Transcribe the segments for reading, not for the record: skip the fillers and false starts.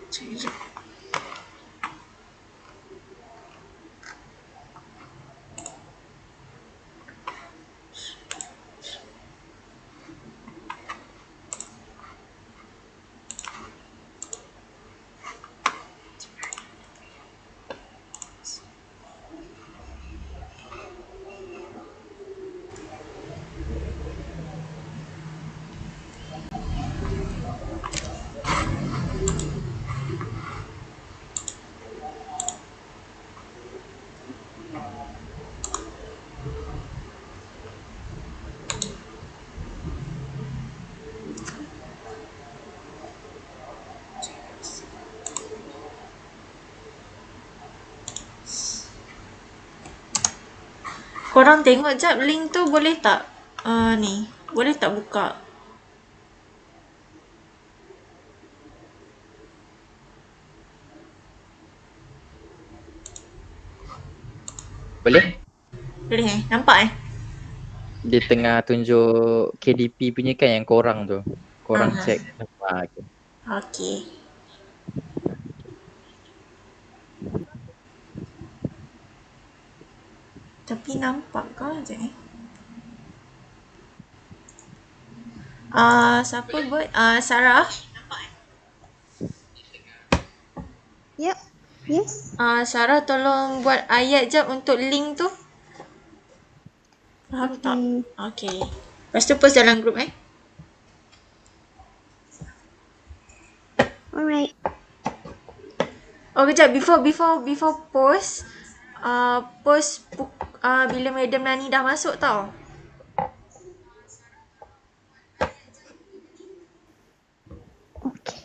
Sekejap. Korang tengok jap link tu boleh tak? Ni. Boleh tak buka? Boleh? Boleh Nampak Dia tengah tunjuk KDP punya kan yang korang tu. Korang Aha. check. Okay. Okey. Tapi nampak ke je siapa buat? Sarah. Yep. Yes. Sarah tolong buat ayat jap untuk link tu. Faham tak? Okey. Lepas tu post dalam group Alright. Oh kejap, before post, post bila Madam Nani dah masuk tau. Okay.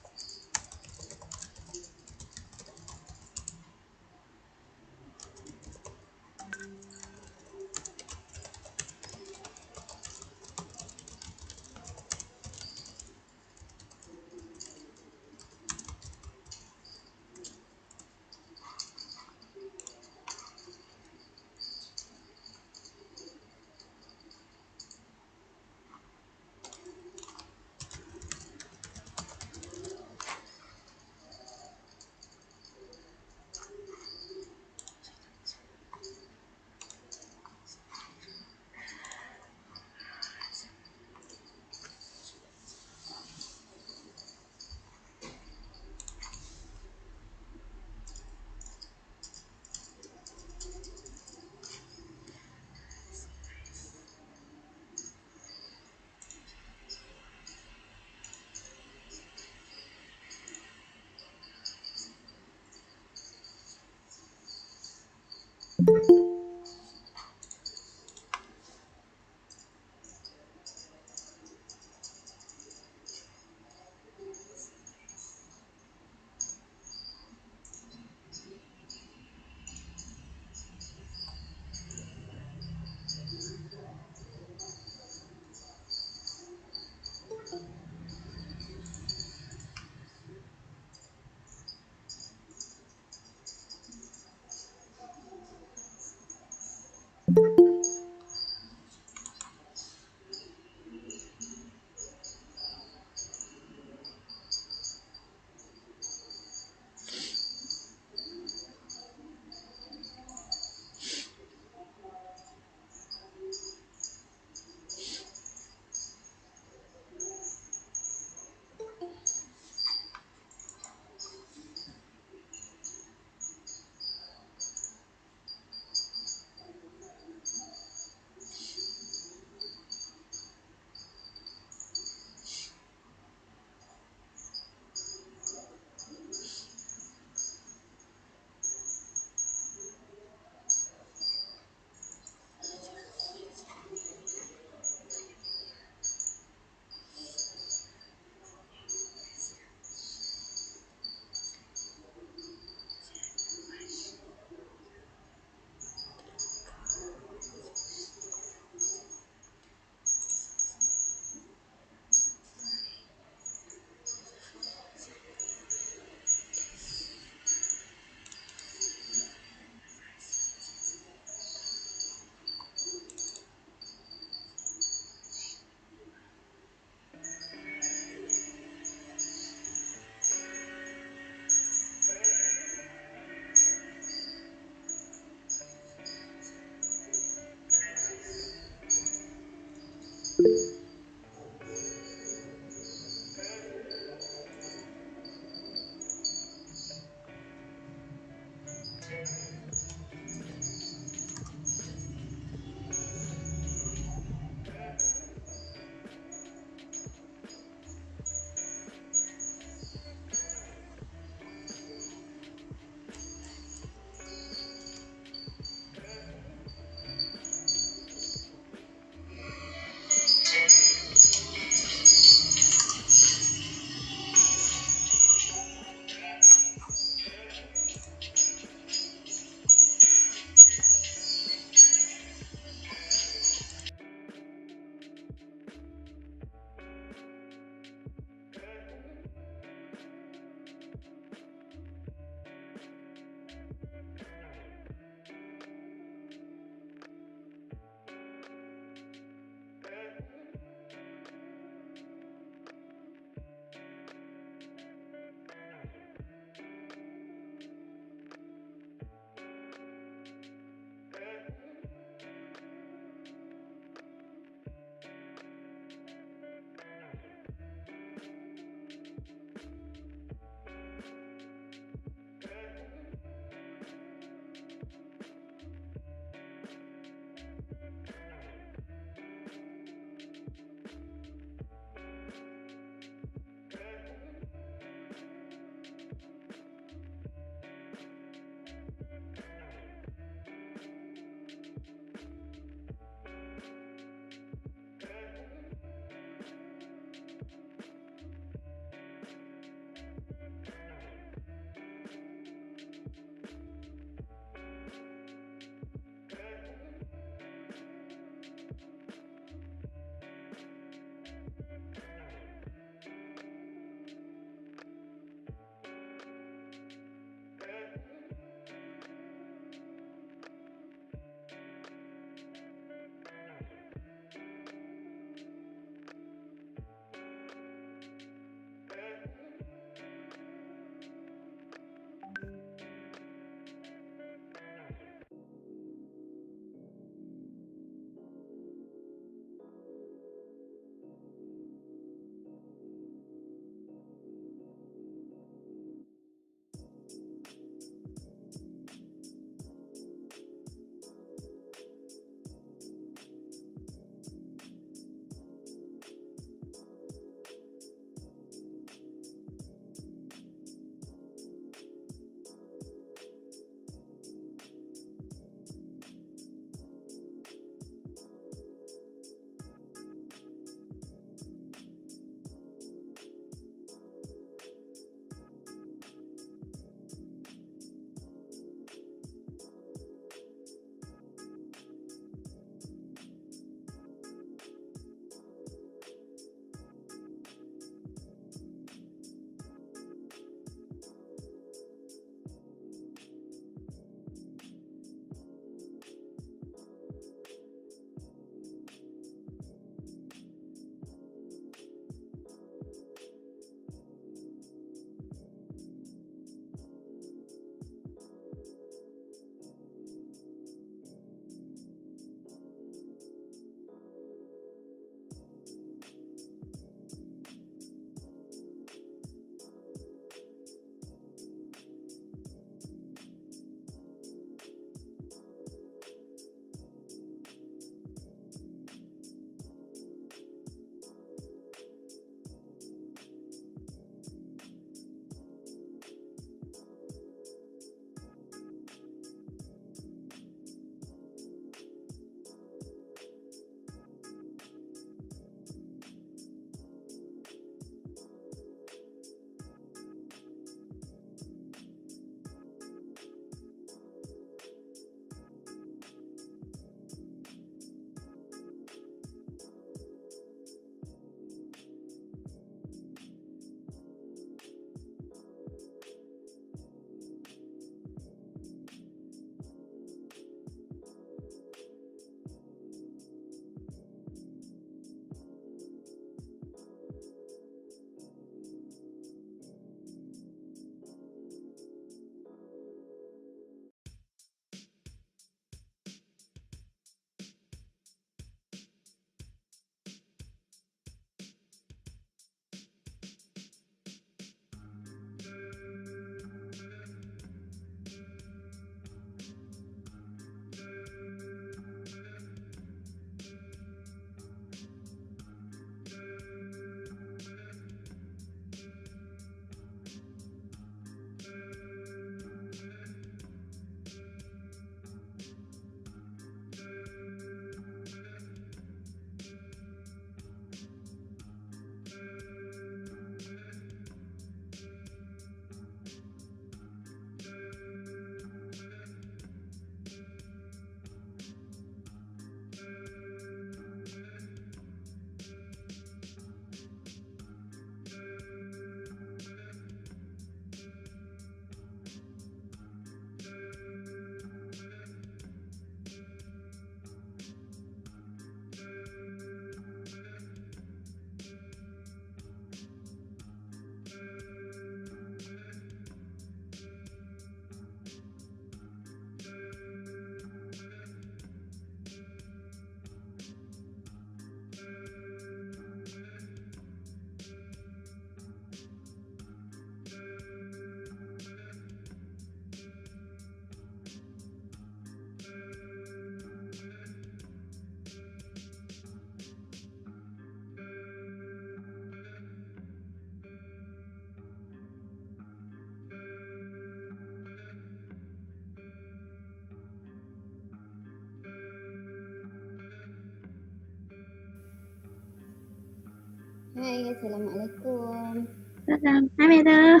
Hai, Assalamualaikum. Salam. Hai, Madam.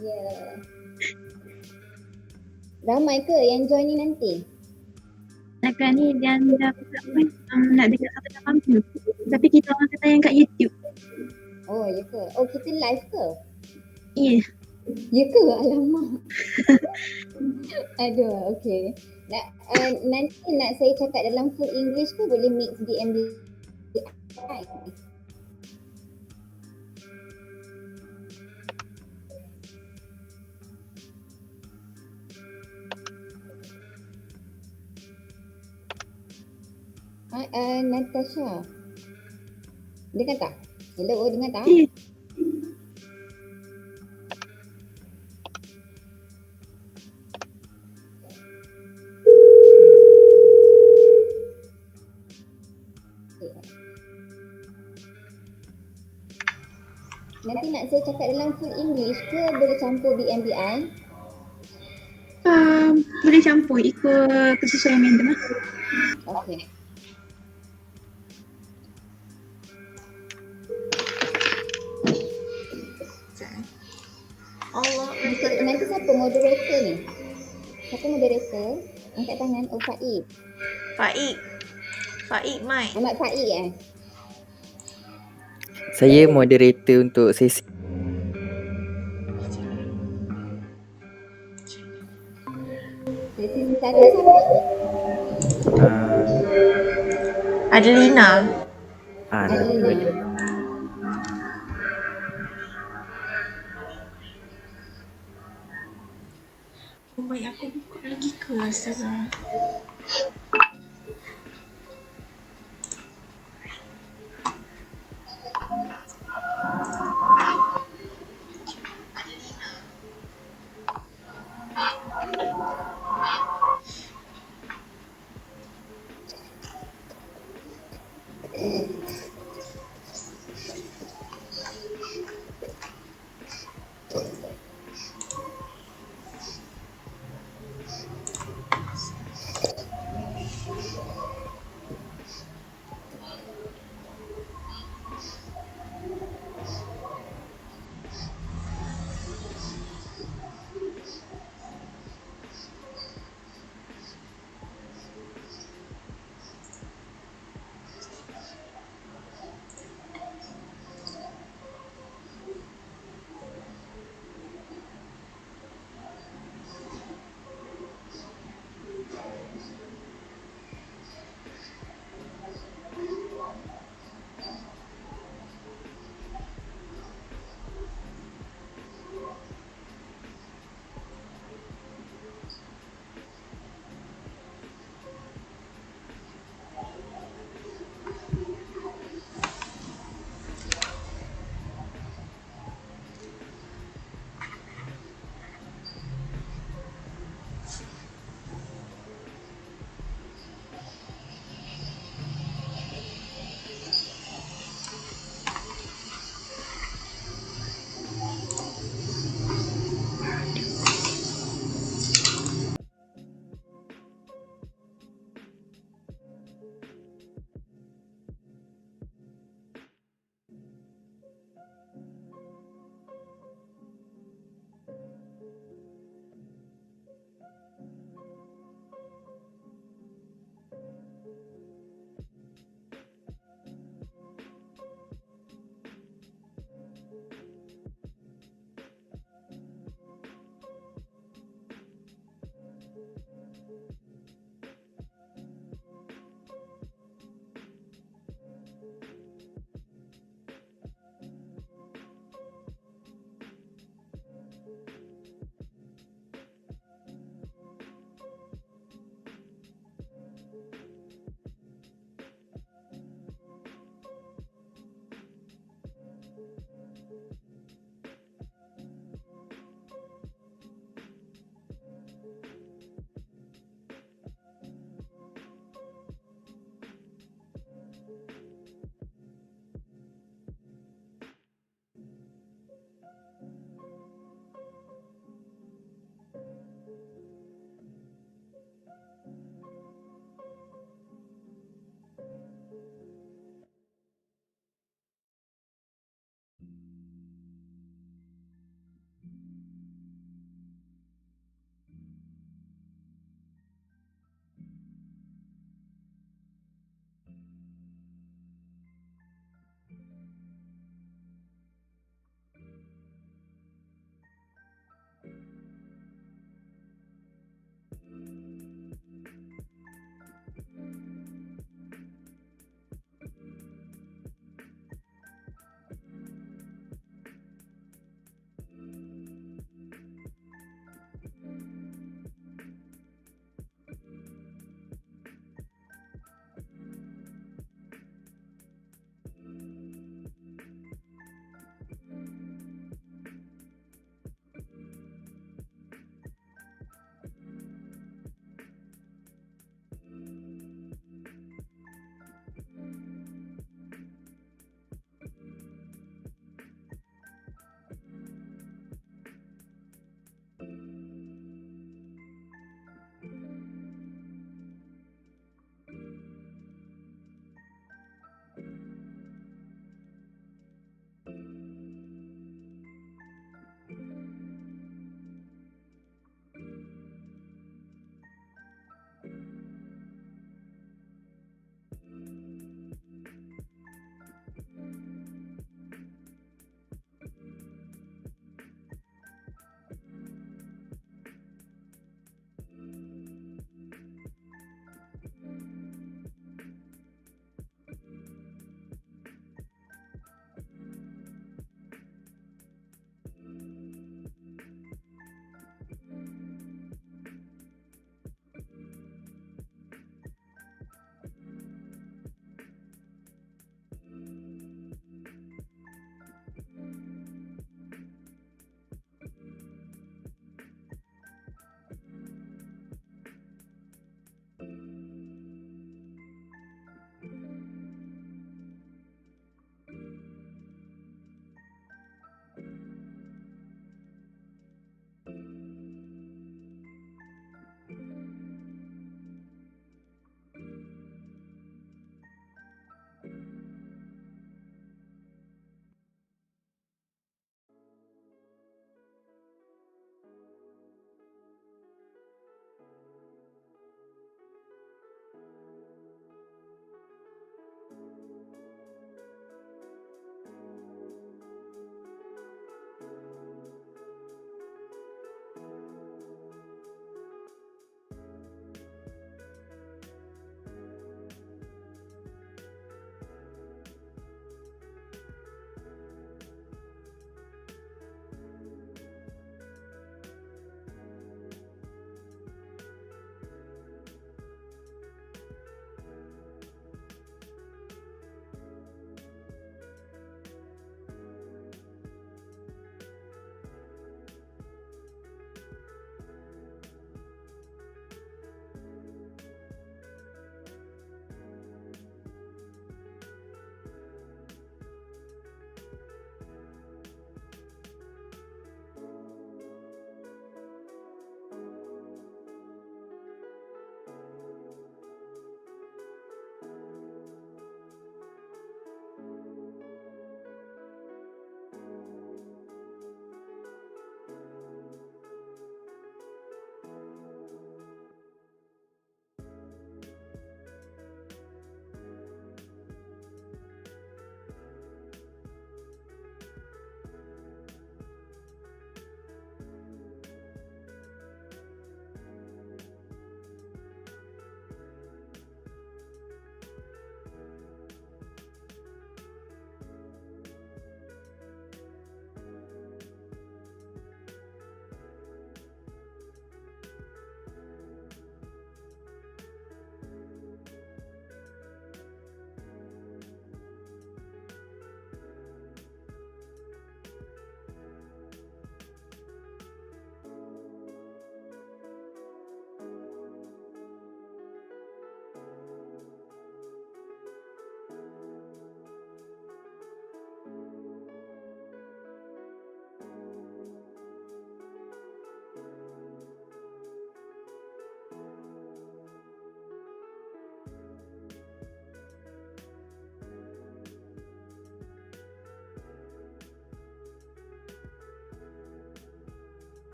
Ya. Ramai ke yang join ni nanti? Setakat ni dia dah nak dekat 180. Tapi kita orang kata yang kat YouTube. Oh, ya ke? Oh, kita live ke? Ya. Ya ke? Alamak. Aduh, okey. Nanti nak saya cakap dalam full English ke boleh mix DMB? Natasha. Dengar tak? Hello, dengar tak? Ya. Nanti nak saya cakap dalam full English ke boleh campur BMBI? Boleh campur ikut kesesuaian Madam lah. Okey. Allah. Nanti siapa moderator ni? Siapa moderator? Angkat tangan. Oh, Faik. Faik. Faik Mai. Ahmad Faik Saya moderator untuk sesi. Sesi satu siapa? Adelina. Adelina. Oh baik, aku buka lagi ke Astaga.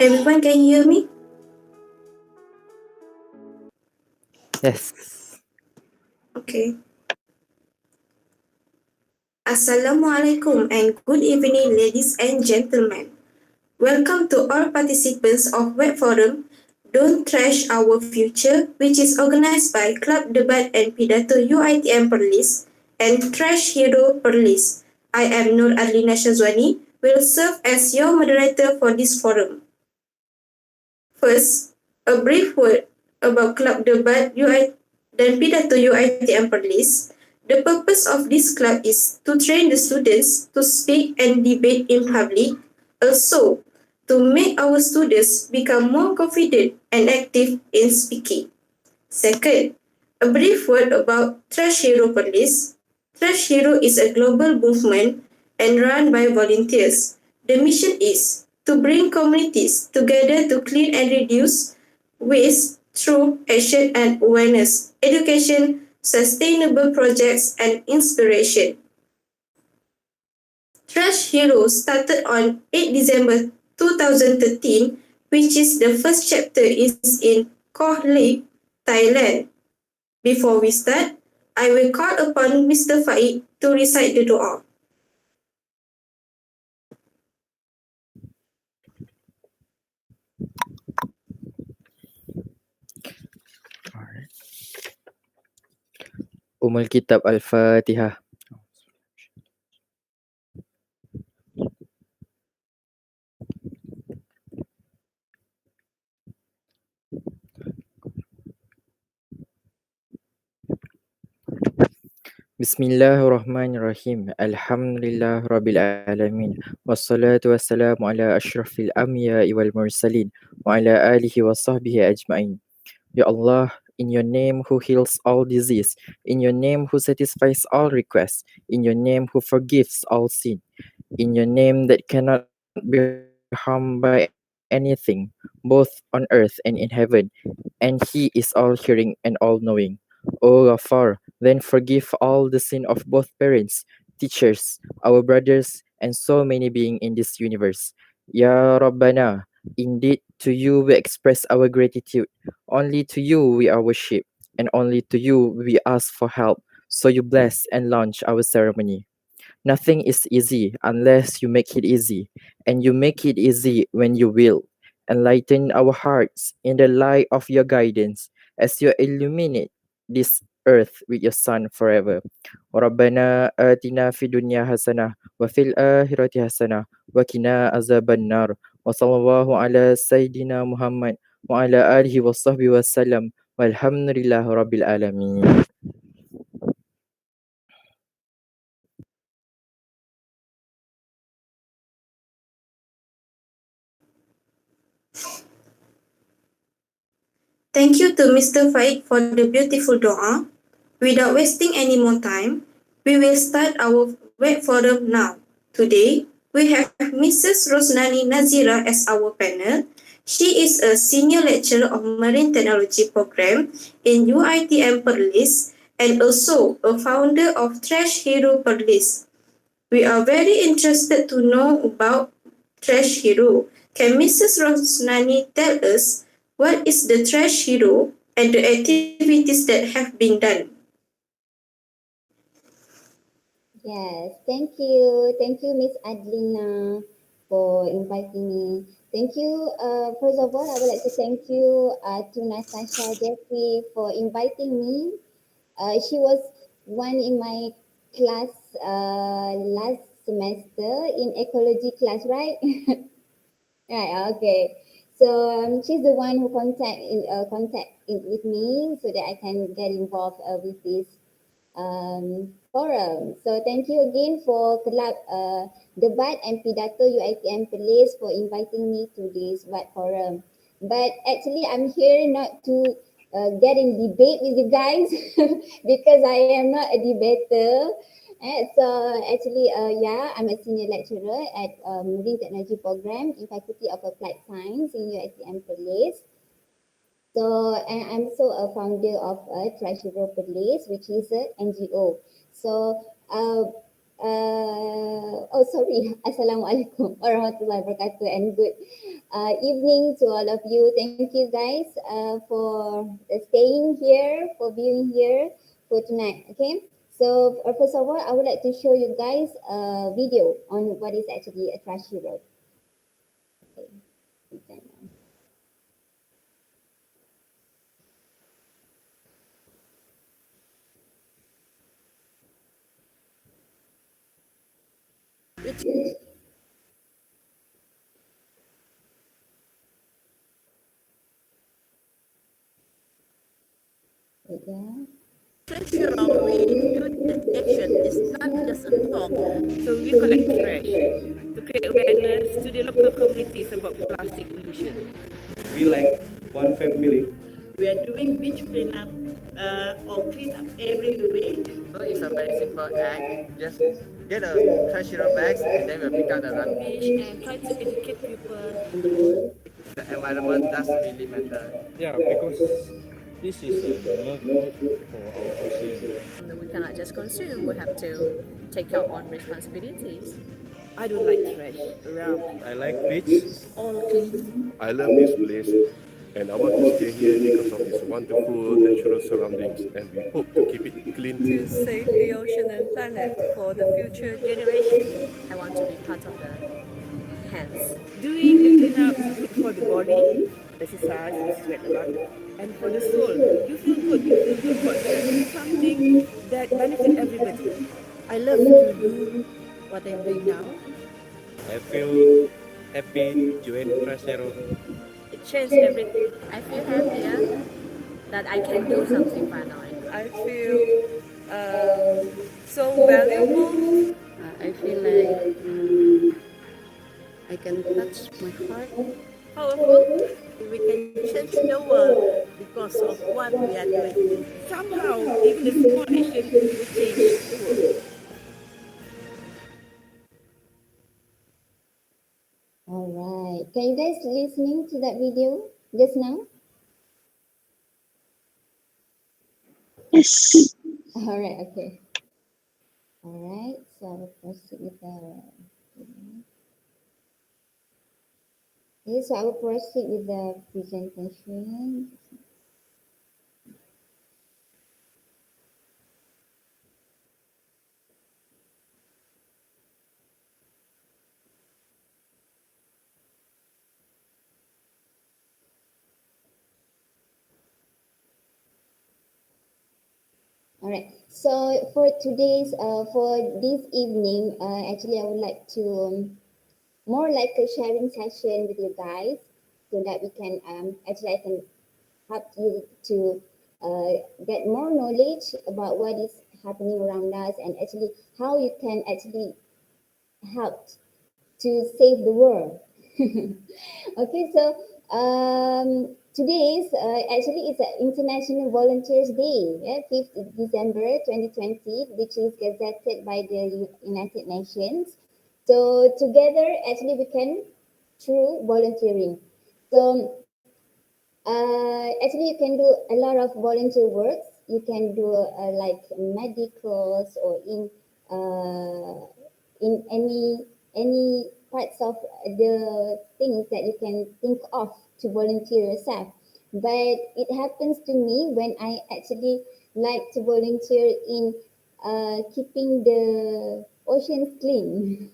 Everyone can hear me? Yes. Okay. Assalamualaikum and good evening, ladies and gentlemen. Welcome to all participants of Web Forum Don't Trash Our Future, which is organized by Club Debat and Pidato UiTM Perlis and Trash Hero Perlis. I am Nur Arlina Shazwani, will serve as your moderator for this forum. First, a brief word about Club Debat dan Pidato UiTM Perlis. The purpose of this club is to train the students to speak and debate in public, also to make our students become more confident and active in speaking. Second, a brief word about Trash Hero Perlis. Trash Hero is a global movement and run by volunteers. The mission is to bring communities together to clean and reduce waste through action and awareness, education, sustainable projects, and inspiration. Trash Hero started on 8 December 2013, which is the first chapter is in Koh Lake, Thailand. Before we start, I will call upon Mr. Faid to recite the dua. Alright. Umul Kitab Al-Fatihah. Bismillahirrahmanirrahim. Alhamdulillah Rabbil Alamin. Wassalatu wassalamu ala ashrafil anbiya'i wal mursalin. Wa ala alihi wa sahbihi ajma'in. Ya Allah, in your name who heals all disease, in your name who satisfies all requests, in your name who forgives all sin, in your name that cannot be harmed by anything, both on earth and in heaven, and He is all hearing and all knowing. O Ghaffar, then forgive all the sin of both parents, teachers, our brothers, and so many beings in this universe. Ya Rabbana, indeed to you we express our gratitude. Only to you we are worship, and only to you we ask for help. So you bless and launch our ceremony. Nothing is easy unless you make it easy, and you make it easy when you will. Enlighten our hearts in the light of your guidance as you illuminate this earth with your sun forever. Rabbana atina fid dunya hasanah wa fil akhirati hasanah wa qina azabannar. Wa sallallahu ala sayyidina Muhammad wa ala alihi wa sahbihi wa sallam. Walhamdulillahi rabbil alamin. Thank you to Mr. Faid for the beautiful dua. Without wasting any more time, we will start our web forum now. Today, we have Mrs. Rosnani Nazira as our panel. She is a senior lecturer of Marine Technology program in UiTM Perlis and also a founder of Trash Hero Perlis. We are very interested to know about Trash Hero. Can Mrs. Rosnani tell us what is the Trash Hero and the activities that have been done? Yes, thank you. Thank you, Miss Adlina, for inviting me. Thank you. First of all, I would like to thank you to Natasha Jeffrey for inviting me. She was one in my class last semester in ecology class, right? Right, okay. So she's the one who with me so that I can get involved with this forum. So thank you again for Club Debat and Pidato UiTM Perlis for inviting me to this web forum. But actually, I'm here not to get in debate with you guys because I am not a debater. So actually, yeah, I'm a senior lecturer at Marine Technology program in Faculty of Applied Science in UiTM Perlis. So, and I'm also a founder of Trash Hero Perlis, which is an NGO. So, sorry. Assalamualaikum warahmatullahi wabarakatuh and good evening to all of you. Thank you guys for staying here, for being here for tonight. Okay. So first of all, I would like to show you guys a video on what is actually a trash hero. Okay. Yeah. Trash Hero action is not just a talk, so we collect trash to create awareness to the local communities about plastic pollution. We like one family. We are doing beach cleanup or cleanup every week. So it's a very simple act. Just get a Trash Hero bags and then we'll pick up the rubbish. And try to educate people on the world. The environment does really matter. Yeah, because this is not good for our ocean. We cannot just consume, we have to take our own responsibilities. I don't like trash around. I like beach. All clean. I love this place and I want to stay here because of its wonderful natural surroundings and we hope to keep it clean. To save the ocean and planet for the future generation. I want to be part of the hands. Doing the cleanup is good for the body, exercise, you sweat a lot. And for the soul, you feel good. You feel good about doing something that benefits everybody. I love to do what I'm doing now. I feel happy join Trash Hero. It changed everything. I feel happier that I can do something finally. I feel so valuable. I feel like I can touch my heart. Powerful. We can change the world because of what we are doing. Somehow, even the small action will change the world. All right. Can you guys listening to that video just now? Yes. All right. Okay. All right. So I will proceed with the. Okay, so I will proceed with the presentation. All right. So for this evening, actually, I would like to more like a sharing session with you guys, so that we can actually I can help you to get more knowledge about what is happening around us and actually how you can actually help to save the world. Okay, so today's actually it's an International Volunteers Day, 5th December 2020, which is gazetted by the United Nations. So together, actually, we can through volunteering. So actually, you can do a lot of volunteer works. You can do like medicals or in any parts of the things that you can think of to volunteer yourself. But it happens to me when I actually like to volunteer in keeping the oceans clean.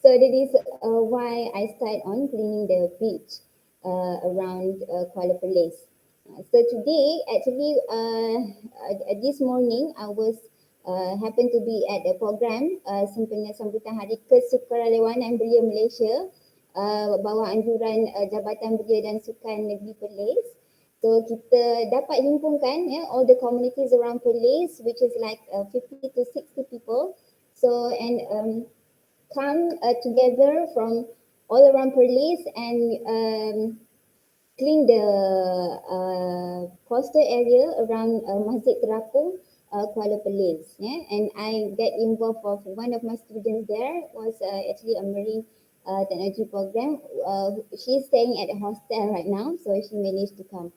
So that is why I start on cleaning the beach around Kuala Perlis. So today, actually, this morning I was happened to be at a program sempena sambutan Hari Kesukarelawanan Belia Malaysia bawah anjuran Jabatan Belia dan Sukan Negeri Perlis. So kita dapat himpunkan all the communities around Perlis, which is like 50 to 60 people. So and come together from all around Perlis and clean the coastal area around Masjid Terapung, Kuala Perlis. Yeah? And I get involved of one of my students there was actually a marine technology program. She's staying at a hostel right now, so she managed to come.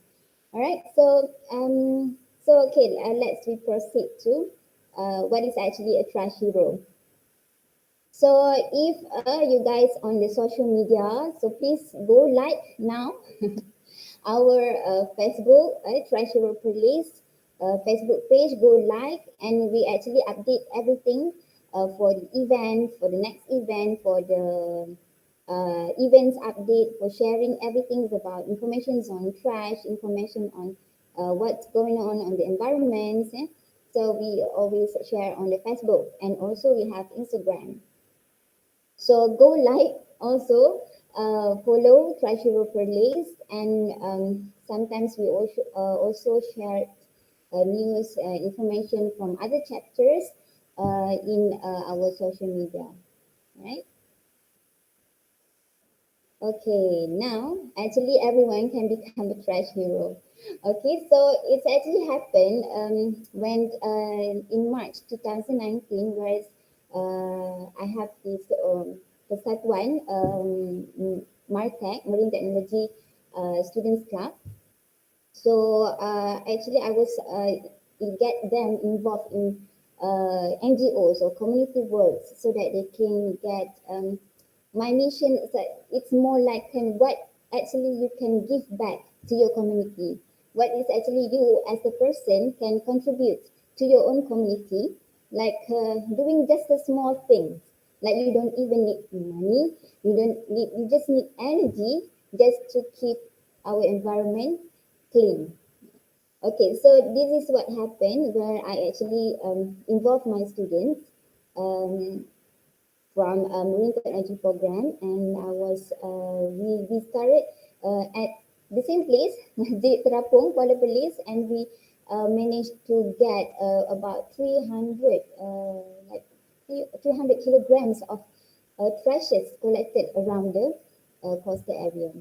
All right, so okay, let's we proceed to what is actually a trash hero. So if you guys on the social media, so please go like now our Facebook, Trash Hero Perlis Facebook page, go like, and we actually update everything for the event, for the next event, for the events update, for sharing everything about information on trash, information on what's going on the environment. So we always share on the Facebook, and also we have Instagram. So go like also, follow Trash Hero Perlis, and sometimes we also share news information from other chapters in our social media, right? Okay, now actually everyone can become a trash hero. Okay, so it's actually happened when in March 2019, whereas I have this persatuan Martech, Marine Technology Students Club. So actually I was get them involved in NGOs or community works so that they can get my mission is that it's more like what actually you can give back to your community. What is actually you as a person can contribute to your own community, like doing just a small thing. Like you don't even need money, you just need energy just to keep our environment clean. Okay, so this is what happened where I actually involved my students. From a marine technology program, and I was we started at the same place, Masjid Terapung, Kuala Perlis, and we managed to get about 300 like 300 kilograms of trashes collected around the coastal area.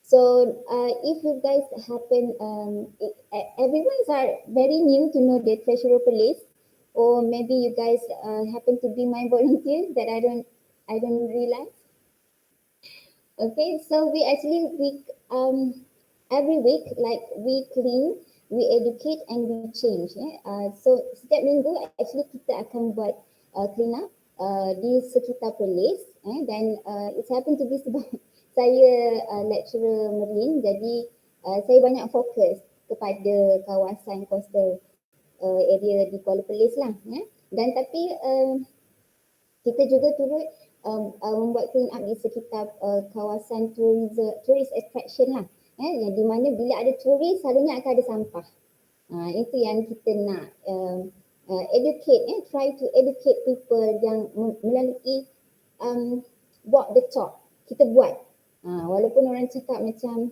So if you guys happen, everyone's are very new to know the Trash Hero Perlis, or maybe you guys happen to be my volunteers that I don't realize. Okay, so we actually every week, like we clean, we educate, and we change. So setiap minggu actually kita akan buat clean up di sekitar Perlis. Dan it happen to be sebab saya lecturer marine, jadi saya banyak fokus kepada kawasan coastal area di Kuala Perlis lah. Dan tapi kita juga turut membuat clean up di sekitar kawasan tourist attraction lah. Yang di mana bila ada turis selalunya akan ada sampah. Itu yang kita nak educate, try to educate people yang melalui walk the talk. Kita buat. Walaupun orang cakap macam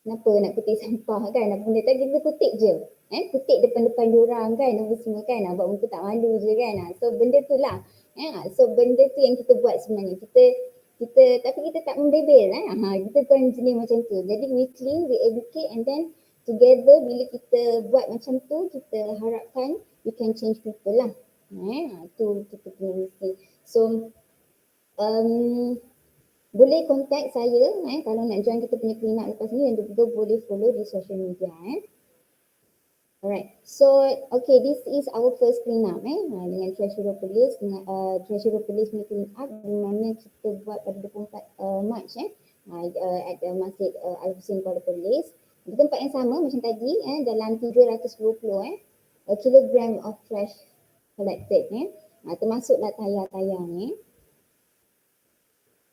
kenapa nak kutip sampah kan, apa benda tadi kita kutip je. Kutip depan-depan diorang kan, apa semua kan, buat muka tak malu je kan. So benda tu lah. So benda tu yang kita buat sebenarnya. Tapi kita tak membebel. Kita kan jenis macam tu. Jadi we clean, we educate, and then together bila kita buat macam tu, kita harapkan we can change people lah. Tu kita punya misi. So boleh contact saya kalau nak join kita punya clean up lepas ni, dan juga boleh follow di social media. Alright, so okay, this is our first clean up dengan Trash Hero Perlis, dengan Trash Hero Perlis punya clean up di mana kita buat pada 24 Mac at Masjid Al-Husin Kuala Perlis. Di tempat yang sama macam tadi, dalam 320 kilogram of trash collected, termasuklah tayar-tayar ni.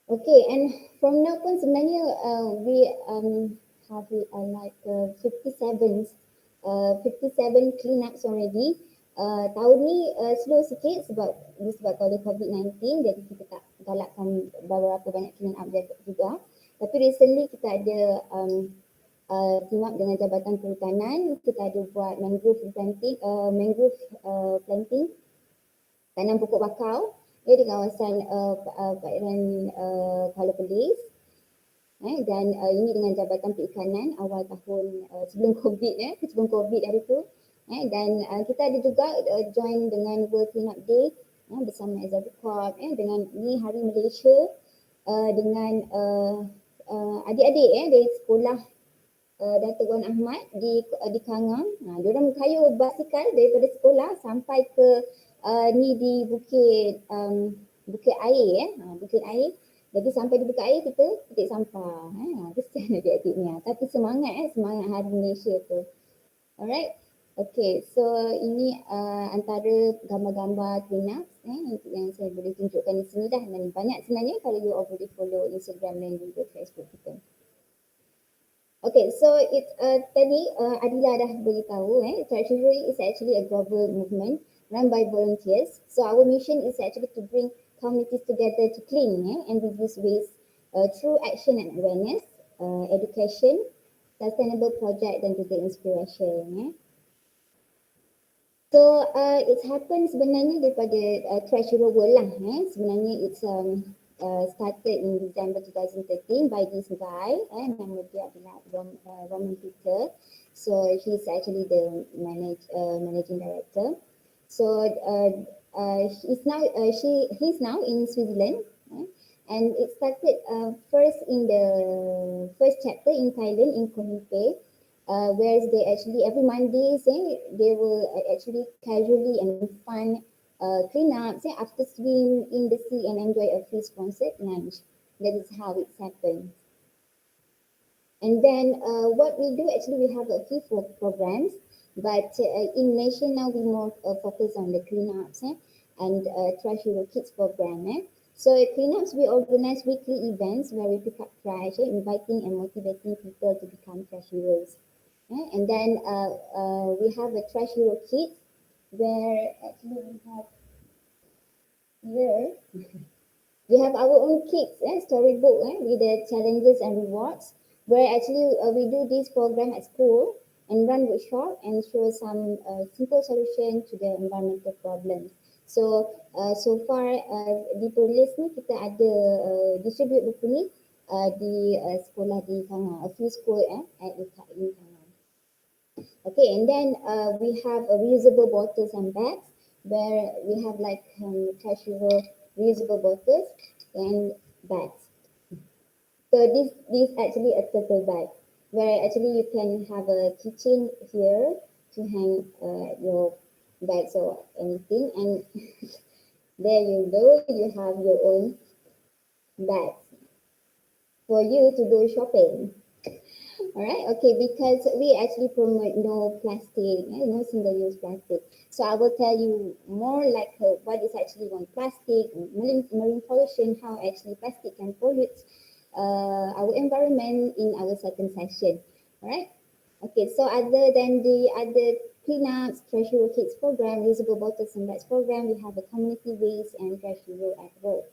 Okay, and from now pun sebenarnya we have like 57 cleanups already. Tahun ni slow sikit disebabkan oleh COVID-19, jadi kita tak galakkan beberapa banyak clean up juga. Tapi recently kita ada team up dengan Jabatan Perhutanan, kita ada buat mangrove planting, tanam pokok bakau di kawasan perairan Kuala Perlis. Dan ini dengan Jabatan Perikanan awal tahun sebelum COVID hari tu. Dan kita ada juga join dengan World Cleanup Day bersama Azabi Corp, dengan ni Hari Malaysia, dengan adik-adik dari sekolah Datuk Wan Ahmad di Kangang. Diorang kayuh basikal daripada sekolah sampai ke ni di Bukit bukit air bukit air. Jadi sampai di bukit air kita petik sampah. Kesian adik-adiknya. Tapi semangat semangat Hari Malaysia tu. Alright. Okay, so ini antara gambar-gambar cleanup yang saya boleh tunjukkan di sini dah. Dan banyak sebenarnya kalau you all boleh follow Instagram dan juga Facebook kita. Okay, so it's tadi Adila dah beritahu Trash Hero is actually a global movement run by volunteers. So our mission is actually to bring communities together to clean and reduce waste through action and awareness, education, sustainable project dan juga inspiration. So it happens sebenarnya daripada Trash Hero World lah. Sebenarnya it's started in December 2013 by this guy. Nama dia adalah Roman Peter. So he's actually the managing director. So he's now in Switzerland. And it started first in the first chapter in Thailand in Koh Lipe. Whereas they actually every Monday they will actually casually and fun clean up after swim in the sea and enjoy a free sponsored lunch. That is how it happens. And then what we do actually we have a few programs, but in Malaysia now we more focus on the cleanups and Trash Hero Kids program. So at cleanups we organize weekly events where we pick up trash, inviting and motivating people to become trash heroes. And then we have a Trash Hero Kids where actually we have our own kids storybook with the challenges and rewards, where actually we do this program at school and run workshop and show some simple solution to the environmental problems. So so far di Perlis ni kita ada distribute buku ni di sekolah di Sangha, a few school at UiTM. Okay, and then we have reusable bottles and bags where we have like Trash Hero reusable bottles and bags. So this actually a turtle bag where actually you can have a keychain here to hang your bags or anything, and there you go, you have your own bags for you to go shopping. Alright, okay, because we actually promote no plastic, no single-use plastic. So I will tell you more like what is actually on plastic, marine pollution, how actually plastic can pollute our environment in our second session. Alright, okay, so other than the other cleanups, Trash Hero Kids program, reusable bottles and bags program, we have a community waste and Trash Hero at work.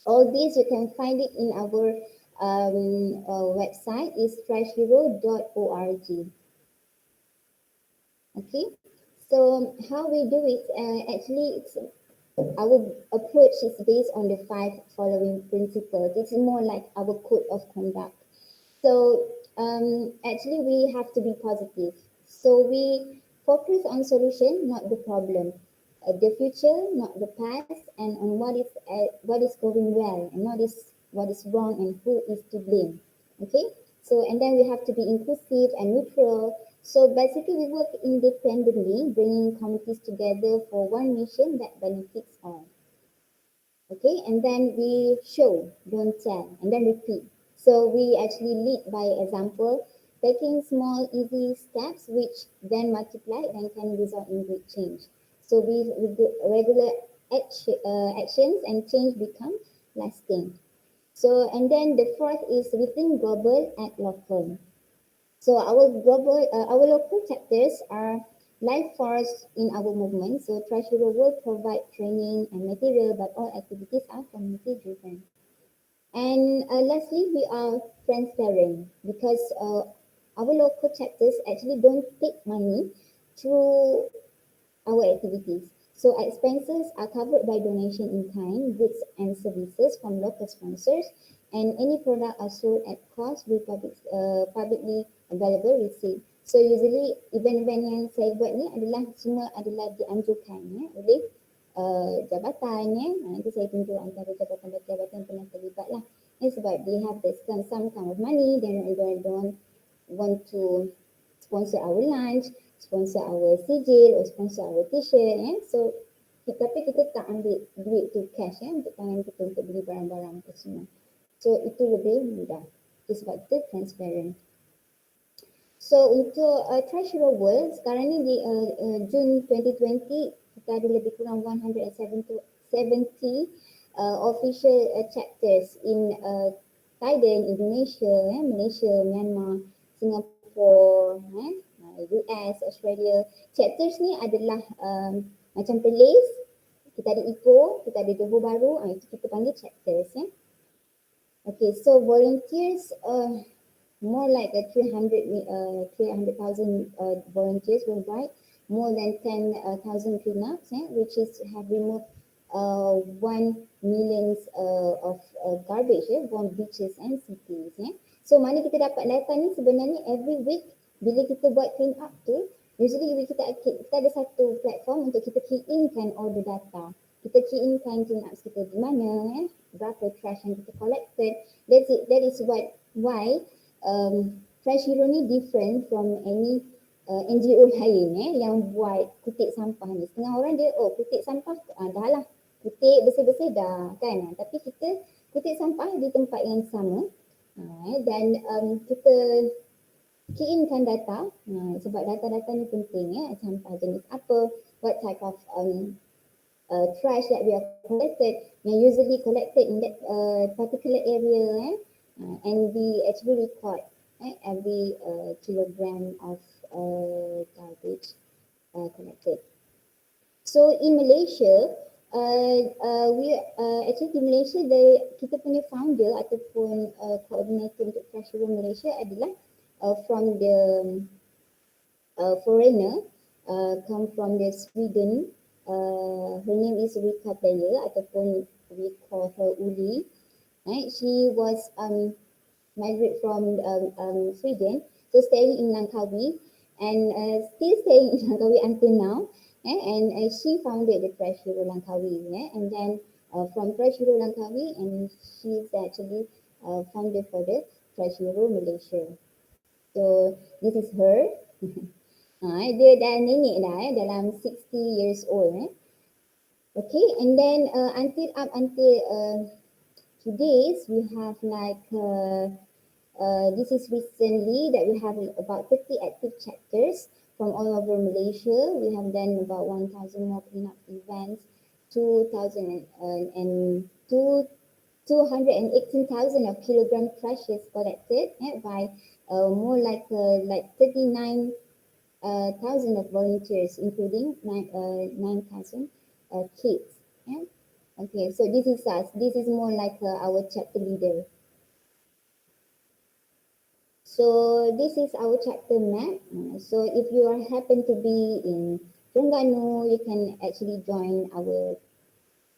All these you can find it in our website is trashhero.org. Okay, so how we do it, actually it's our approach is based on the 5 following principles. It's more like our code of conduct. So actually we have to be positive. So we focus on solution, not the problem. The future, not the past, and on what is going well and not what is wrong and who is to blame. Okay, so and then we have to be inclusive and neutral. So basically we work independently, bringing communities together for one mission that benefits all. Okay, and then we show, don't tell, and then repeat. So we actually lead by example, taking small easy steps which then multiply and can result in great change. So we do regular actions and change become lasting. So and then the fourth is within global and local. So our local chapters are life force in our movement. So Trash Hero will provide training and material, but all activities are community driven. And lastly, we are transparent because our local chapters actually don't take money through our activities. So expenses are covered by donation in kind, goods and services from local sponsors, and any product are sold at cost with publicly available receipt. So usually event-event yang saya buat ni semua adalah dianjurkan oleh jabatan nanti saya tunjuk antara jabatan-jabatan yang pernah terlibat lah. Sebab they have some kind of money, then they don't want to sponsor our lunch, sponsor our sijil or sponsor our t-shirt. So Tapi kita tak ambil duit tu cash untuk tangan kita untuk beli barang-barang tu semua. So itu lebih mudah. Itu sebab kita transparent. So untuk Trash Hero World sekarang ni di Jun 2020 kita ada lebih kurang 170 official chapters in Thailand, Indonesia, Malaysia, Myanmar, Singapore, US, Australia. Chapters ni adalah macam Perlis, kita ada Ipoh, kita ada Johor Bahru, itu kita panggil chapters. Okay, so volunteers more like 300,000 volunteers worldwide, more than 10,000 cleanups, which is have removed 1 million of garbage from beaches and cities. So mana kita dapat data ni sebenarnya every week bila kita buat clean up tu, usually kita ada satu platform untuk kita key in kan all the data. Kita key in kan clean ups kita di mana, berapa trash yang kita collected. That is why Trash Hero ni different from any NGO lain yang buat kutik sampah ni. Setengah orang dia kutik sampah dah lah, kutik bersih-bersih dah kan. Tapi kita kutik sampah di tempat yang sama dan kita key in kan data sebab data-data ni penting sampah jenis apa, what type of trash that we are collected, yang usually collected in that particular area and we actually record every kilogram of garbage collected. So in Malaysia, we actually in Malaysia kita punya founder ataupun coordinator untuk Trash Hero Malaysia adalah from the foreigner, come from the Sweden. Her name is Rika Player ataupun we call her Uli. She was migrate from Sweden, so staying in Langkawi and still staying in Langkawi until now. And she founded the Trash Hero Langkawi, and then from Trash Hero Langkawi, and she's actually founder for the Trash Hero Malaysia. So this is her. Dia dah nenek dah dalam 60 years old. Okay, and then until today's we have like this is recently that we have about 30 active chapters from all over Malaysia. We have done about 1,000 more cleanup events, 218,000 of kilogram trashes collected by more like 39,000 of volunteers, including 9,000 kids. Okay, so this is us. This is more like our chapter leader. So this is our chapter map. So if you happen to be in Terengganu, you can actually join our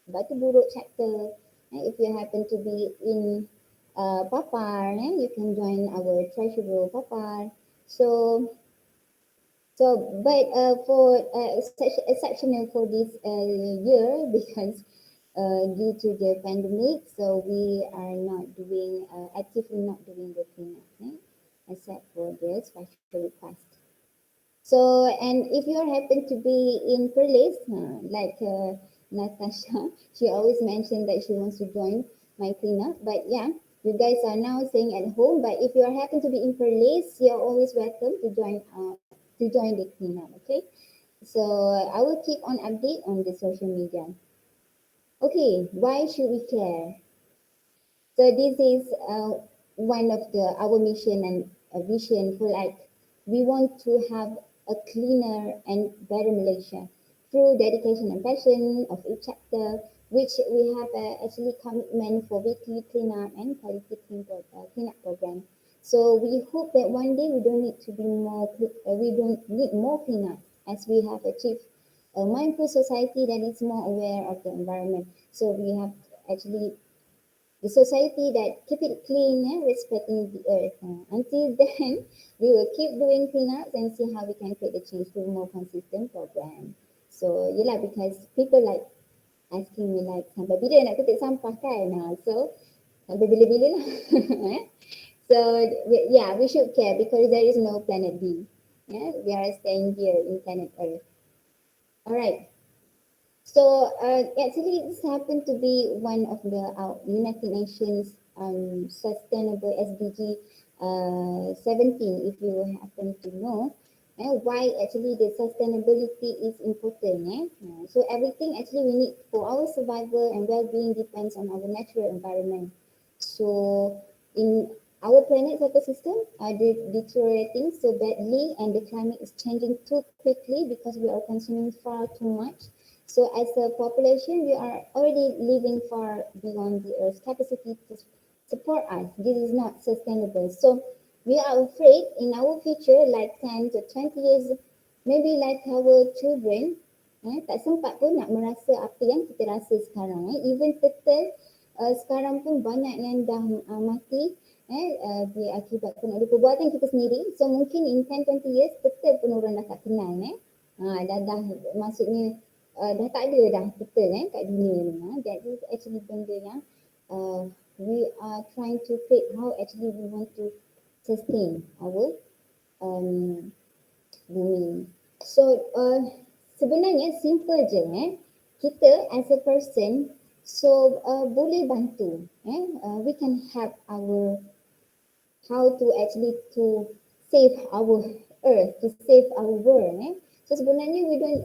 Batu Buruk chapter. If you happen to be in Papar, you can join our Trash Hero Papar. But for exceptional for this year because due to the pandemic, so we are not doing actively not doing the cleanup, except for the special request. So, and if you happen to be in Perlis, like Natasha, she always mentioned that she wants to join my cleanup. But yeah, you guys are now staying at home. But if you happen to be in Perlis, you're always welcome to join the cleanup. Okay, so I will keep on update on the social media. Okay, why should we care? So this is one of our mission and vision for like we want to have a cleaner and better Malaysia through dedication and passion of each chapter, which we have actually commitment for weekly cleanup and quality cleanup program. So we hope that one day we don't need more cleanup as we have achieved a mindful society that is more aware of the environment. So we have actually the society that keep it clean and respecting the earth. Until then, we will keep doing cleanups and see how we can create the change through more consistent program. So yeah, because people like asking me like sampai bila nak ketik sampah kan? So sampai bila-bila lah. So yeah, we should care because there is no planet B. Yeah, we are staying here in planet Earth. All right. So actually, this happened to be one of the United Nations Sustainable SDG 17. If you happen to know, why actually the sustainability is important. So everything actually we need for our survival and well-being depends on our natural environment. So in our planet's ecosystem are deteriorating so badly, and the climate is changing too quickly because we are consuming far too much. So as a population, we are already living far beyond the Earth's capacity to support us. This is not sustainable. So we are afraid in our future, like 10 to 20 years, maybe like our children, tak sempat pun nak merasa apa yang kita rasa sekarang. Even turtle sekarang pun banyak yang dah mati diakibatkan oleh perbuatan kita sendiri. So mungkin in 10-20 years, turtle pun orang dah tak kenal. Dah maksudnya dah tak ada dah turtle kat dunia ni. That is actually benda yang we are trying to create how actually we want to sustain our bumi. So sebenarnya simple je kita as a person so boleh bantu we can help our how to actually to save our earth, to save our world. So sebenarnya we don't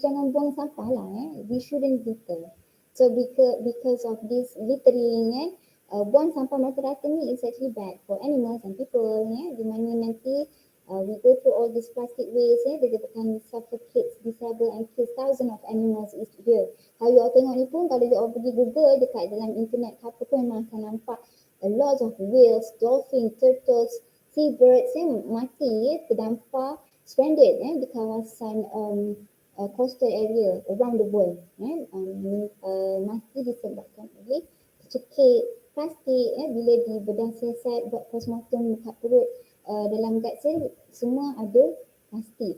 jangan buang sampah lah. We shouldn't litter. So because of this littering, buang sampah rata-rata ni is actually bad for animals and people. Di mana nanti we go through all this plastic waste, dia akan suffocate, disable and kill thousands of animals each year. Kalau you all tengok ni pun, kalau you all pergi Google dekat dalam internet apa pun memang akan nampak a lot of whales, dolphins, turtles, seabirds mati terdampar stranded di kawasan coastal area around the world. Mati disebabkan oleh tercekik plastik bila dibedah siasat buat postmortem dekat perut dalam guts semua ada plastik.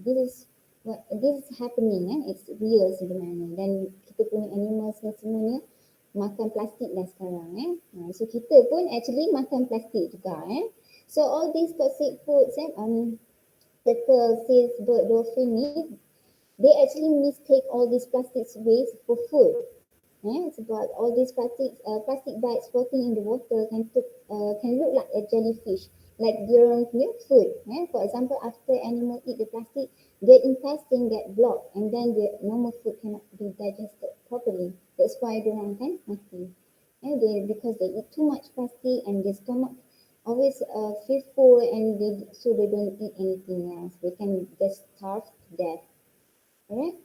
This is happening. It's real sebenarnya, dan kita punya animals ni semuanya makan plastik dah sekarang. So kita pun actually makan plastik juga. So all these toxic foods, turtle, seals, bird, dolphin ni, they actually mistake all these plastic waste for food. Sebab all these plastic bags floating in the water can look like a jellyfish, like their own food. For example, after animal eat the plastic, their intestine get blocked and then the normal food cannot be digested properly. That's why they orang kan mati. Because they eat too much plastic and their stomach always feel full, and so they don't eat anything else. They can just starve to death. Alright?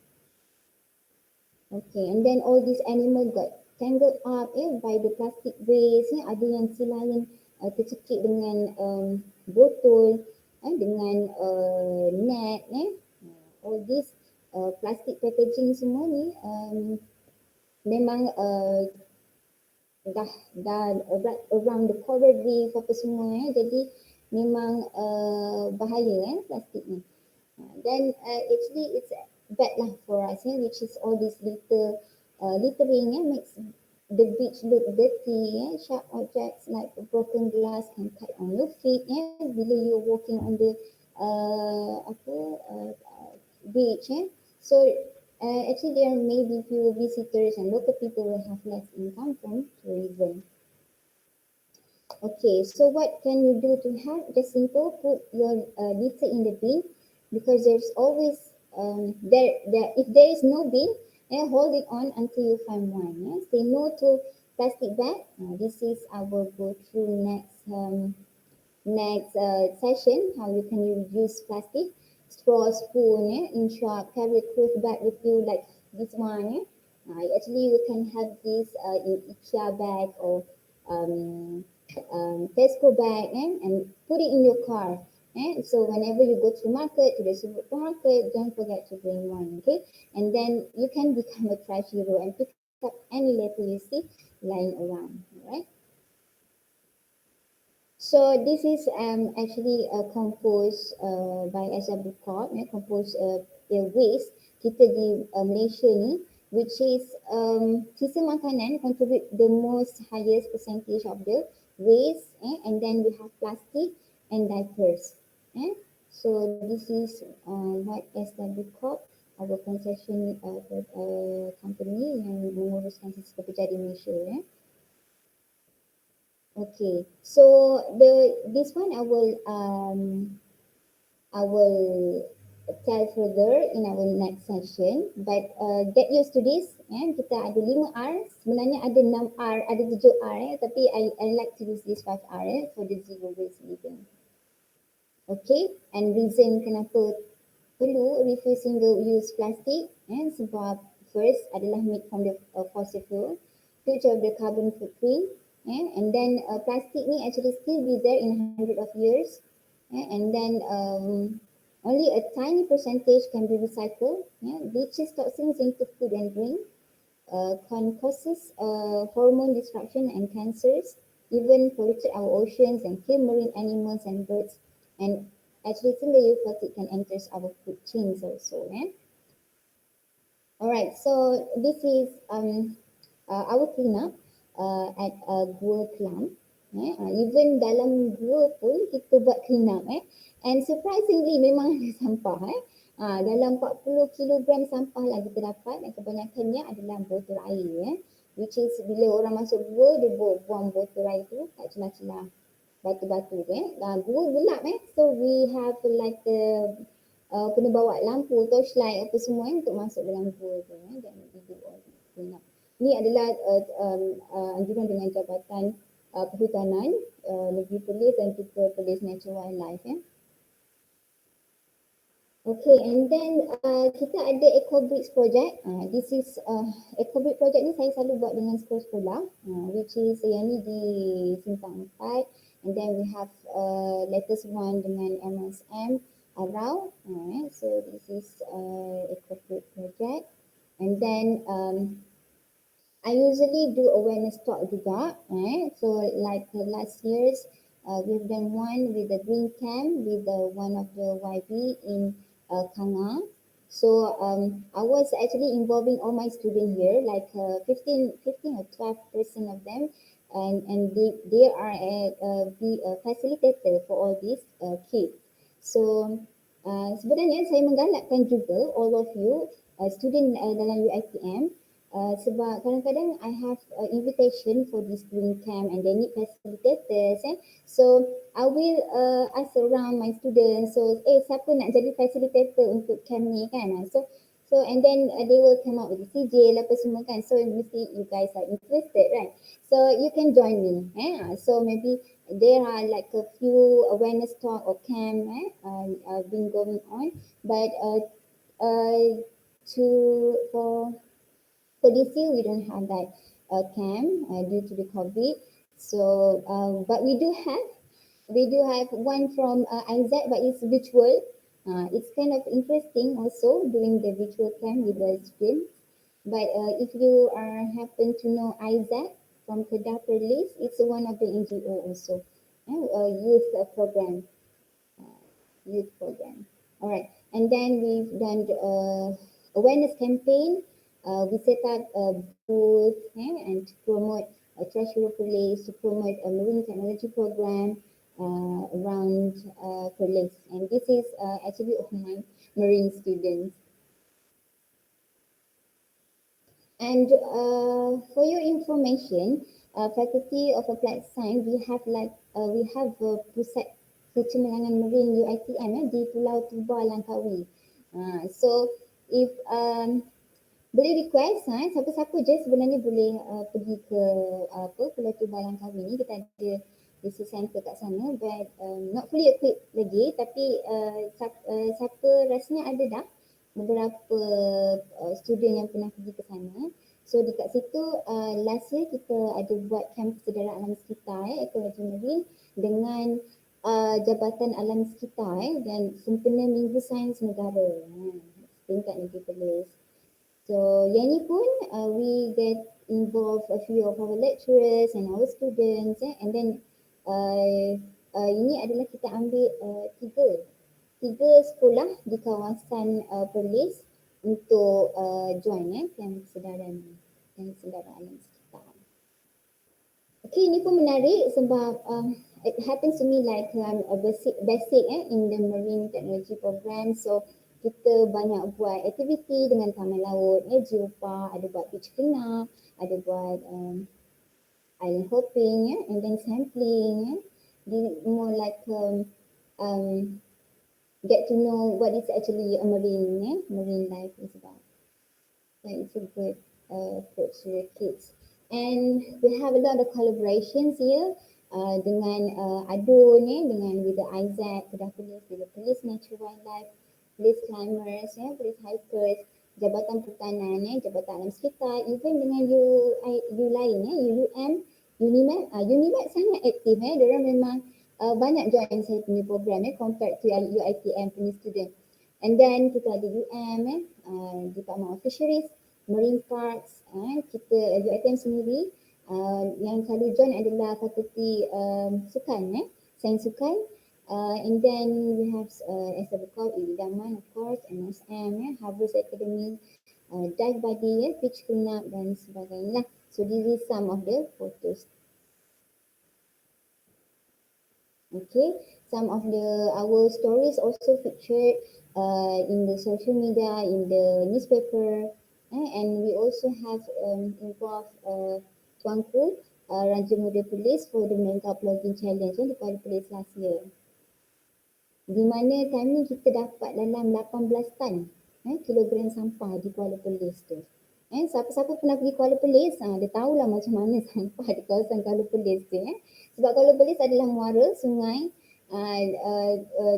Okay, and then all these animals got tangled up by the plastic waste. Ada yang si lain tercekik dengan botol, dengan net. All these plastic packaging semua ni memang dah around the coral reef apa semua. Jadi memang bahaya plastik ni. Then actually it's bad lah for us, which is all this littering makes the beach look dirty. Sharp objects like broken glass can cut on your feet bila you're walking on the beach. So actually there may be fewer visitors and local people will have less income from tourism. Okay, so what can you do to help? Just simple, put your litter in the bin, because there's always if there is no bin, hold it on until you find one. Say no to plastic bag. This is our go through next session, how you can reduce plastic. Straw, spoon, in short, carry a cloth bag with you like this one. Actually, you can have this in IKEA bag or Tesco bag and put it in your car. So whenever you go to market, to the supermarket, don't forget to bring one, okay? And then you can become a trash hero and pick up any letter you see lying around, alright? So this is actually composed by SW Corp, composed waste kita di Malaysia ni, which is sisa makanan contribute the most highest percentage of the waste, and then we have plastic and diapers. So this is what SW Corp our concession company yang menguruskan sisi pekerja di Malaysia. Okay, so this one I will tell further in our next session, but get used to this. Kita ada 5 R, sebenarnya ada 6 R, ada 7 R, tapi I like to use this 5 R for the zero waste living. Okay, and reason kenapa perlu refuse single use plastic, sebab first adalah made from the fossil fuel, which of the carbon footprint, and then plastic ni actually still be there in 100 of years, and then only a tiny percentage can be recycled, leaches toxins into food and drink, can causes hormone disruption and cancers, even polluted our oceans and kill marine animals and birds, and actually single-use plastic can enter our food chains also. Alright, so this is our cleanup at Gua Kelam. Even dalam gua pun kita buat cleanup. And surprisingly memang ada sampah. Dalam 40 kilogram sampah lah kita dapat, dan kebanyakannya adalah botol air. Which is bila orang masuk gua, dia buang botol air tu kat celah-celah batu-batu. Gua gelap. So we have like kena bawa lampu, torchlight apa semua untuk masuk dalam gua tu. Dan video clean up. Ini adalah anjuran dengan Jabatan Perhutanan Negeri Perlis dan juga Perlis Natural Wildlife. Okay, and then kita ada EcoBricks project. This is EcoBricks project ni saya selalu buat dengan sekolah-sekolah, which is yang ni di Simpang 4, and then we have latest one dengan MSM Arau. So this is EcoBricks project, and then I usually do awareness talk juga. So like last year's we've done one with the green camp with one of the YB in Kanga. So I was actually involving all my students here, like 15 or 12% of them, and they are be a facilitator for all these kids. So sebenarnya saya menggalakkan juga all of you student dalam UiTM, sebab kadang-kadang I have invitation for this green camp and they need facilitators. So I will ask around my students, so siapa nak jadi facilitator untuk camp ni kan. So and then they will come up with the CJ apa semua kan. So mesti you guys are interested, right? So you can join me. So maybe there are like a few awareness talk or camp been going on, but for this year, we don't have that camp due to the COVID. So, but we do have one from Isaac, but it's virtual. It's kind of interesting also doing the virtual camp with the students. But if you happen to know Isaac from KDP Perlis, it's one of the NGO also, youth program. All right, and then we've done the awareness campaign. We set up a booth and to promote Trash Hero Perlis, to promote a marine technology program around Perlis. And this is actually of my marine students. And for your information, Faculty of Applied Science, we have a pusat kecemerlangan marine UiTM di Pulau Tuba, Langkawi. So if boleh request, siapa-siapa je sebenarnya boleh pergi ke Pulau Tuba Langkawi ni. Kita ada research center kat sana, but not fully equipped lagi, tapi siapa rasanya ada dah beberapa student yang pernah pergi ke sana. So dekat situ last year kita ada buat camp kesedaran alam sekitar ekologi marine dengan Jabatan Alam Sekitar dan sempena Minggu Sains Negara tingkat Negeri Perlis. So yang ni pun we get involved a few of our lecturers and our students, and then ini adalah kita ambil tiga sekolah di kawasan Perlis untuk join camp kesedaran alam sekitar. Okay, ini pun menarik sebab it happens to me like I'm a basic in the marine technology program. So kita banyak buat aktiviti dengan taman laut, geopark, ada buat beach cleanup, ada buat island hopping, and then sampling. More like get to know what is actually a marine life is about. It's a good approach to the kids. And we have a lot of collaborations here dengan ADUN, dengan with the IZAC, Kedah Perlis, with the Perlis Natural Wildlife, Perlis Climbers, Perlis Hikers, Jabatan Perhutanan, Jabatan Alam Sekitar, even dengan U lain, UUM, Unimed sangat aktif. Diorang memang banyak join saya punya program compared to UiTM punya student. And then kita ada Department of Fisheries, Marine Parks, kita UiTM sendiri yang selalu join adalah fakulti sukan, sains sukan. And then we have as I recall Idaman of course, MSM, Harvest Academy, Dive Buddy, Beach Cleanup dan sebagainya. So this is some of the photos. Okay, some of our stories also featured in the social media, in the newspaper, and we also have involved Tuanku Raja Muda Perlis for the Mega Blogging Challenge di Kuala Perlis last year. Di mana time ni kita dapat dalam 18 tan kilogram sampah di Kuala Perlis tu. Siapa-siapa pernah pergi Kuala Perlis, dia tahulah macam mana sampah di kawasan Kuala Perlis tu. Sebab Kuala Perlis adalah muara sungai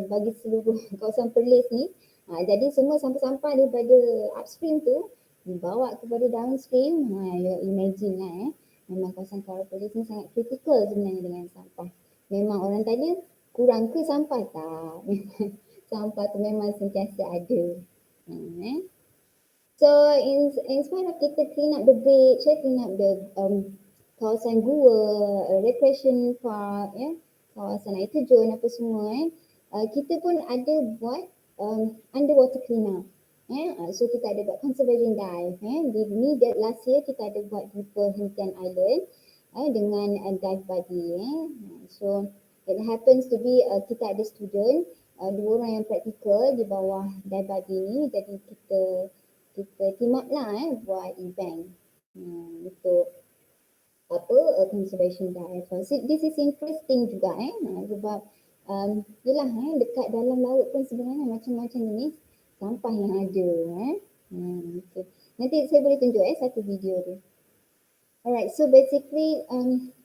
bagi seluruh kawasan Perlis ni. Jadi semua sampah-sampah daripada upstream tu dibawa kepada downstream. Imagine lah memang kawasan Kuala Perlis ni sangat kritikal sebenarnya dengan sampah. Memang orang tanya kurang ke sampah? Tak. Memang sampah tu memang sentiasa ada. So in spite of kita clean up the beach, clean up the kawasan gua, recreation park, kawasan air terjun apa semua, kita pun ada buat underwater clean up. So kita ada buat conservation dive. Ni last year kita ada buat di Perhentian Island dengan dive buddy. So it happens to be kita ada student, 2 orang yang praktikal di bawah dive buddy ni, jadi kita team up lah buat event untuk conservation dive. So this is interesting juga sebab yelah dekat dalam laut pun sebenarnya macam-macam jenis sampah yang ada. Okay. Nanti saya boleh tunjuk satu video tu. Alright, so basically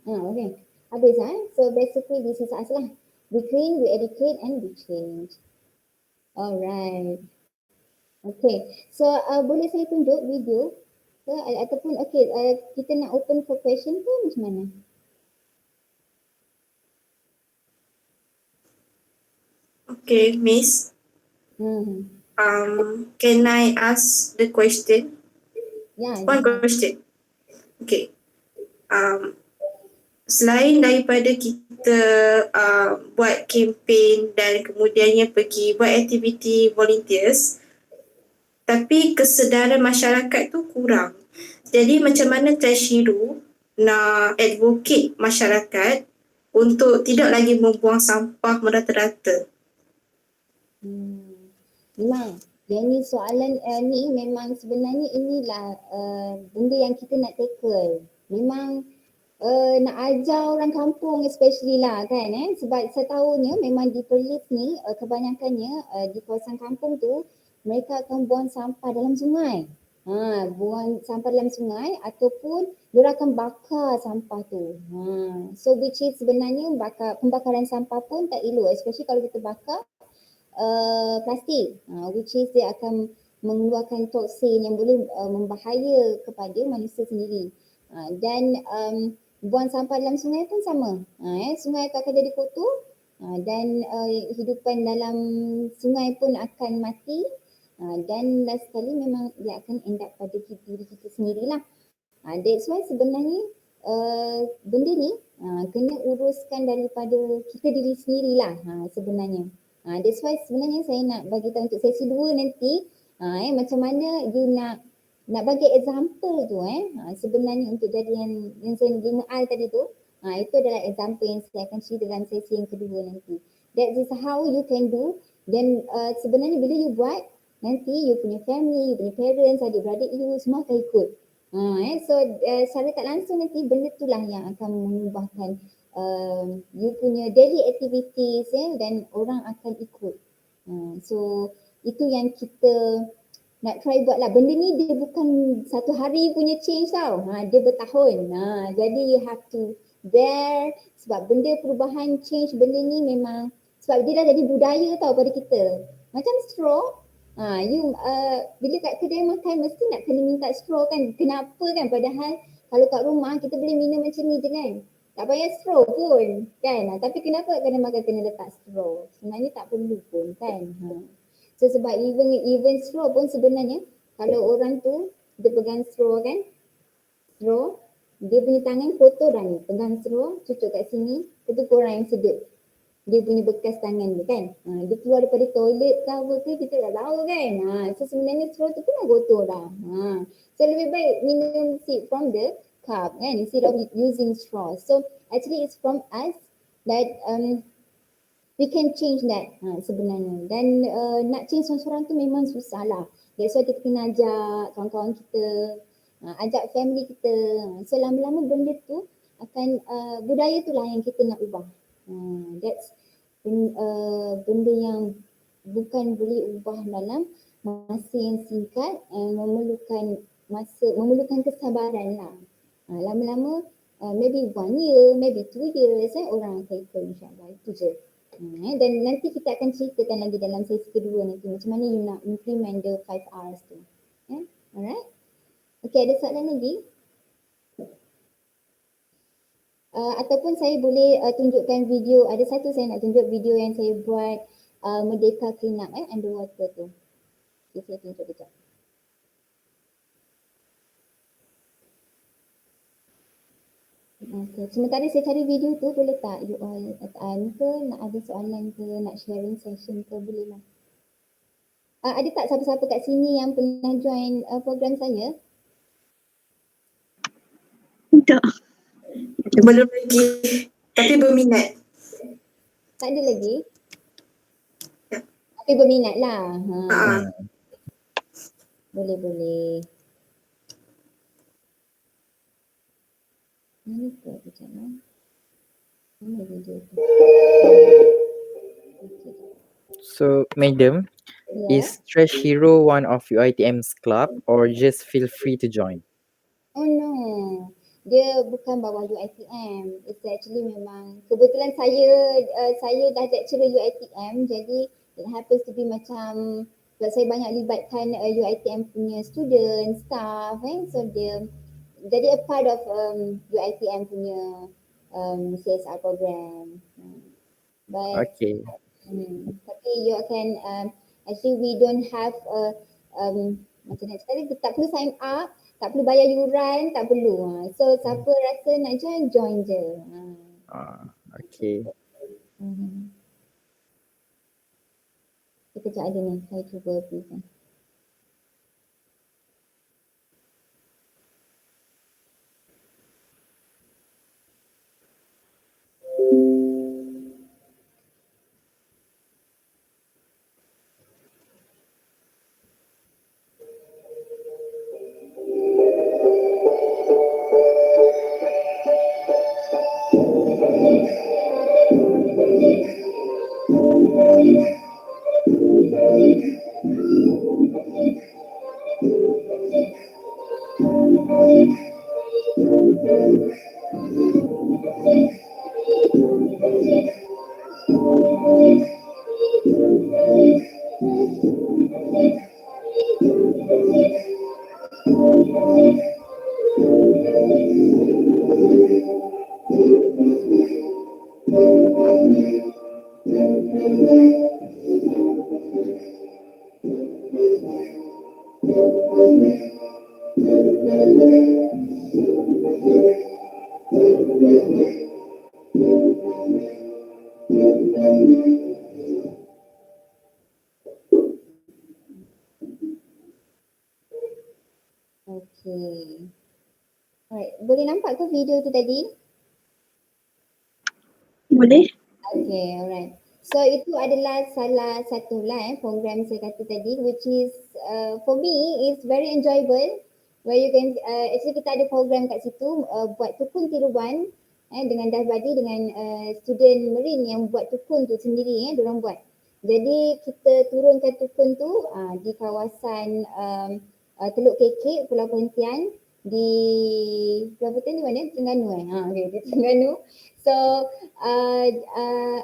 okay. Habis So basically this is us lah. We clean, we educate and we change. Alright. Okay, so boleh saya tunjuk video ataupun okay, kita nak open for question ke macam mana? Okay, Miss. Can I ask the question? Yeah. One question. Okay. Selain daripada kita buat kempen dan kemudiannya pergi buat aktiviti volunteers, tapi kesedaran masyarakat tu kurang. Jadi macam mana Trash Hero nak advocate masyarakat untuk tidak lagi membuang sampah merata-rata? Memang, yang ni soalan ni memang sebenarnya inilah benda yang kita nak tackle. Memang nak ajar orang kampung especially lah kan sebab saya tahunya memang di Perlis ni kebanyakannya di kawasan kampung tu mereka akan buang sampah dalam sungai. Buang sampah dalam sungai ataupun mereka akan bakar sampah tu. So which is sebenarnya pembakaran sampah pun tak elok, especially kalau kita bakar plastik, which is dia akan mengeluarkan toksin yang boleh membahaya kepada manusia sendiri. Dan buang sampah dalam sungai pun sama. Sungai tu akan jadi kotor dan hidupan dalam sungai pun akan mati. Dan last sekali memang dia akan end up pada diri kita sendirilah. That's why sebenarnya benda ni kena uruskan daripada kita diri sendirilah sebenarnya. That's why sebenarnya saya nak bagi tahu untuk sesi 2 nanti macam mana you nak bagi example tu sebenarnya untuk jadi yang saya 5R tadi tu. Itu adalah example yang saya akan share dalam sesi yang kedua nanti. That is how you can do. Dan sebenarnya bila you buat Nanti you punya family, you punya parents, adik-beradik you semua akan ikut. So secara tak langsung nanti benda tu lah yang akan mengubahkan you punya daily activities dan orang akan ikut. So itu yang kita nak try buat lah. Benda ni dia bukan satu hari punya change tau. Dia bertahun. Jadi you have to bear sebab benda perubahan change benda ni memang sebab dia dah jadi budaya tau pada kita. Macam straw. Bila kat kedai makan mesti nak kena minta straw kan. Kenapa kan? Padahal kalau kat rumah kita boleh minum macam ni je kan. Tak payah straw pun kan. Tapi kenapa kat kedai makan kena letak straw? Sebenarnya tak perlu pun kan. So sebab even straw pun sebenarnya kalau orang tu dia pegang straw kan. Straw dia punya tangan kotor dah ni. Pegang straw cucuk kat sini. Itu korang yang sedut. Dia punya bekas tangan dia kan. Dia keluar daripada toilet ke apa ke kita tak tahu kan. So sebenarnya straw tu pun dah kotor dah. So lebih baik minum from the cup kan instead of using straw. So actually it's from us that we can change that sebenarnya. Dan nak change seorang-seorang tu memang susah lah. That's why kita kena ajak kawan-kawan kita, ajak family kita. So lama-lama benda tu akan budaya tu lah yang kita nak ubah. That's benda yang bukan boleh ubah dalam masa yang singkat, memerlukan kesabaran lah. Lama-lama maybe 1 year, maybe 2 years orang akan ikut insyaAllah. Itu je. Dan nanti kita akan ceritakan lagi dalam sesi kedua nanti macam mana you nak implement the 5 R's tu. Alright. Okay, ada soalan lagi? Ataupun saya boleh tunjukkan video, ada satu saya nak tunjuk video yang saya buat Merdeka Clean Up underwater tu. Okay, saya tunjuk kejap. Okay. Sementara saya cari video tu boleh tak you all ke nak ada soalan ke nak sharing session ke boleh lah. Ada tak siapa-siapa kat sini yang pernah join program saya? Tak. Belum lagi. Tapi berminat. Tak ada lagi? Tapi berminat lah. Boleh. Mana tu aku cakap? Mana video tu? So, Madam, is Trash Hero one of UiTM's club or just feel free to join? Oh no, dia bukan bawah UiTM. It's actually memang kebetulan saya dah lecturer UiTM, jadi it happens to be macam sebab saya banyak libatkan UiTM punya student, staff so dia jadi a part of UiTM punya CSR program. But Okay. tapi you can actually we don't have macam nak cakap tak perlu sign up, tak perlu bayar yuran, tak perlu. So siapa rasa nak join je. Okay. Sekejap ada ni, saya cuba present. Okay. Alright, boleh nampak ke video tu tadi? Boleh. Okay, alright. So itu adalah salah satu lah program saya kata tadi, which is for me is very enjoyable, where you can actually kita ada program kat situ buat tukun tiruan dengan Dahbadi dengan student Marine yang buat tukun tu sendiri diorang buat. Jadi kita turunkan tukun tu di kawasan Teluk Kekek, Pulau Perhentian di Pulau Perhentian di mana? Terengganu okay, di Terengganu. So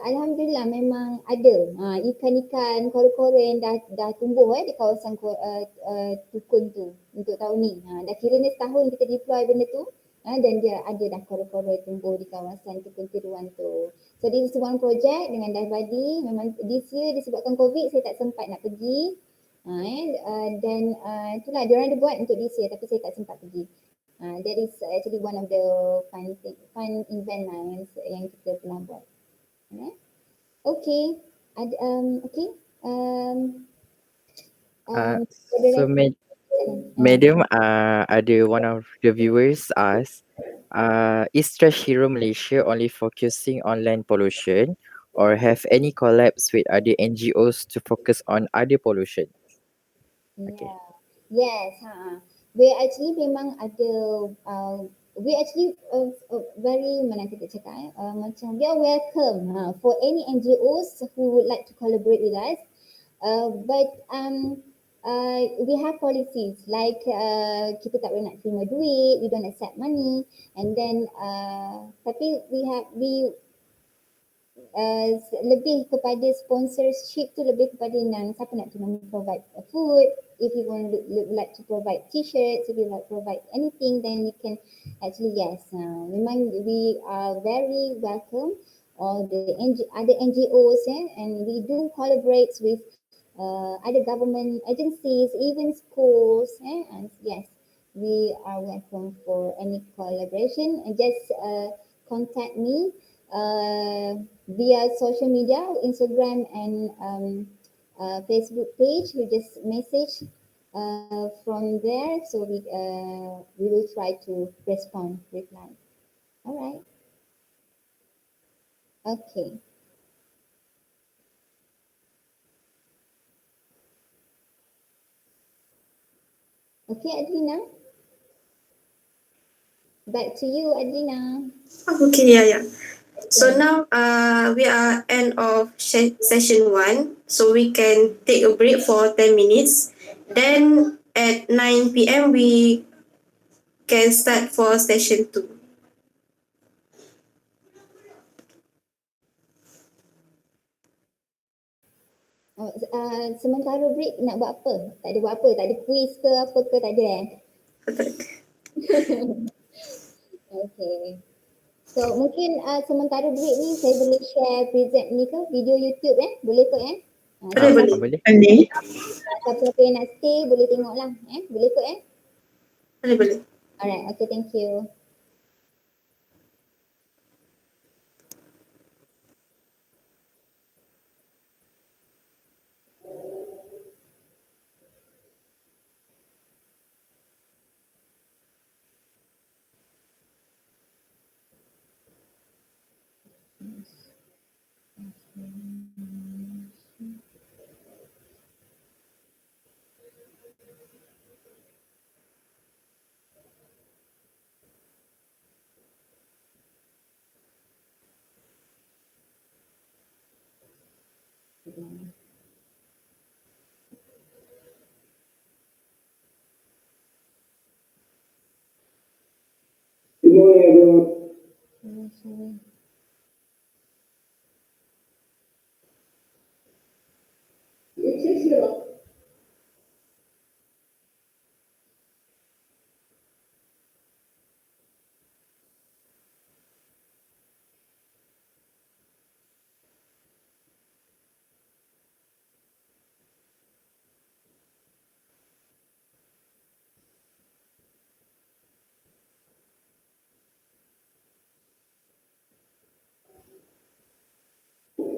alhamdulillah memang ada ikan-ikan koro-koro yang dah tumbuh di kawasan tukun tu untuk tahun ni. Dah kiranya setahun kita deploy benda tu dan dia ada dah koro-koro tumbuh di kawasan tukun tiruan tu. So this is one project dengan Dahbadi. Memang this year disebabkan COVID saya tak sempat nak pergi. Dan itulah diorang ada buat untuk this year tapi saya tak sempat pergi. That is actually one of the fun event lah yang kita pernah buat. Okay. Okay. So Madam, ada one of the viewers ask, is Trash Hero Malaysia only focusing on land pollution or have any collabs with other NGOs to focus on other pollution? Okay. Yes. We actually memang ada we actually very mana kita cakap macam we are welcome for any NGOs who would like to collaborate with us. But we have policies like kita tak boleh nak terima duit, we don't accept money, and then tapi we lebih kepada sponsorship tu lebih kepada siapa nak tolong provide food. If you want to like to provide t-shirts, if you like to provide anything, then we can actually memang we are very welcome all the other NGOs and we do collaborate with other government agencies, even schools and yes, we are welcome for any collaboration and just contact me via social media, Instagram and Facebook page. You just message from there, so we will try to reply. All right. Okay. Okay, Adlina. Back to you, Adlina. Okay, yeah. So now we are end of session 1. So we can take a break for 10 minutes. Then at 9 p.m. we can start for session 2. Sementara break nak buat apa? Tak ada buat apa? Tak ada quiz ke apa ke? Tak ada Okay. So mungkin sementara break ni saya boleh share present ni ke video YouTube boleh kot Boleh. Siapa yang nak stay boleh tengok lah boleh kot Boleh. Alright, okay, thank you. Good morning, everyone.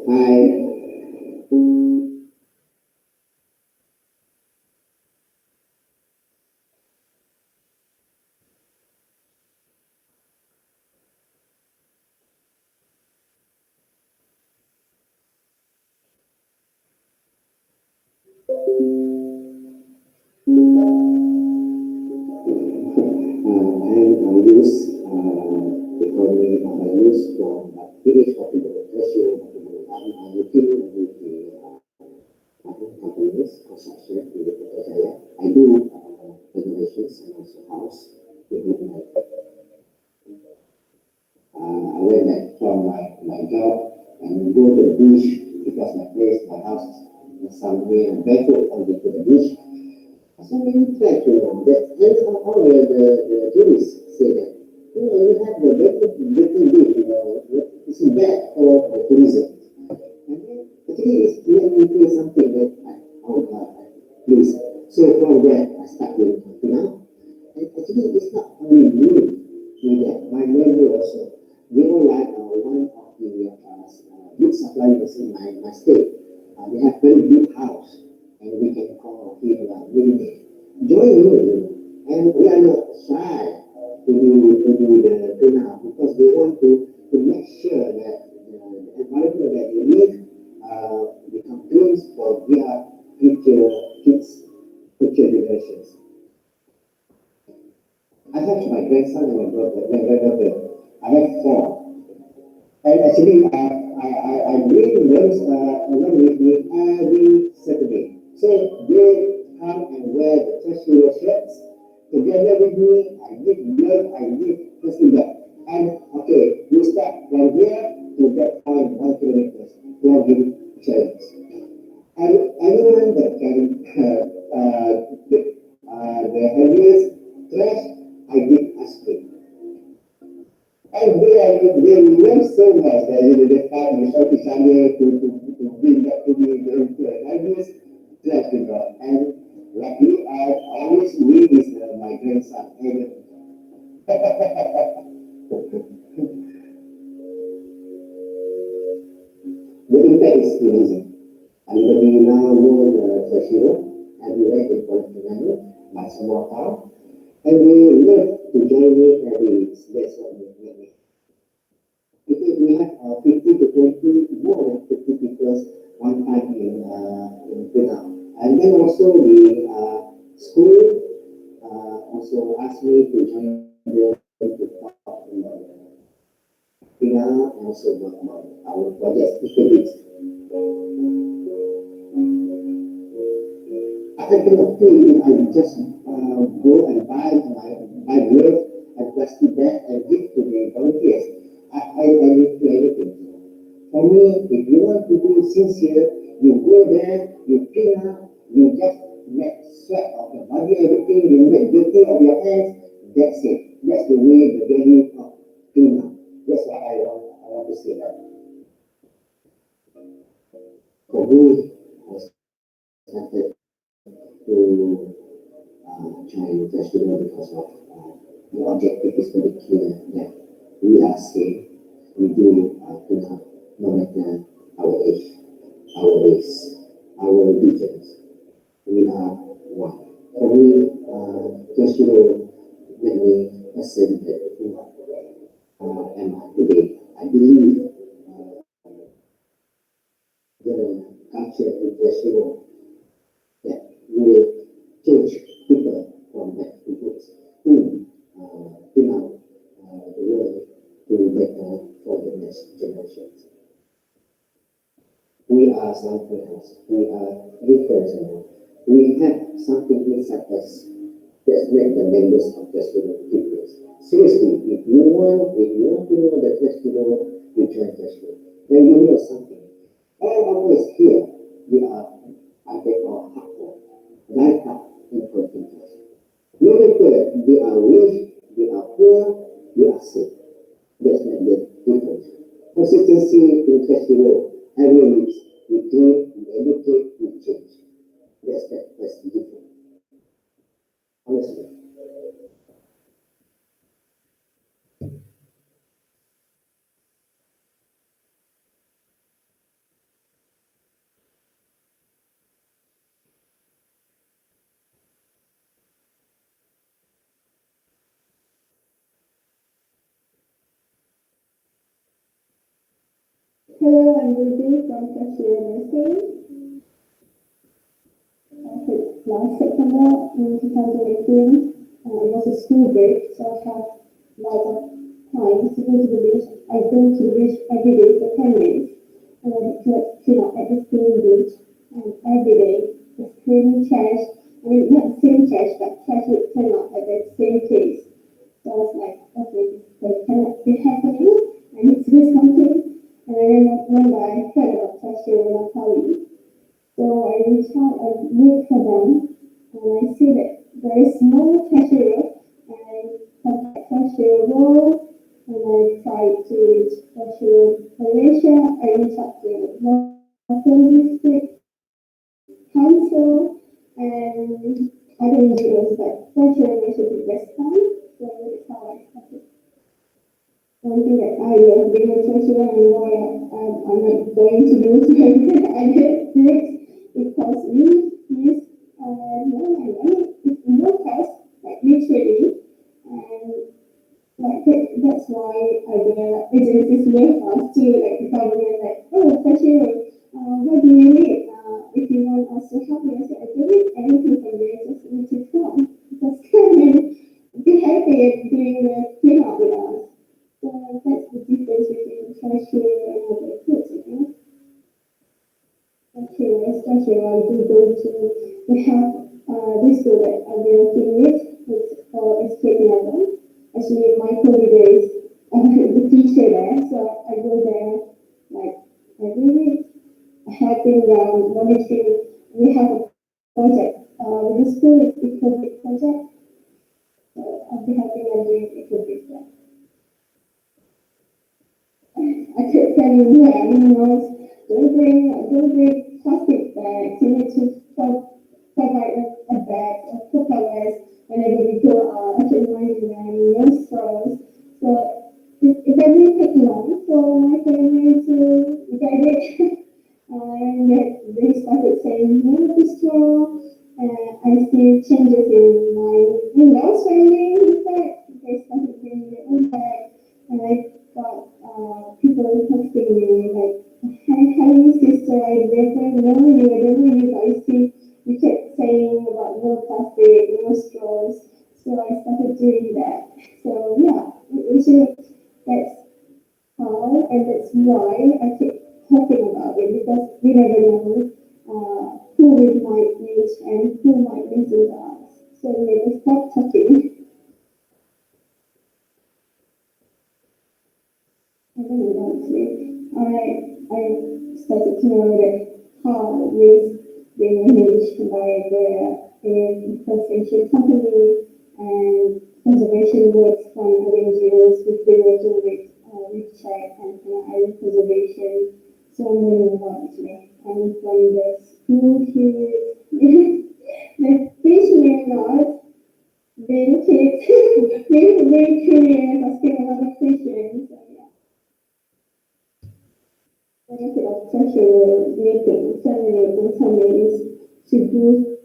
Hi. Hello, I'm Ruby from Trash Hero Perlis. last September in 2018. It was a school break, so I have lots of time to go to the beach. I go to the beach every day for 10 minutes, and I clean up at the same beach. And every day, the same trash, I mean, not the same trash, but trash would turn up at the same place. So I was like, okay, this cannot be happening. I need to do something. And then one day I heard about Trash Hero Perlis. So I reached out and looked for them, and I see that there is no Trash Hero. And I contact Trash Hero, and I tried to reach Trash Hero Malaysia. I reached out to local district council and other NGOs, but Trash Hero Malaysia did respond. So that's how I started. One thing that I love being a treasurer and why I'm not going to do I get next because we use no money, it's no cost, like literally, and like that's why other agencies love us to like the government like, oh treasurer, what do you need? If you want us to help you, I said, I don't need anything from you, just need to come. Just come and be happy doing the cleanup with us. So that's the difference between Trash Hero and other kids, you know. Trash Hero, I do go to, we have this school that I've been working with, it's called Escape Level. Actually, my colleague is the teacher there, so I go there like every week, helping them, monitoring. We have a project with the school, it's a project. So I'll be helping them doing a project there. I kept telling you animals, don't bring plastic bags. You need to provide a bag of propellers whenever we go out. I keep reminding them, no straws. So it doesn't take long for my family to get it. And they started saying no to straw. I see changes in my in-laws family. In fact, they started bringing their own bag. And I got people texting me like, hi sister, I never know you, I don't know you guys see, you kept saying about no plastic, no straws, so I started doing that. So yeah, that's how, and that's why I keep talking about it, because we never know who we might reach and who might listen to us. So we never stop talking. I don't know, actually. I started to know that how waste being managed by the conservation company and conservation works from other NGOs. We've been working with Check and Island Conservation. So many more actually. And from the school kids, the fish meal lot, the kids, very curious, asking a lot of questions. So, yeah. Benefit of treasure making, terminating summaries to do.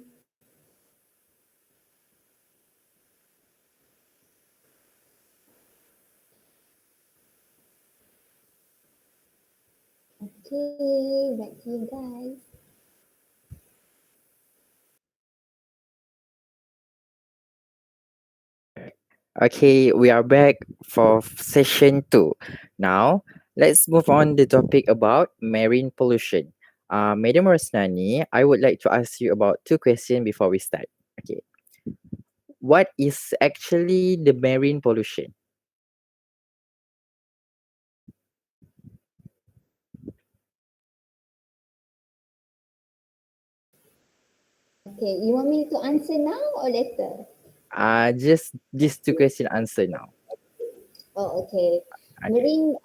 Okay, back to you guys. Okay, we are back for session 2. Now, let's move on the topic about marine pollution. Madam Rosnani, I would like to ask you about 2 questions before we start. Okay. What is actually the marine pollution? Okay, you want me to answer now or later? Just these 2 questions answer now. Oh, okay. Okay.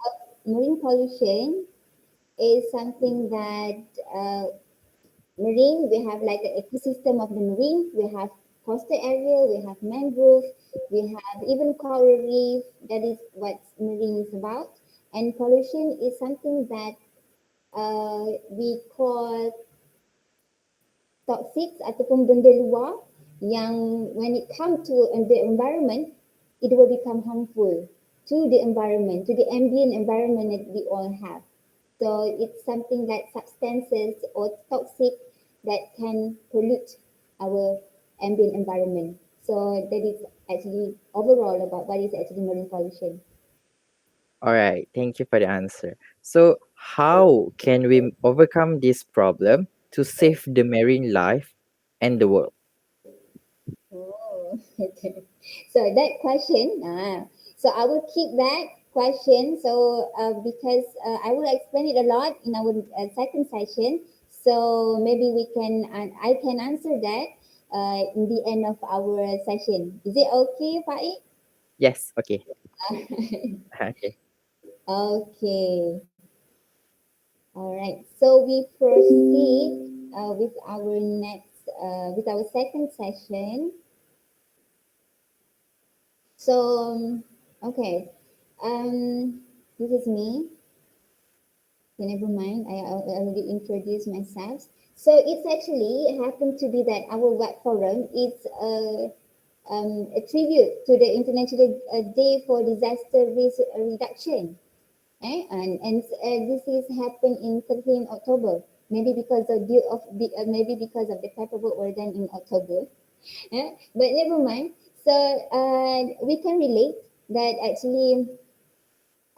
Marine pollution is something that marine, we have like the ecosystem of the marine, we have coastal area, we have mangrove, we have even coral reef, that is what marine is about. And pollution is something that we call toxic ataupun benda luar yang when it come to the environment, it will become harmful to the environment, to the ambient environment that we all have. So it's something like substances or toxic that can pollute our ambient environment. So that is actually overall about what is actually marine pollution. All right, thank you for the answer. So, how can we overcome this problem to save the marine life and the world? Oh, okay. So that question, so I will keep that question. So because I will explain it a lot in our second session. So maybe we can, I can answer that in the end of our session. Is it okay, Faik? Yes, okay. Okay. Okay. All right. So we proceed with our next, with our second session. So, okay, this is me. Okay, never mind. I already introduced myself. So it's actually happened to be that our web forum is a tribute to the International Day for Disaster Risk Reduction. And this is happened in 13 October. Maybe because of maybe because of the paperwork were done in October. But never mind. So we can relate that actually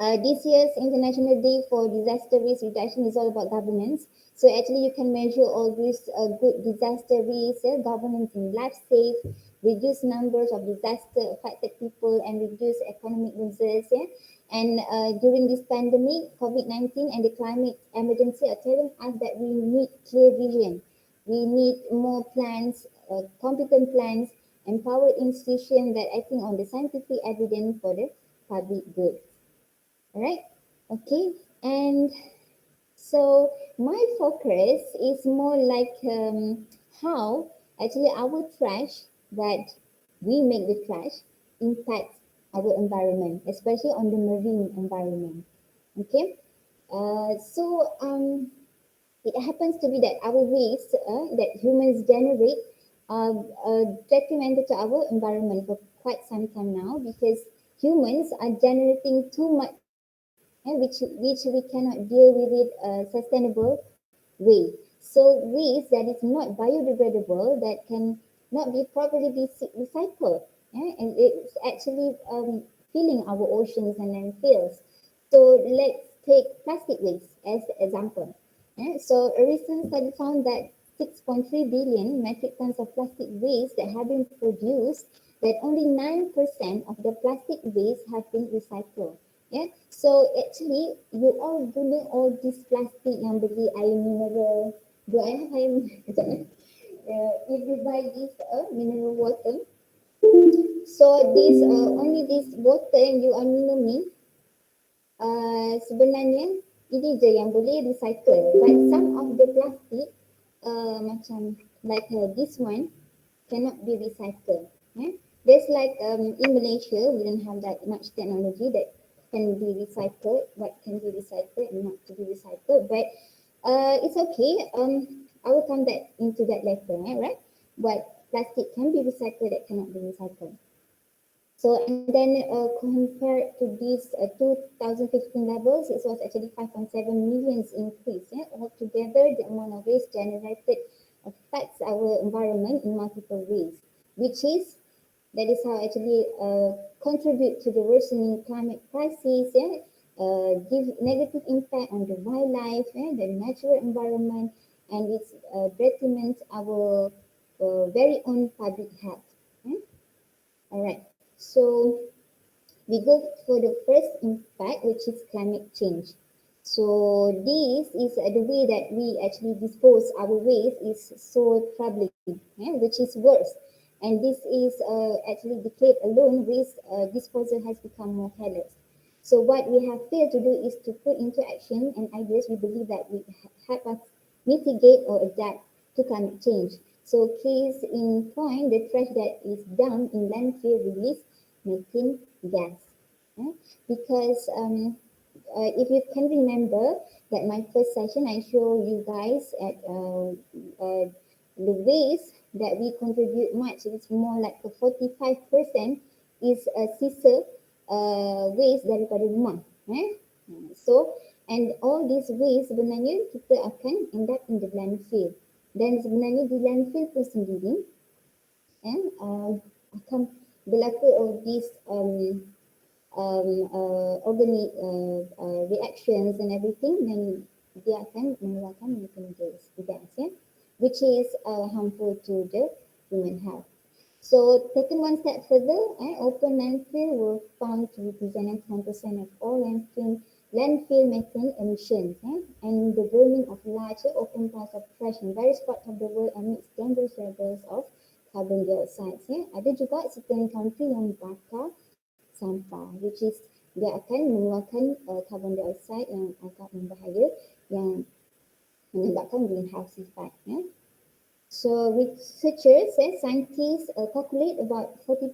this year's International Day for Disaster Risk Reduction is all about governance. So actually you can measure all these good disaster risk, governance in life safe, reduce numbers of disaster affected people and reduce economic losses. Yeah? And during this pandemic, COVID-19 and the climate emergency are telling us that we need clear vision. We need more plans, competent plans, empowered institutions that acting on the scientific evidence for the public good. All right. Okay. And so my focus is more like how actually our trash that we make the trash impacts our environment, especially on the marine environment. Okay. It happens to be that our waste that humans generate are detrimental to our environment for quite some time now because humans are generating too much which we cannot deal with it sustainable way. So waste that is not biodegradable, that can not be properly be recycled, and it's actually filling our oceans and landfills. So let's take plastic waste as example. So a recent study found that 6.3 billion metric tons of plastic waste that have been produced, that only 9% of the plastic waste have been recycled. Yeah. So actually, you all guna all this plastic yang beli air mineral. Do I have air mineral? If you buy this mineral water, so this only this water yang you are minumi, sebenarnya ini je yang boleh recycle. But some of the plastic, macam like this one, cannot be recycled. There's like in Malaysia, we don't have that much technology that can be recycled, what can be recycled and not to be recycled. But it's okay. I will come back into that later, right? What plastic can be recycled that cannot be recycled. So and then compared to these 2015 levels, it was actually 5.7 million increase. Altogether, the amount of waste generated affects our environment in multiple ways, which is that is how actually contribute to the worsening climate crisis. Give negative impact on the wildlife, the natural environment, and it's detriment our very own public health. All right. So we go for the first impact, which is climate change. So this is the way that we actually dispose our waste is so troubling, which is worse. And this is actually declared alone, waste disposal has become more careless. So what we have failed to do is to put into action and ideas we believe that will help us mitigate or adapt to climate change. So case in point, the trash that is dumped in landfill release methane gas. Because if you can remember that my first session, I show you guys at the waste that we contribute much. It's more like a 45% is a sisa waste daripada rumah. So and all these waste sebenarnya kita akan end up in the landfill. Dan sebenarnya di landfill pun sendiri akan berlaku all these organic reactions and everything, then dia akan mengeluarkan methane gas, which is harmful to the human health. So taken one step further, open landfill were found to represent 10% of all landfill methane emissions, and the burning of large open piles of trash in various parts of the world emits dangerous levels of carbon dioxide. Ada juga certain country yang bakar sampah, which is dia akan mengeluarkan carbon dioxide yang agak membahaya, yang menyebabkan greenhouse effect. So researchers, scientists calculate about 40%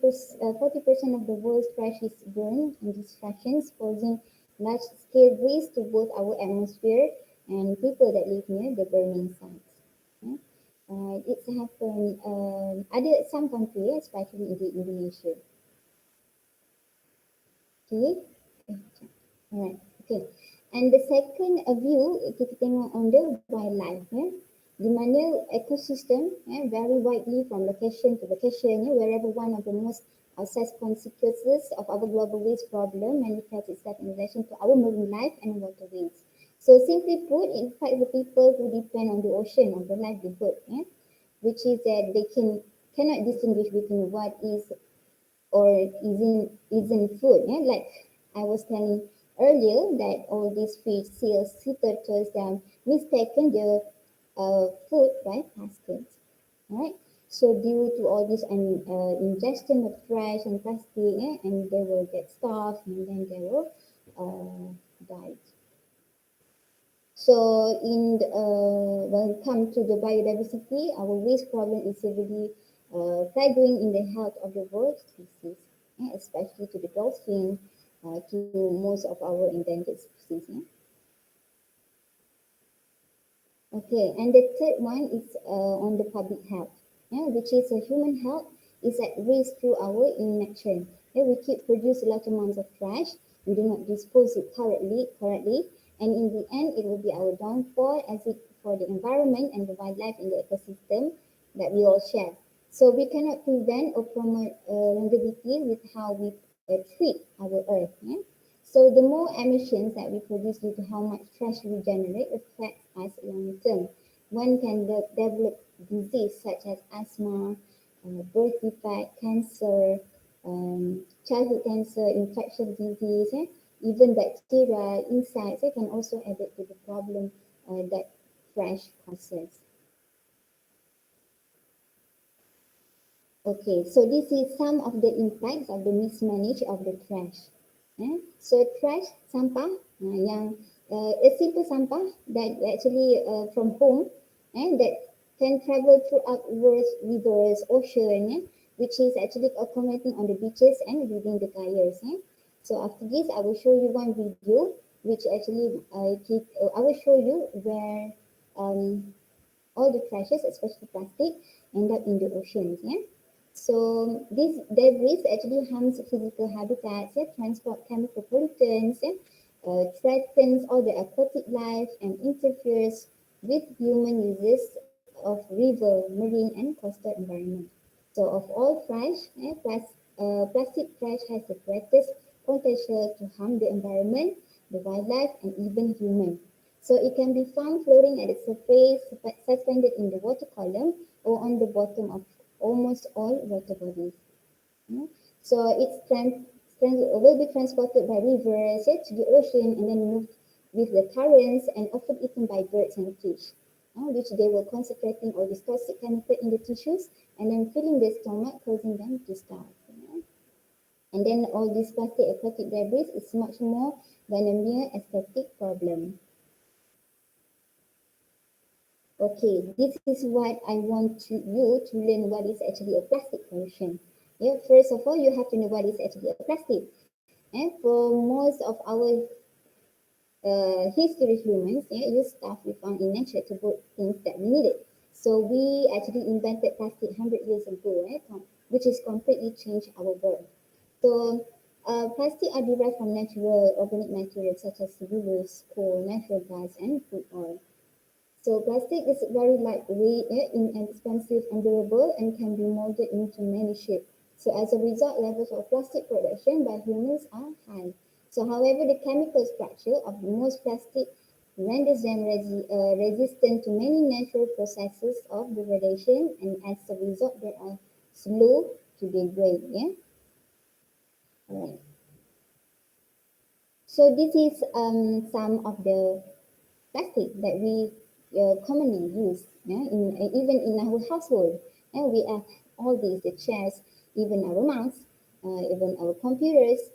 of the world's trash is burned in these fashions, posing large-scale risk to both our atmosphere and people that live near the burning sites. It's happened, ada some countries, especially in Indonesia. Okay. Alright. Okay. And the second view, kita tengok on the wildlife, di mana ecosystem vary widely from location to location, wherever one of the most outsized consequences of our global waste problem manifests itself in relation to our marine life and waterways. So simply put, it affects the people who depend on the ocean, on the livelihood, which is that they cannot distinguish between what is or isn't food. Like I was telling earlier, that all these fish, seals, sea turtles, they are mistaken their food by plastics. Right? So due to all this ingestion of trash and plastic, and they will get stuffed and then they will die. So when it comes to the biodiversity, our waste problem is severely flagging in the health of the world species, especially to the dolphin, to most of our endangered species. Okay, and the third one is on the public health, which is human health is at risk through our inaction. We keep produce large amounts of trash, we do not dispose it correctly, and in the end, it will be our downfall as it for the environment and the wildlife in the ecosystem that we all share. So we cannot prevent or promote longevity with how we treat our earth. So the more emissions that we produce due to how much trash we generate affects us long term. One can develop disease such as asthma, birth defect, cancer, childhood cancer, infectious disease, even bacteria, insects can also add to the problem that trash causes. Okay, so this is some of the impacts of the mismanage of the trash. So trash, sampah, yang a simple sampah that actually from home, that can travel throughout rivers, ocean, which is actually accumulating on the beaches and within the gyres. So after this, I will show you one video, which actually I will show you where all the trashes, especially plastic, end up in the oceans. So these debris actually harms physical habitats, transport chemical pollutants, threatens all the aquatic life and interferes with human uses of river, marine and coastal environment. So of all trash, plastic trash has the greatest potential to harm the environment, the wildlife and even human. So it can be found floating at the surface, suspended in the water column or on the bottom of almost all water bodies. So will be transported by rivers to the ocean and then moved with the currents and often eaten by birds and fish, which they were concentrating all this toxic chemical in the tissues and then filling their stomach, causing them to starve. And then all this plastic aquatic debris is much more than a mere aesthetic problem. Okay, this is what I want you to learn what is actually a plastic pollution. First of all, you have to know what is actually a plastic. And for most of our history humans, use stuff we found in nature to put things that we needed. So we actually invented plastic 100 years ago, which has completely changed our world. So plastic are derived from natural organic materials such as cellulose, coal, natural gas, and food oil. So plastic is very lightweight, inexpensive and durable, and can be molded into many shapes. So as a result, levels of plastic production by humans are high. So however, the chemical structure of most plastic renders them resistant to many natural processes of degradation, and as a result, they are slow to degrade. Yeah. Alright. So this is some of the plastic that we commonly use, even in our household. We have all these, the chairs, even our mouse, even our computers,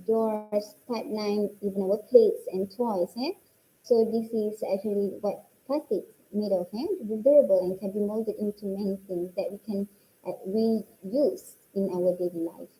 doors, pipeline, even our plates and toys. So this is actually what plastic made of, to be durable and can be molded into many things that we can reuse in our daily life.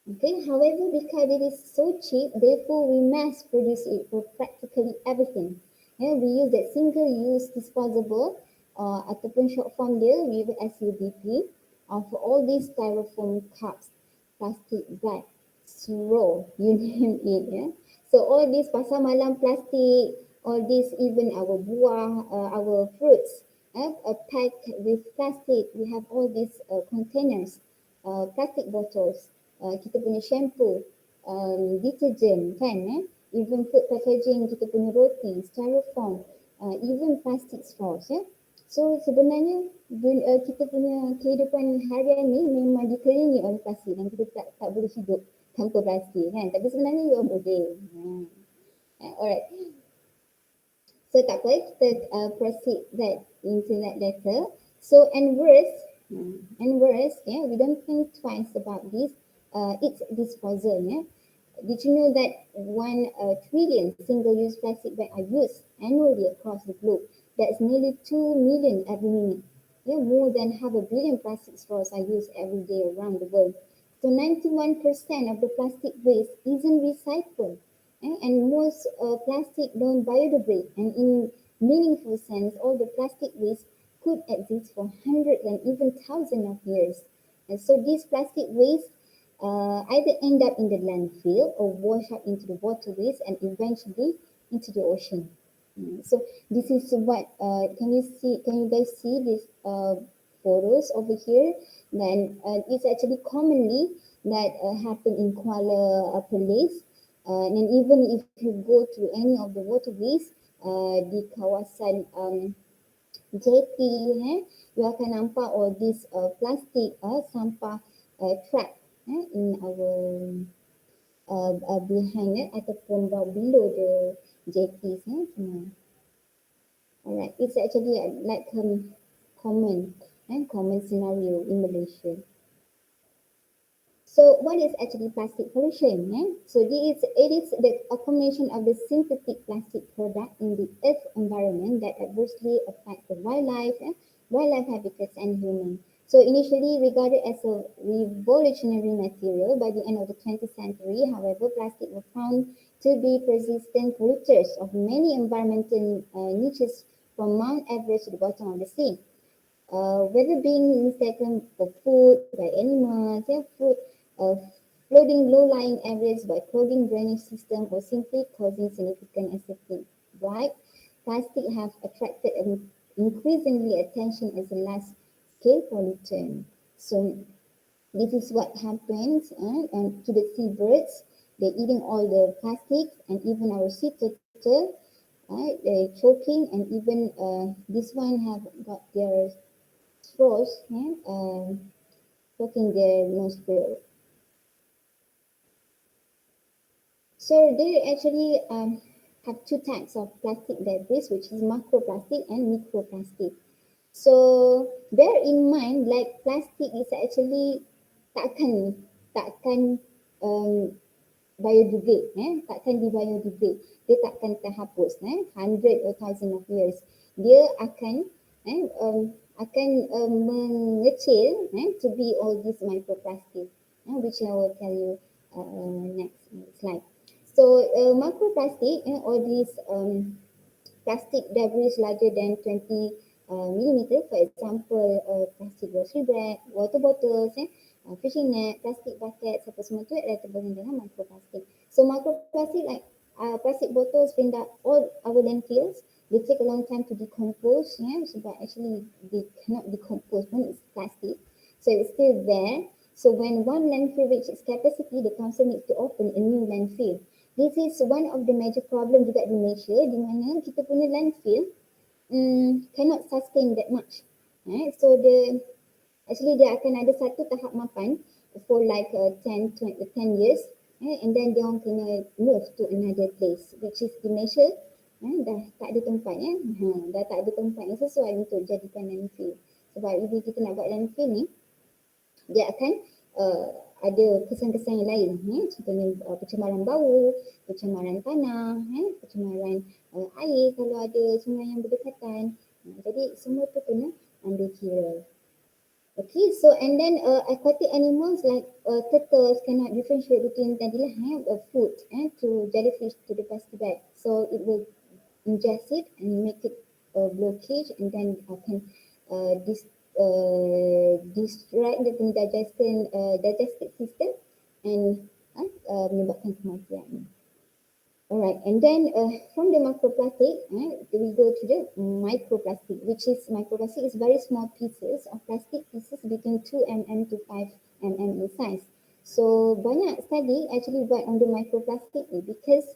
Okay, however, because it is so cheap, therefore we mass produce it for practically everything. We use that single-use disposable ataupun short form dia, we have SUDP, for all these styrofoam cups, plastic bag, straw, you name it. So all these pasar malam plastic, all these even our buah, our fruits, packed with plastic. We have all these containers, plastic bottles, kita punya shampoo, detergent kan, even food packaging, kita punya roti, styrofoam, even plastic straws. So sebenarnya kita punya kehidupan harian ni memang dikelilingi oleh plastik dan kita tak boleh hidup tanpa plastik kan. Tapi sebenarnya you boleh. Alright. So tak apa, kita proceed that into that letter. So and worse, we don't think twice about this. Its disposal. Did you know that 1 trillion single-use plastic bags are used annually across the globe? That's nearly 2 million every minute. More than 500 million plastic straws are used every day around the world. So 91% of the plastic waste isn't recycled. And most plastic don't biodegrade. And in meaningful sense, all the plastic waste could exist for hundreds and even thousands of years. And so this plastic waste either end up in the landfill or wash up into the waterways and eventually into the ocean. So this is what can you guys see these photos over here? Then it's actually commonly that happen in Kuala Perlis. And even if you go to any of the waterways di kawasan JP, you akan nampak all this plastic sampah trap in our behind ataupun below the jetties. Alright, it's actually like common scenario in Malaysia. So what is actually plastic pollution? So it is the accumulation of the synthetic plastic product in the earth environment that adversely affect the wildlife habitats and humans. So initially regarded as a revolutionary material, by the end of the 20th century, however, plastic was found to be persistent polluters of many environmental niches from Mount Everest to the bottom of the sea. Whether being mistaken for food by animals, food flooding low-lying areas by clogging drainage system, or simply causing significant aesthetic blight, plastic have attracted increasingly attention as a large-scale pollutant. So this is what happens and to the seabirds. They're eating all the plastics, and even our sea turtle, they're choking, and even this one have got their straws choking their nostril. So they actually have 2 types of plastic debris, which is microplastic and microplastic. So bear in mind, like plastic is actually takkan biodegrade, takkan di-biodegrade. Dia takkan terhapus, 100 or 1000 of years. Dia akan mengecil to be all these microplastic, which I will tell you next slide. So microplastic, all these plastic debris larger than 20 millimeter, for example, plastic grocery bag, water bottles, fishing net, plastic buckets, apa semua tu adalah tergolong dalam microplastic. So microplastic like plastic bottles been all our landfills. They take a long time to decompose, but actually they cannot decompose when it's plastic. So it's still there. So when one landfill reaches capacity, the council needs to open a new landfill. This is one of the major problem juga di Malaysia, di mana kita punya landfill cannot sustain that much. So actually dia akan ada satu tahap mapan for like 10 years, and then dia orang kena move to another place, which is di Malaysia dah tak ada tempat, dah tak ada tempat yang sesuai untuk jadikan landfill. Sebab bila kita nak buat landfill ni, dia akan ada kesan-kesan yang lain, contohnya pencemaran bau, pencemaran tanah, pencemaran air kalau ada sungai yang berdekatan. Jadi semua tu kena ambil kira. Okay, so and then aquatic animals like turtles cannot differentiate between tadilah food to jellyfish to the plastic bag. So it will ingest it and make it blockage, and then can disrupt the digestive system and menyebabkan kematian. Alright, and then from the microplastic, we go to the microplastic, which is microplastic is very small pieces of plastic pieces between 2 mm to 5 mm in size. So banyak study actually buat on the microplastic ni because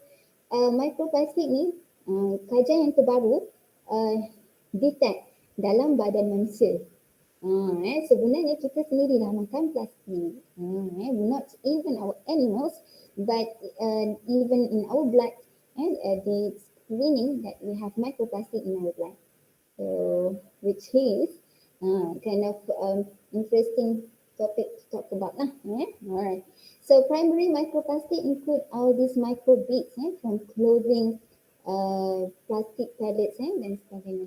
microplastic ni kajian yang terbaru detect dalam badan manusia. Sebenarnya kita sendiri dah makan plastik. Not even our animals, but even in our blood, they screening that we have microplastic in our blood. So, which is kind of interesting topic to talk about lah. Alright. So primary microplastic include all these micro bits from clothing, plastic pellets dan sebagainya.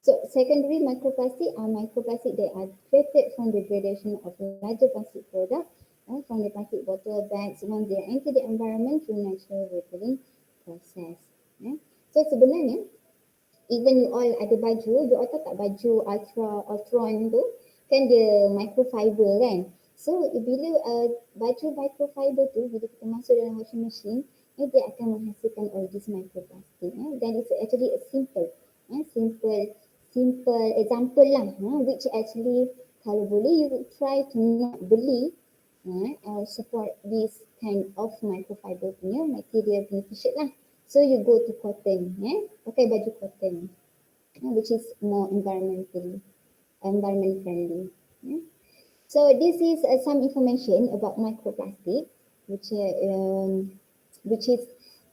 So secondary microplastic are microplastic that are created from the degradation of larger plastic products from the plastic bottle, bags, once they enter the environment through natural rippling process. So sebenarnya, even you all ada baju, you all tahu tak baju Ultron tu, kan dia microfiber kan. So bila baju microfiber tu, bila kita masuk dalam washing machine, dia akan menghasilkan all this microplastic. Then it's actually a simple example lah, which actually kalau boleh you try to not beli or support this kind of microfiber punya material punya t-shirt lah. So you go to cotton, pakai baju cotton, which is more environment friendly. So this is some information about microplastic, which is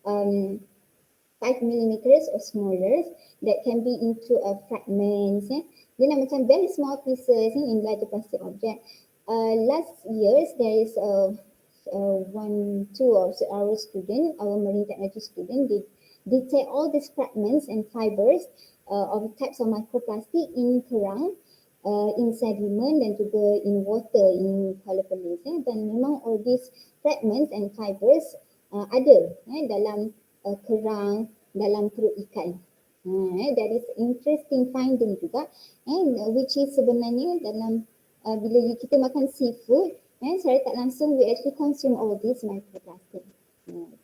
5 millimeters or smaller that can be into fragments. Dia nak macam very small pieces in larger plastic object. Last years there is two of our student, our marine technology student, they take all these fragments and fibers of types of microplastic in kerang, in sediment dan juga in water in Kuala Perlis. Dan memang all these fragments and fibers ada dalam kerang, dalam perut ikan. That is interesting finding juga, and which is sebenarnya dalam bila kita makan seafood, secara tak langsung we actually consume all this microplastic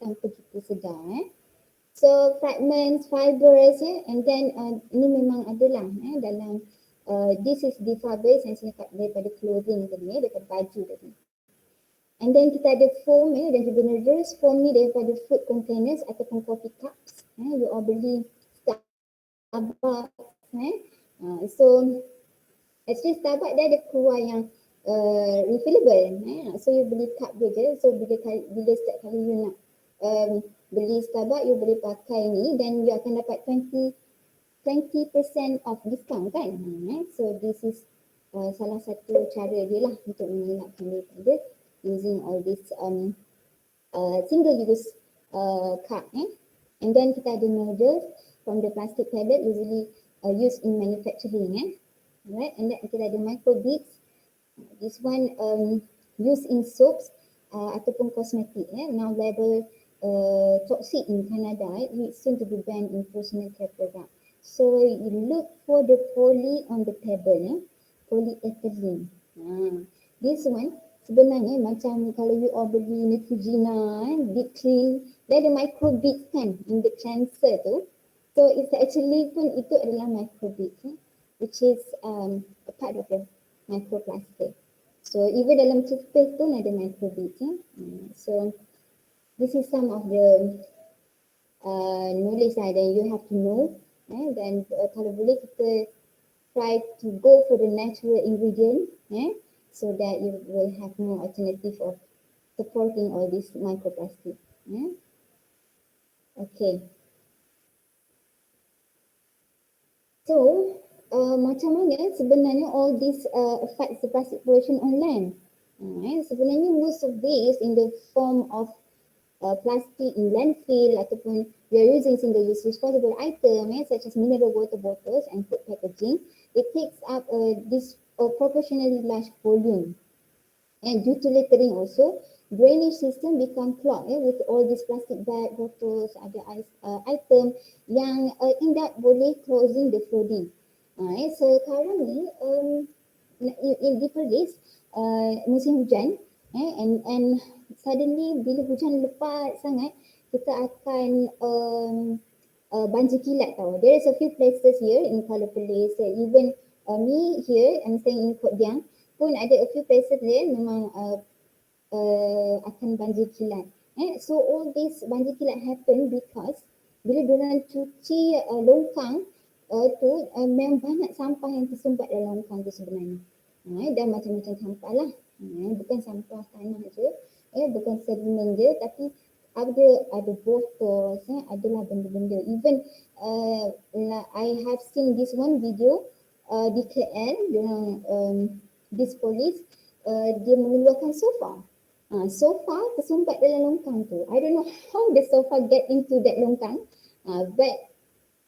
tanpa kita sedar. So fragments, fibers, and then ini memang adalah dalam this is the fibers yang saya cakap daripada clothing tadi, daripada baju tadi. And then kita ada foam dan juga noodles. Foam ni daripada food containers ataupun coffee cups. You all beli Starbucks. So actually Starbucks dia ada keluar yang refillable. So you beli cup dia je. So bila setiap kali you nak beli Starbucks, you boleh pakai ni dan you akan dapat 20% off discount kan. So this is salah satu cara dia lah untuk mengelakkan daripada using all this single use cup. And then kita ada noodles from the plastic pellet usually used in manufacturing. Right? And then kita ada micro beads. This one used in soaps ataupun cosmetic. Now label toxic in Canada. It's soon to be banned in personal care product. So you look for the poly on the table. Polyethylene. This one sebenarnya macam kalau you all beli Neutrogena deep clean, dia ada microbeads kan in the cleanser tu. So it's actually pun itu adalah microbeads which is a part of the microplastic. So even dalam toothpaste pun ada microbeads So this is some of the knowledge that you have to know. Dan kalau boleh kita try to go for the natural ingredient so that you will have more alternative of supporting all these microplastic. Okay. So, macam mana sebenarnya all this affects the plastic pollution on land? Sebenarnya most of these in the form of plastic in landfill ataupun we are using single-use disposable item such as mineral water bottles and food packaging, it takes up this proportionally large volume. And due to littering also, drainage system become clogged with all these plastic bag, bottles, other item yang end up boleh closing the flooding. Sekarang ni di Perlis musim hujan and suddenly bila hujan lebat sangat kita akan banjir kilat tau. There is a few places here in Kuala Perlis, even me here, I'm staying in Kot Diang, pun ada a few places there memang akan banjir kilat. So all this banjir kilat happen because bila diorang cuci longkang tu memang banyak sampah yang tersumbat dalam longkang tu sebenarnya. Dan macam-macam sampah lah. Bukan sampah tanah je, bukan sedimen je, tapi ada botol, adalah benda-benda. Even I have seen this one video di KL, this police, dia mengeluarkan sofa. Sofa tersumbat dalam longkang tu. I don't know how the sofa get into that longkang, but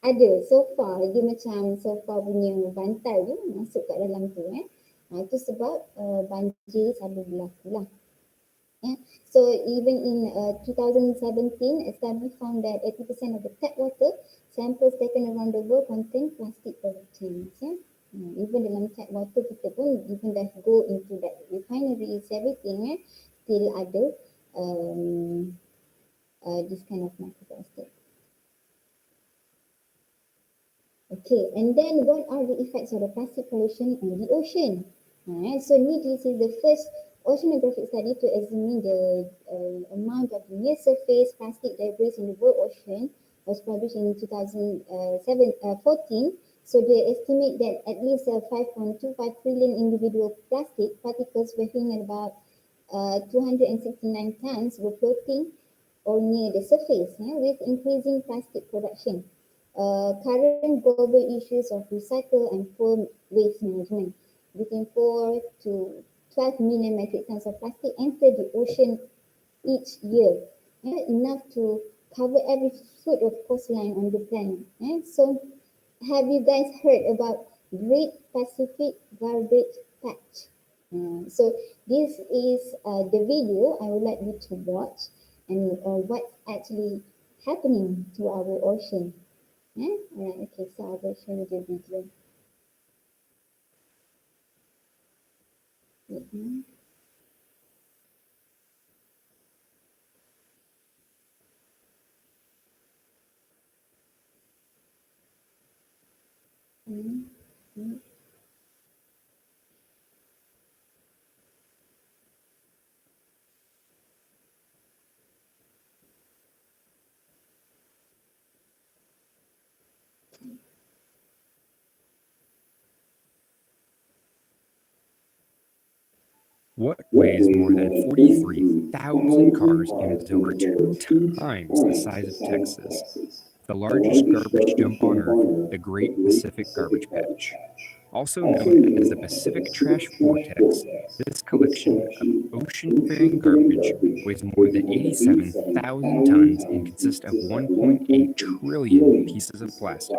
ada sofa, dia macam sofa punya bantal tu masuk kat dalam tu. Itu sebab banjir selalu berlaku lah. So even in 2017, a study found that 80% of the tap water samples taken around the world contain plastic pollutants. Even dalam tap water kita pun, even that go into that refineries, everything, still ada this kind of microplastic. Okay, and then what are the effects of the plastic pollution on the ocean? So this is the first oceanographic study to examine the amount of near surface plastic debris in the world ocean, was published in 2014. So they estimate that at least 5.25 trillion individual plastic particles weighing at about 269 tons were floating or near the surface with increasing plastic production. Current global issues of recycle and poor waste management. Between 4 to 12 million metric tons of plastic enter the ocean each year, enough to cover every foot of coastline on the planet. So, have you guys heard about Great Pacific Garbage Patch? So, this is the video I would like you to watch and what's actually happening to our ocean. Alright, okay, so I will show you the video. What weighs more than 43,000 cars and is over 2 times the size of Texas? The largest garbage dump on Earth, the Great Pacific Garbage Patch. Also known as the Pacific Trash Vortex, this collection of ocean-faring garbage weighs more than 87,000 tons and consists of 1.8 trillion pieces of plastic.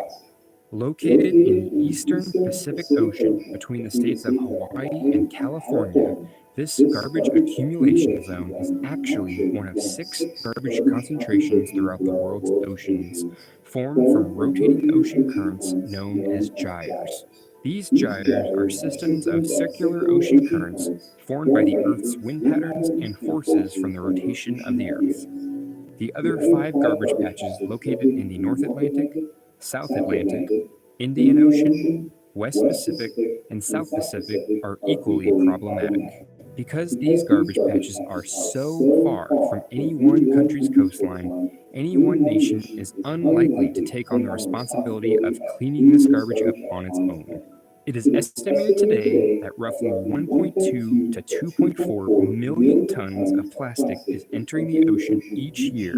Located in the eastern Pacific Ocean between the states of Hawaii and California, this garbage accumulation zone is actually one of 6 garbage concentrations throughout the world's oceans, formed from rotating ocean currents known as gyres. These gyres are systems of circular ocean currents formed by the Earth's wind patterns and forces from the rotation of the Earth. The other 5 garbage patches located in the North Atlantic, South Atlantic, Indian Ocean, West Pacific, and South Pacific are equally problematic. Because these garbage patches are so far from any one country's coastline, any one nation is unlikely to take on the responsibility of cleaning this garbage up on its own. It is estimated today that roughly 1.2 to 2.4 million tons of plastic is entering the ocean each year,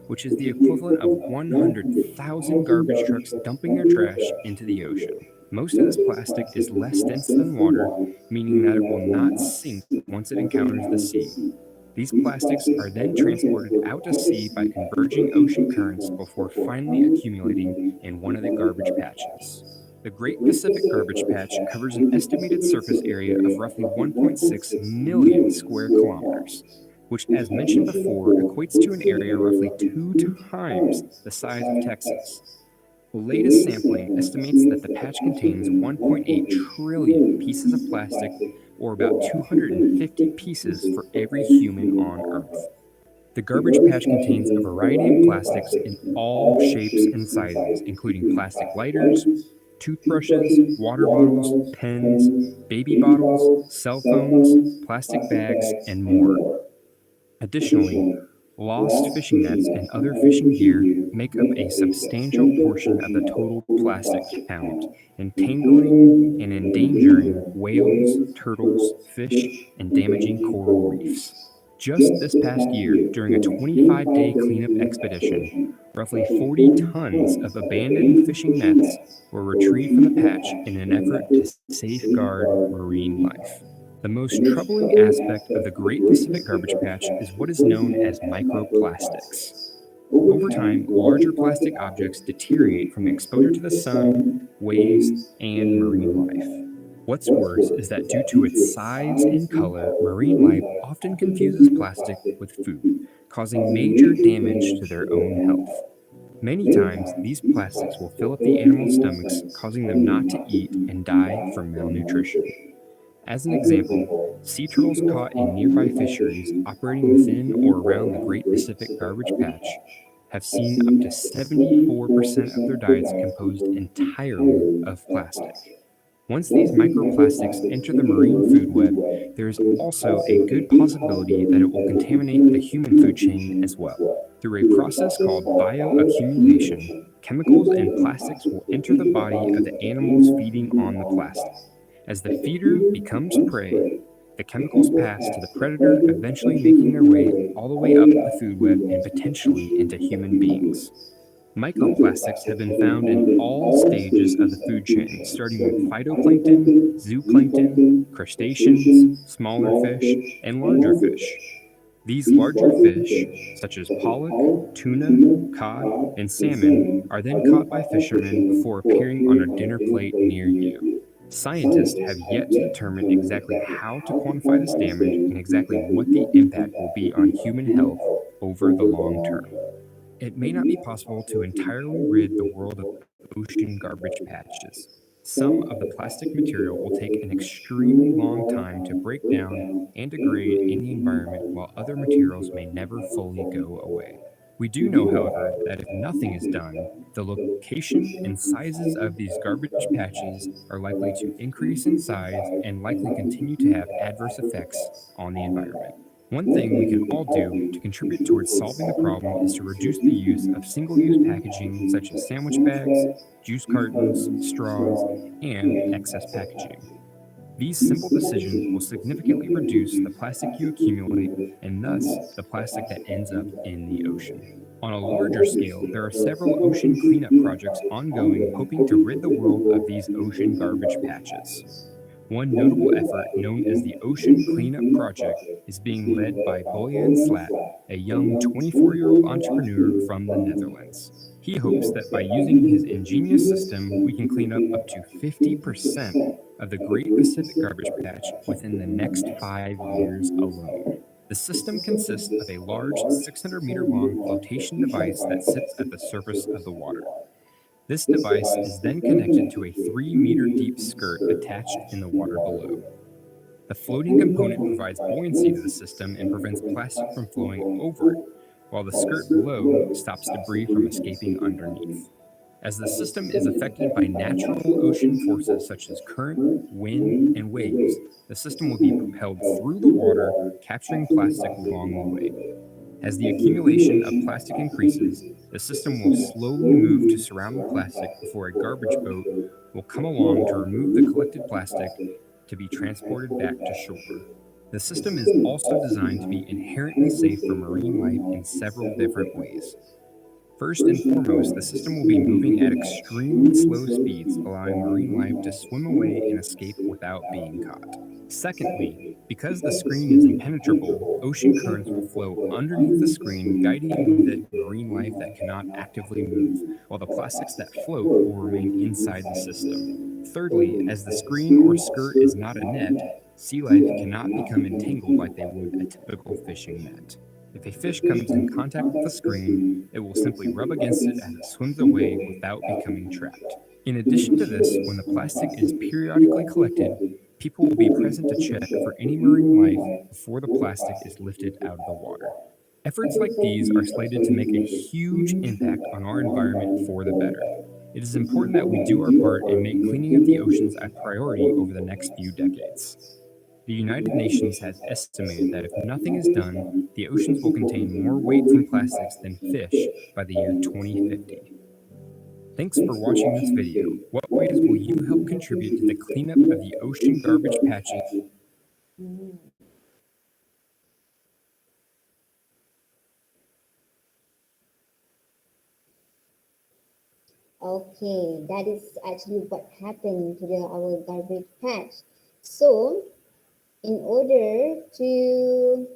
which is the equivalent of 100,000 garbage trucks dumping their trash into the ocean. Most of this plastic is less dense than water, meaning that it will not sink once it encounters the sea. These plastics are then transported out to sea by converging ocean currents before finally accumulating in one of the garbage patches. The Great Pacific Garbage Patch covers an estimated surface area of roughly 1.6 million square kilometers, which, as mentioned before, equates to an area roughly 2 times the size of Texas. The latest sampling estimates that the patch contains 1.8 trillion pieces of plastic, or about 250 pieces for every human on Earth. The garbage patch contains a variety of plastics in all shapes and sizes, including plastic lighters, toothbrushes, water bottles, pens, baby bottles, cell phones, plastic bags, and more. Additionally, lost fishing nets and other fishing gear make up a substantial portion of the total plastic count, entangling and endangering whales, turtles, fish, and damaging coral reefs. Just this past year, during a 25-day cleanup expedition, roughly 40 tons of abandoned fishing nets were retrieved from the patch in an effort to safeguard marine life. The most troubling aspect of the Great Pacific Garbage Patch is what is known as microplastics. Over time, larger plastic objects deteriorate from exposure to the sun, waves, and marine life. What's worse is that due to its size and color, marine life often confuses plastic with food, causing major damage to their own health. Many times, these plastics will fill up the animals' stomachs, causing them not to eat and die from malnutrition. As an example, sea turtles caught in nearby fisheries operating within or around the Great Pacific Garbage Patch have seen up to 74% of their diets composed entirely of plastic. Once these microplastics enter the marine food web, there is also a good possibility that it will contaminate the human food chain as well. Through a process called bioaccumulation, chemicals and plastics will enter the body of the animals feeding on the plastic. As the feeder becomes prey, the chemicals pass to the predator, eventually making their way all the way up the food web and potentially into human beings. Microplastics have been found in all stages of the food chain, starting with phytoplankton, zooplankton, crustaceans, smaller fish, and larger fish. These larger fish, such as pollock, tuna, cod, and salmon, are then caught by fishermen before appearing on a dinner plate near you. Scientists have yet to determine exactly how to quantify this damage and exactly what the impact will be on human health over the long term. It may not be possible to entirely rid the world of ocean garbage patches. Some of the plastic material will take an extremely long time to break down and degrade in the environment, while other materials may never fully go away. We do know, however, that if nothing is done, the location and sizes of these garbage patches are likely to increase in size and likely continue to have adverse effects on the environment. One thing we can all do to contribute towards solving the problem is to reduce the use of single-use packaging such as sandwich bags, juice cartons, straws, and excess packaging. These simple decisions will significantly reduce the plastic you accumulate and thus the plastic that ends up in the ocean. On a larger scale, there are several ocean cleanup projects ongoing hoping to rid the world of these ocean garbage patches. One notable effort, known as the Ocean Cleanup Project, is being led by Bojan Slat, a young 24-year-old entrepreneur from the Netherlands. He hopes that by using his ingenious system, we can clean up to 50% of the Great Pacific Garbage Patch within the next 5 years alone. The system consists of a large 600-meter-long flotation device that sits at the surface of the water. This device is then connected to a 3-meter deep skirt attached in the water below. The floating component provides buoyancy to the system and prevents plastic from flowing over it, while the skirt below stops debris from escaping underneath. As the system is affected by natural ocean forces such as current, wind, and waves, the system will be propelled through the water, capturing plastic along the way. As the accumulation of plastic increases, the system will slowly move to surround the plastic before a garbage boat will come along to remove the collected plastic to be transported back to shore. The system is also designed to be inherently safe for marine life in several different ways. First and foremost, the system will be moving at extremely slow speeds, allowing marine life to swim away and escape without being caught. Secondly, because the screen is impenetrable, ocean currents will flow underneath the screen, guiding with it marine life that cannot actively move, while the plastics that float will remain inside the system. Thirdly, as the screen or skirt is not a net, sea life cannot become entangled like they would a typical fishing net. If a fish comes in contact with the screen, it will simply rub against it as it swims away without becoming trapped. In addition to this, when the plastic is periodically collected, people will be present to check for any marine life before the plastic is lifted out of the water. Efforts like these are slated to make a huge impact on our environment for the better. It is important that we do our part and make cleaning up the oceans a priority over the next few decades. The United Nations has estimated that if nothing is done, the oceans will contain more weight from plastics than fish by the year 2050. Thanks for watching this video. What ways will you help contribute to the cleanup of the ocean garbage patching? Okay, that is actually what happened to our garbage patch. So, in order to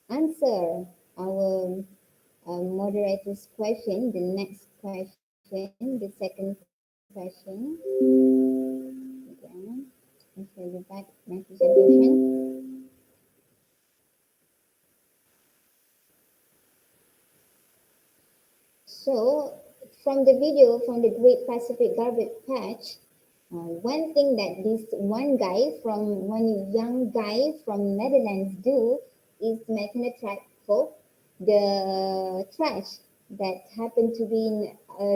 answer our moderator's question, the next question, the second question. Yeah, I'll show you back my presentation. So, from the video from the Great Pacific Garbage Patch, one thing that this one young guy from Netherlands do is making a track for the trash that happened to be in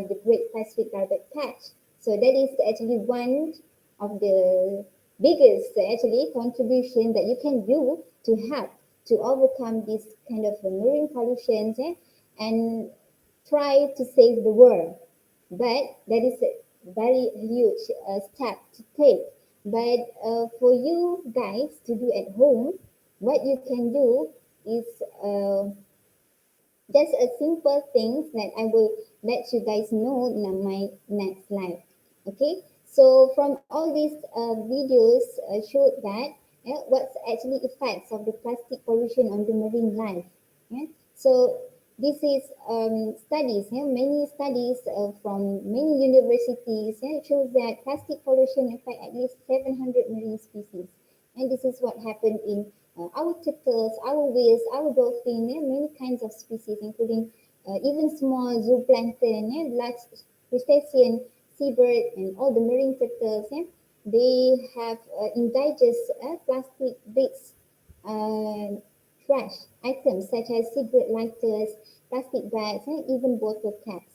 the Great Pacific Garbage Patch. So that is actually one of the biggest actually contribution that you can do to help to overcome this kind of marine pollution and try to save the world. But that is a very huge step to take. But for you guys to do at home, what you can do is just a simple things that I will let you guys know in my next slide. Okay, so from all these videos showed that what's actually effects of the plastic pollution on the marine life. So this is studies, many studies from many universities shows that plastic pollution affect at least 700 marine species. And this is what happened in our turtles, our whales, our dolphin, many kinds of species, including even small zooplankton, large crustacean, seabird, and all the marine turtles. They have indigest plastic-based trash items such as cigarette lighters, plastic bags, and even bottle caps.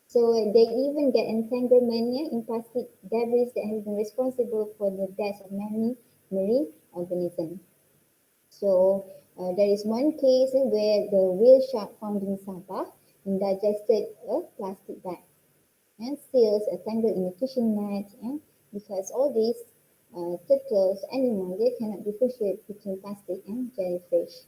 So they even get entanglement in plastic debris that has been responsible for the death of many marine organisms. So there is one case where the whale shark found in Sabah indigested a plastic bag and seals tangled in a fishing net, and because all these turtles, animals, they cannot differentiate between plastic and jellyfish.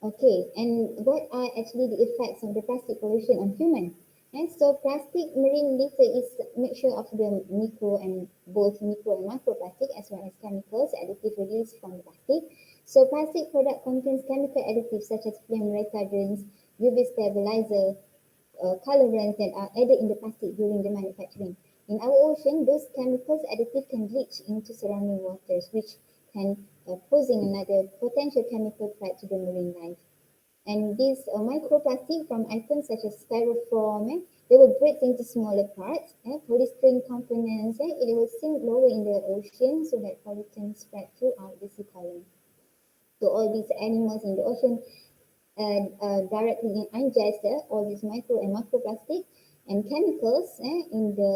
Okay, and what are actually the effects of the plastic pollution on humans? And so plastic marine litter is a mixture of the micro and microplastic as well as chemicals, additive released from the plastic. So plastic product contains chemical additives such as flame retardants, UV stabilizer, colorants that are added in the plastic during the manufacturing. In our ocean, those chemicals additives can leach into surrounding waters, which can posing another potential chemical threat to the marine life. And these microplastic from items such as styrofoam, they will break into smaller parts, polystyrene components, it will sink lower in the ocean so that pollutants spread throughout the sea column. So all these animals in the ocean directly ingest all these micro and macroplastic and chemicals in the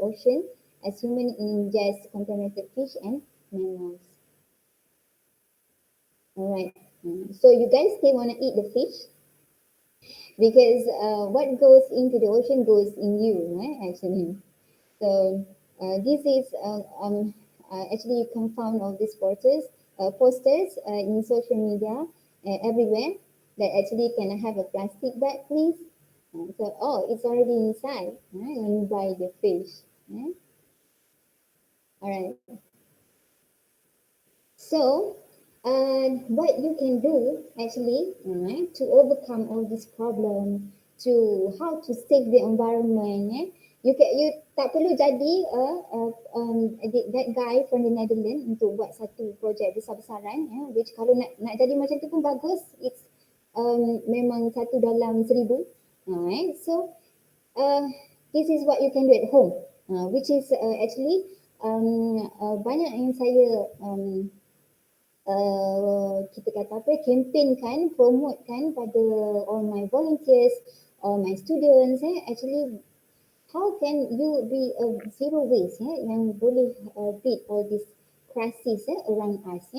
ocean as human ingest contaminated fish and mammals. All right. So you guys still want to eat the fish? Because what goes into the ocean goes in you, actually. So this is actually you can find all these posters in social media everywhere that actually can I have a plastic bag, please? So it's already inside when you buy the fish. All right. So what you can do actually to overcome all this problem, to how to save the environment, you tak perlu jadi that guy from the Netherlands untuk buat satu projek besar-besaran, which kalau nak jadi macam tu pun bagus, it's memang satu dalam 1000. So this is what you can do at home, which is actually banyak yang saya kita kata apa, campaign kan, promote kan pada all my volunteers, all my students, actually how can you be a zero waste yang boleh beat all this crisis around us.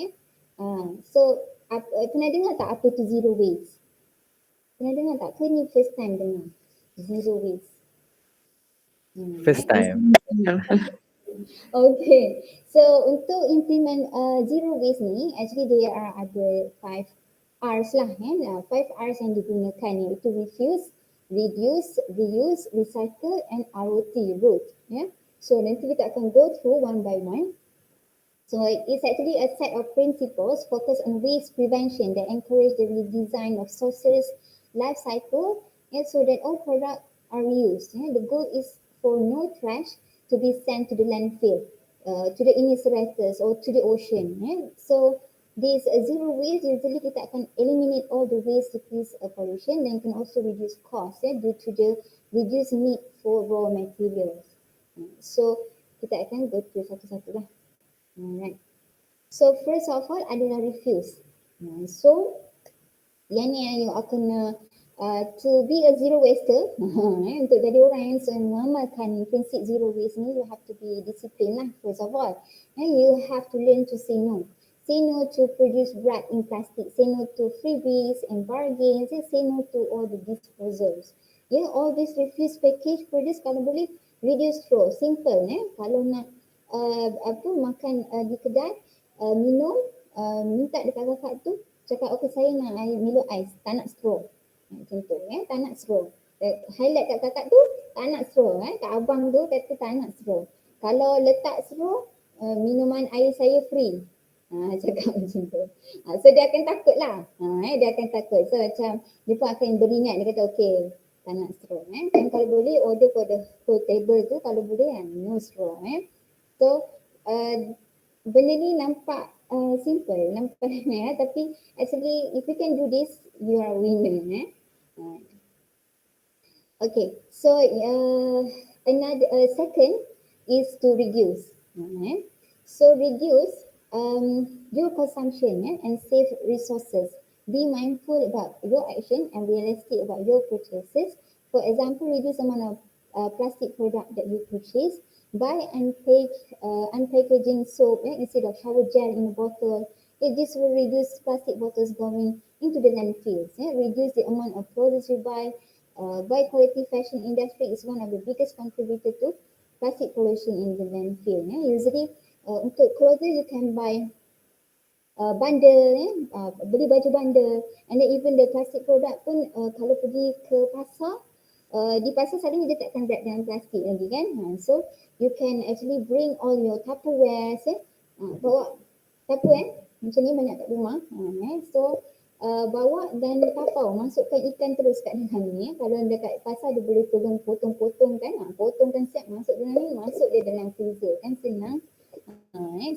So pernah dengar tak apa tu zero waste? Pernah dengar tak? Ke ni first time dengar zero waste? First time. Okay, so untuk implement zero waste ni, actually there are ada 5 R's lah, 5 R's yang digunakan, iaitu refuse, reduce, reuse, recycle and ROT, root. So nanti kita akan go through one by one. So it's actually a set of principles focused on waste prevention that encourage the redesign of sources, life cycle, and so that all products are reused. The goal is for no trash to be sent to the landfill, to the incinerators or to the ocean. So this zero waste, usually kita akan eliminate all the waste, decrease pollution, then can also reduce costs due to the reduced need for raw materials. So kita akan go through satu-satu lah. Alright. So first of all adalah refuse. So yang ni yang you akan to be a zero waster, untuk jadi orang yang mengamalkan prinsip zero waste ni, you have to be disciplined lah first of all. And you have to learn to say no. Say no to produce wrap in plastic, say no to freebies and bargains, say no to all the disposals. All this refuse package produce kalau boleh reduce straw, simple. Kalau nak makan di kedai, minum, minta dekat kakak tu, cakap okay saya nak Milo ais, tak nak straw. Macam tu, tak nak straw. Highlight kat kakak tu, tak nak straw. Kat abang tu kata tak nak straw. Kalau letak straw, minuman air saya free. Cakap macam tu. So dia akan takut lah. Dia akan takut. So macam dia pun akan beringat, dia kata okay, tak nak straw. Dan kalau boleh order for the whole table tu, kalau boleh no straw. So benda ni nampak simple, nampak remeh, tapi actually if you can do this, you are a winner. Okay, so another second is to reduce. So reduce your consumption and save resources. Be mindful about your action and realistic about your purchases. For example, reduce the amount of plastic product that you purchase. Buy unpackaging soap instead of shower gel in a bottle. This will reduce plastic bottles going into the landfills. Reduce the amount of clothes you buy. Buy quality fashion industry is one of the biggest contributor to plastic pollution in the landfill. Usually untuk clothes you can buy bundle, beli baju bundle, and then even the plastic product pun kalau pergi ke pasar, di pasar selalu dia takkan wrap dengan plastik lagi kan. So you can actually bring all your Tupperware, bawa Tupperware macam ni banyak kat rumah. So bawa dan tapau, masukkan ikan terus kat dalam ni. Kalau dekat pasar dia boleh tolong potong-potong kan, potongkan siap masuk dalam ni, masuk dia dalam freezer kan, senang.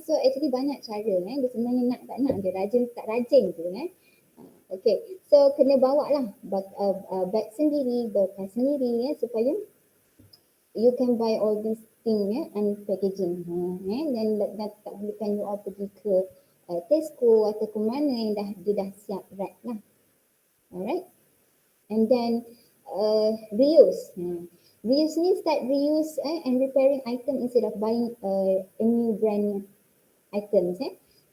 So actually banyak cara, dia sebenarnya nak tak nak, dia rajin tak rajin tu. Okay, so kena bawa lah bag sendiri, bekas sendiri supaya you can buy all these thing and packaging. Dan tak perlukan you all pergi ke Tesco atau ke mana yang dia dah siap wrap lah. Alright. And then reuse. Reuse ni start reuse and repairing item instead of buying a new brand items.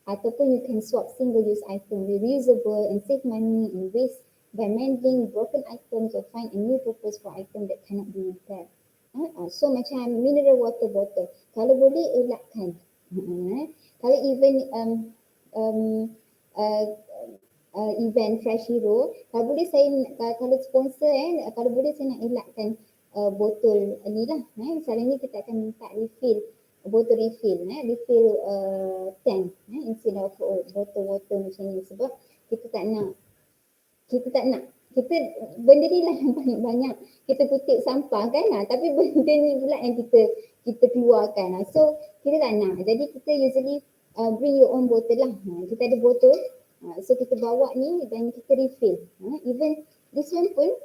Ataupun you can swap single use item with reusable and save money and waste by mending broken items or find a new purpose for item that cannot be repaired. So macam mineral water bottle, kalau boleh elakkan. Kalau even event Trash Hero, kalau boleh saya kalau sponsor kalau boleh saya nak elakkan botol ni lah. Misalnya ni kita akan minta refill, botol refill, refill tank instead of botol water macam ni, sebab kita tak nak kita benda ni lah yang paling banyak kita kutip sampah kan, tapi benda ni pula yang kita keluarkan. So kita tak nak, jadi kita usually bring your own bottle lah. Kita ada botol, so kita bawa ni dan kita refill. Even this one pun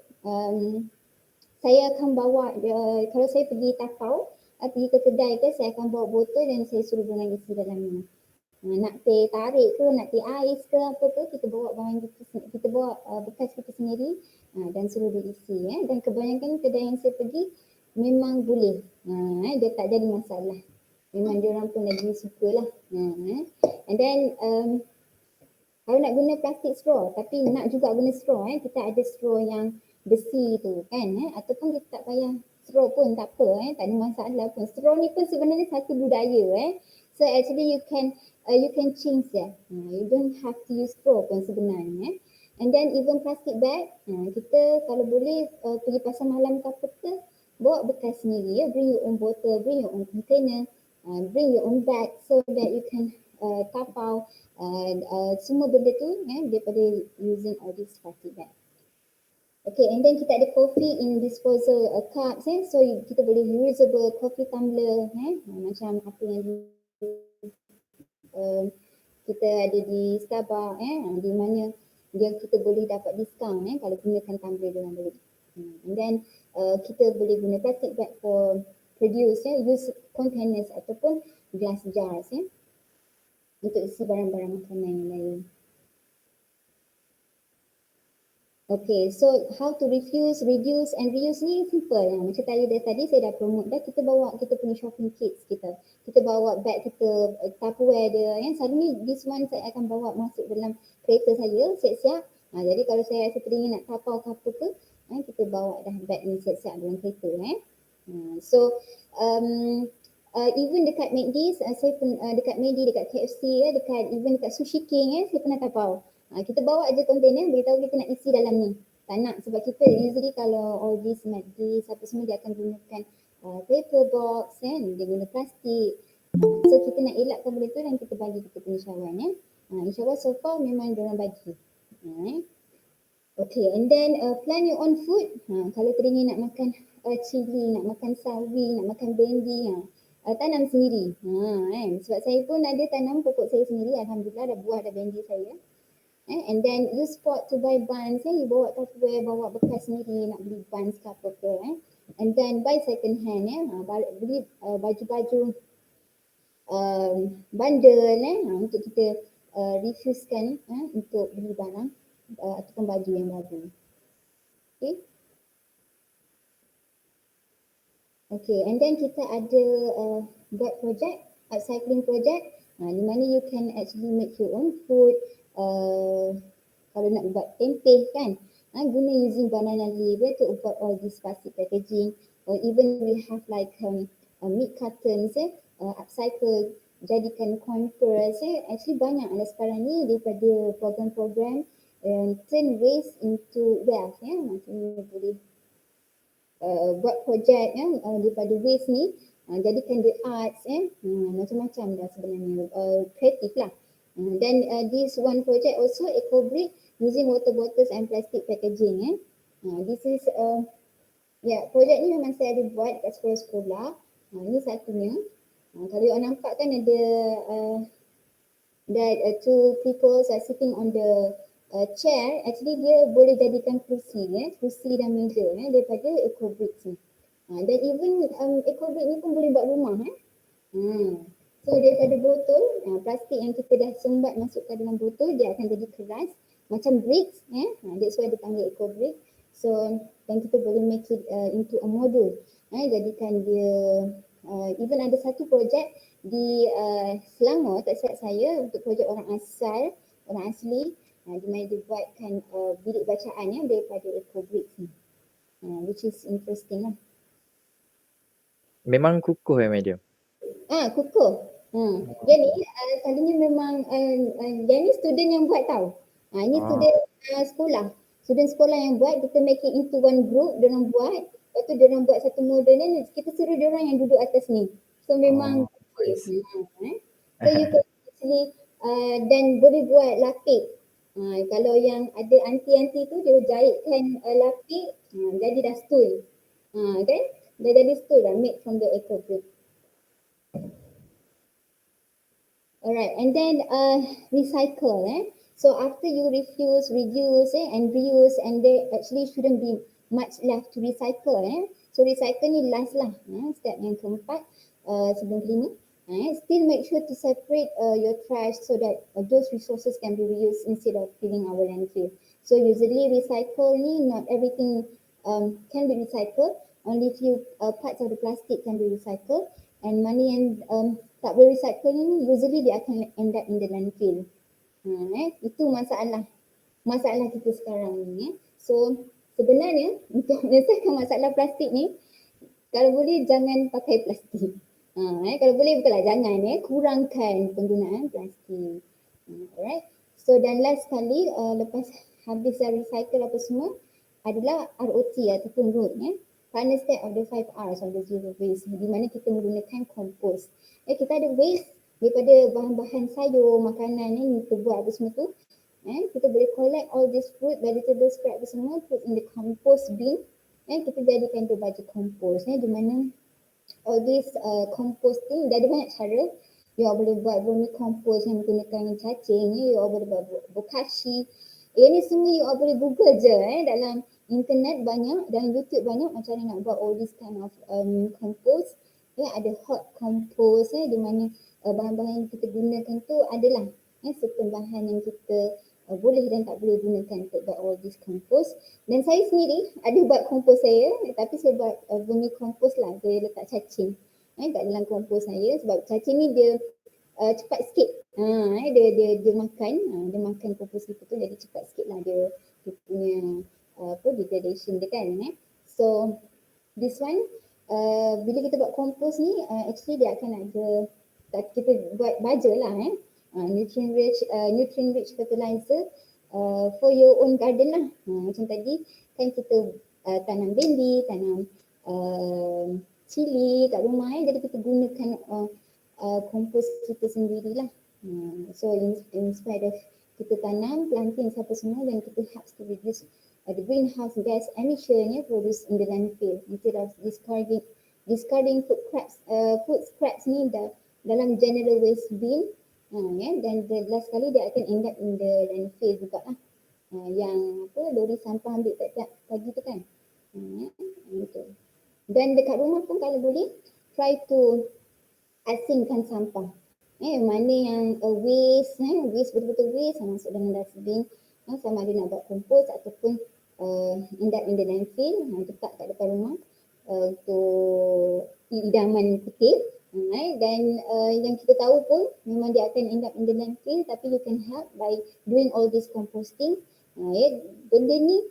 saya akan bawa, kalau saya pergi tapau, pergi ke kedai ke, saya akan bawa botol dan saya suruh orang isi dalam ni. Nak teh tarik ke, nak teh ais ke apa ke, kita bawa barang kita bawa bekas kita sendiri dan suruh dia isi. Dan kebanyakan kedai yang saya pergi memang boleh, dia tak jadi masalah. Memang dia orang pun lagi suka lah. And then kalau nak guna plastic straw, tapi nak juga guna straw, kita ada straw yang besi tu kan, ataupun kita tak payah straw pun tak apa, tak ada masalah pun. Straw ni pun sebenarnya satu budaya. So actually you can change that. You don't have to use straw pun sebenarnya. And then even plastic bag, kita kalau boleh pergi pasar malam ke apa ke, bawa bekas sendiri. Bring your own bottle, bring your own container, bring your own bag so that you can tapau semua benda tu daripada using all this plastic bag. Okay, and then kita ada coffee in disposal cups. So kita boleh reusable coffee tumbler, macam apa yang kita ada di Starbucks, di mana kita boleh dapat diskaun kalau gunakan tumbler dengan baik. And then kita boleh guna plastic bag for produce, use containers ataupun glass jars untuk isi barang-barang makanan yang lain. Okay, so how to reduce and reuse ni simple. Macam tadi saya dah promote dah, kita bawa kita punya shopping kits kita. Kita bawa bag kita, Tupperware dia. Selalu ni this one saya akan bawa masuk dalam kereta saya siap-siap. Jadi kalau saya rasa teringin nak tapau ke apa ke, kita bawa dah bag ni siap-siap dalam kereta. So even dekat McD, saya pun dekat McD, dekat KFC, even dekat Sushi King, saya pernah tapau. Kita bawa aja kontainer, beritahu kita nak isi dalam ni. Tak nak, sebab kita usually kalau all this McD, apa semua dia akan gunakan paper box, dia guna plastik. So kita nak elakkan benda tu dan kita bagi kita punya cawan. InsyaAllah so far memang diorang bagi. Okay, and then plan your own food. Kalau teringin nak makan cili, nak makan sawi, nak makan bendi, tanam sendiri. Sebab saya pun ada tanam pokok saya sendiri, alhamdulillah dah buah dah bendi saya. And then use spot to buy buns. You bawa Tupperware, bawa bekas sendiri, nak beli buns ke apa ke. And then buy second hand. Beli baju-baju bundle untuk kita refusekan untuk beli barang ataupun baju yang baru. Okay, and then kita ada buat project, upcycling project, di mana you can actually make your own food. Kalau nak buat tempeh kan, guna using banana leaf to avoid all this plastic packaging, or even we have like meat cartons, upcycle, jadikan coin purse. Actually banyak ada sekarang ni daripada program-program turn waste into wealth. Maksudnya boleh buat projek daripada waste ni, jadikan dia arts, macam-macam dah sebenarnya, kreatif lah. Then this one project also eco-brick using water bottles and plastic packaging. This is projek ni memang saya ada buat kat sekolah-sekolah. Ini satunya. Kalau awak nampak kan ada that two people are sitting on the chair actually dia boleh jadikan kerusi kerusi dan meja daripada eco bricks ni. Dan even eco brick ni pun boleh buat rumah So daripada botol plastik yang kita dah sumbat masukkan dalam botol, dia akan jadi keras macam bricks that's why dia panggil eco brick. So dan kita boleh make it into a module jadikan dia even ada satu projek di Selangor, tak silap saya, untuk projek orang asli di mana dia buatkan bilik bacaan daripada eco bricks ni, which is interesting lah. Memang kukuh madam? Kukuh. Jadi selalunya memang yang ni student yang buat tau. Ini student sekolah. Student sekolah yang buat, kita make it into one group, diorang buat. Lepas tu diorang buat satu model ni, kita suruh diorang yang duduk atas ni. So memang so you can actually dan boleh buat lapik. Kalau yang ada anti-anti tu dia jahitkan lapik, jadi dah stool. Kan? Dah jadi stool dah made from the eco brick. Alright, and then recycle. So after you refuse, reduce and reuse, and there actually shouldn't be much left to recycle. So recycle ni last lah, step yang keempat sebelum kelima. Still make sure to separate your trash so that those resources can be reused instead of filling our landfill. So usually recycle ni, not everything can be recycled. Only few parts of the plastic can be recycled. And money yang tak boleh recycle ni usually dia akan end up in the landfill. Itu masalah kita sekarang ni. So sebenarnya untuk menyelesaikan masalah plastik ni, kalau boleh jangan pakai plastik. Kalau boleh bukanlah jangan, kurangkan penggunaan plastik. Alright. So dan last sekali lepas habis dah recycle apa semua adalah ROT ataupun root. Final step of the 5 R's of the zero waste, di mana kita menggunakan kompos. Kita ada waste daripada bahan-bahan sayur, makanan yang kita buat apa semua tu. Kita boleh collect all this fruit, vegetable scrap apa semua, put in the compost bin. Kita jadikan dia baju kompos. Di mana all this composting, dah ada banyak cara. You all boleh buat vermicompost yang menggunakan cacing, you all boleh buat bokashi. Ini semua you all boleh google je dalam internet banyak, dalam YouTube banyak macam mana nak buat all this kind of compost. Ada hot compost di mana bahan-bahan yang kita gunakan tu adalah certain bahan yang kita boleh dan tak boleh gunakan untuk buat all this compost. Dan saya sendiri ada buat compost saya, tapi saya buat vermicompost lah. Saya letak cacing kat dalam compost saya sebab cacing ni dia cepat sikit. Dia makan compost kita tu, jadi cepat sikit lah dia punya degradation dia kan. So this one bila kita buat compost ni actually dia akan ada, kita buat baja lah nutrient rich fertilizer for your own garden lah. Macam tadi kan kita tanam bendi, tanam cili kat rumah jadi kita gunakan kompos kita sendirilah. So instead of kita tanam plantings apa semua, dan kita helps to reduce the greenhouse gas emission produced in the landfill instead of discarding food scraps ni dalam general waste bin. Dan last kali dia akan end up in the landfill juga lah. Yang lori sampah ambil tiap pagi tu kan. Dan dekat rumah pun kalau boleh try to asingkan sampah. Mana yang waste betul-betul waste masuk dalam dustbin, sama ada nak buat kompos ataupun end up in the landfill, letak kat depan rumah untuk idaman kutip. Dan yang kita tahu pun memang dia akan end up in the landfill, tapi you can help by doing all this composting. Benda ni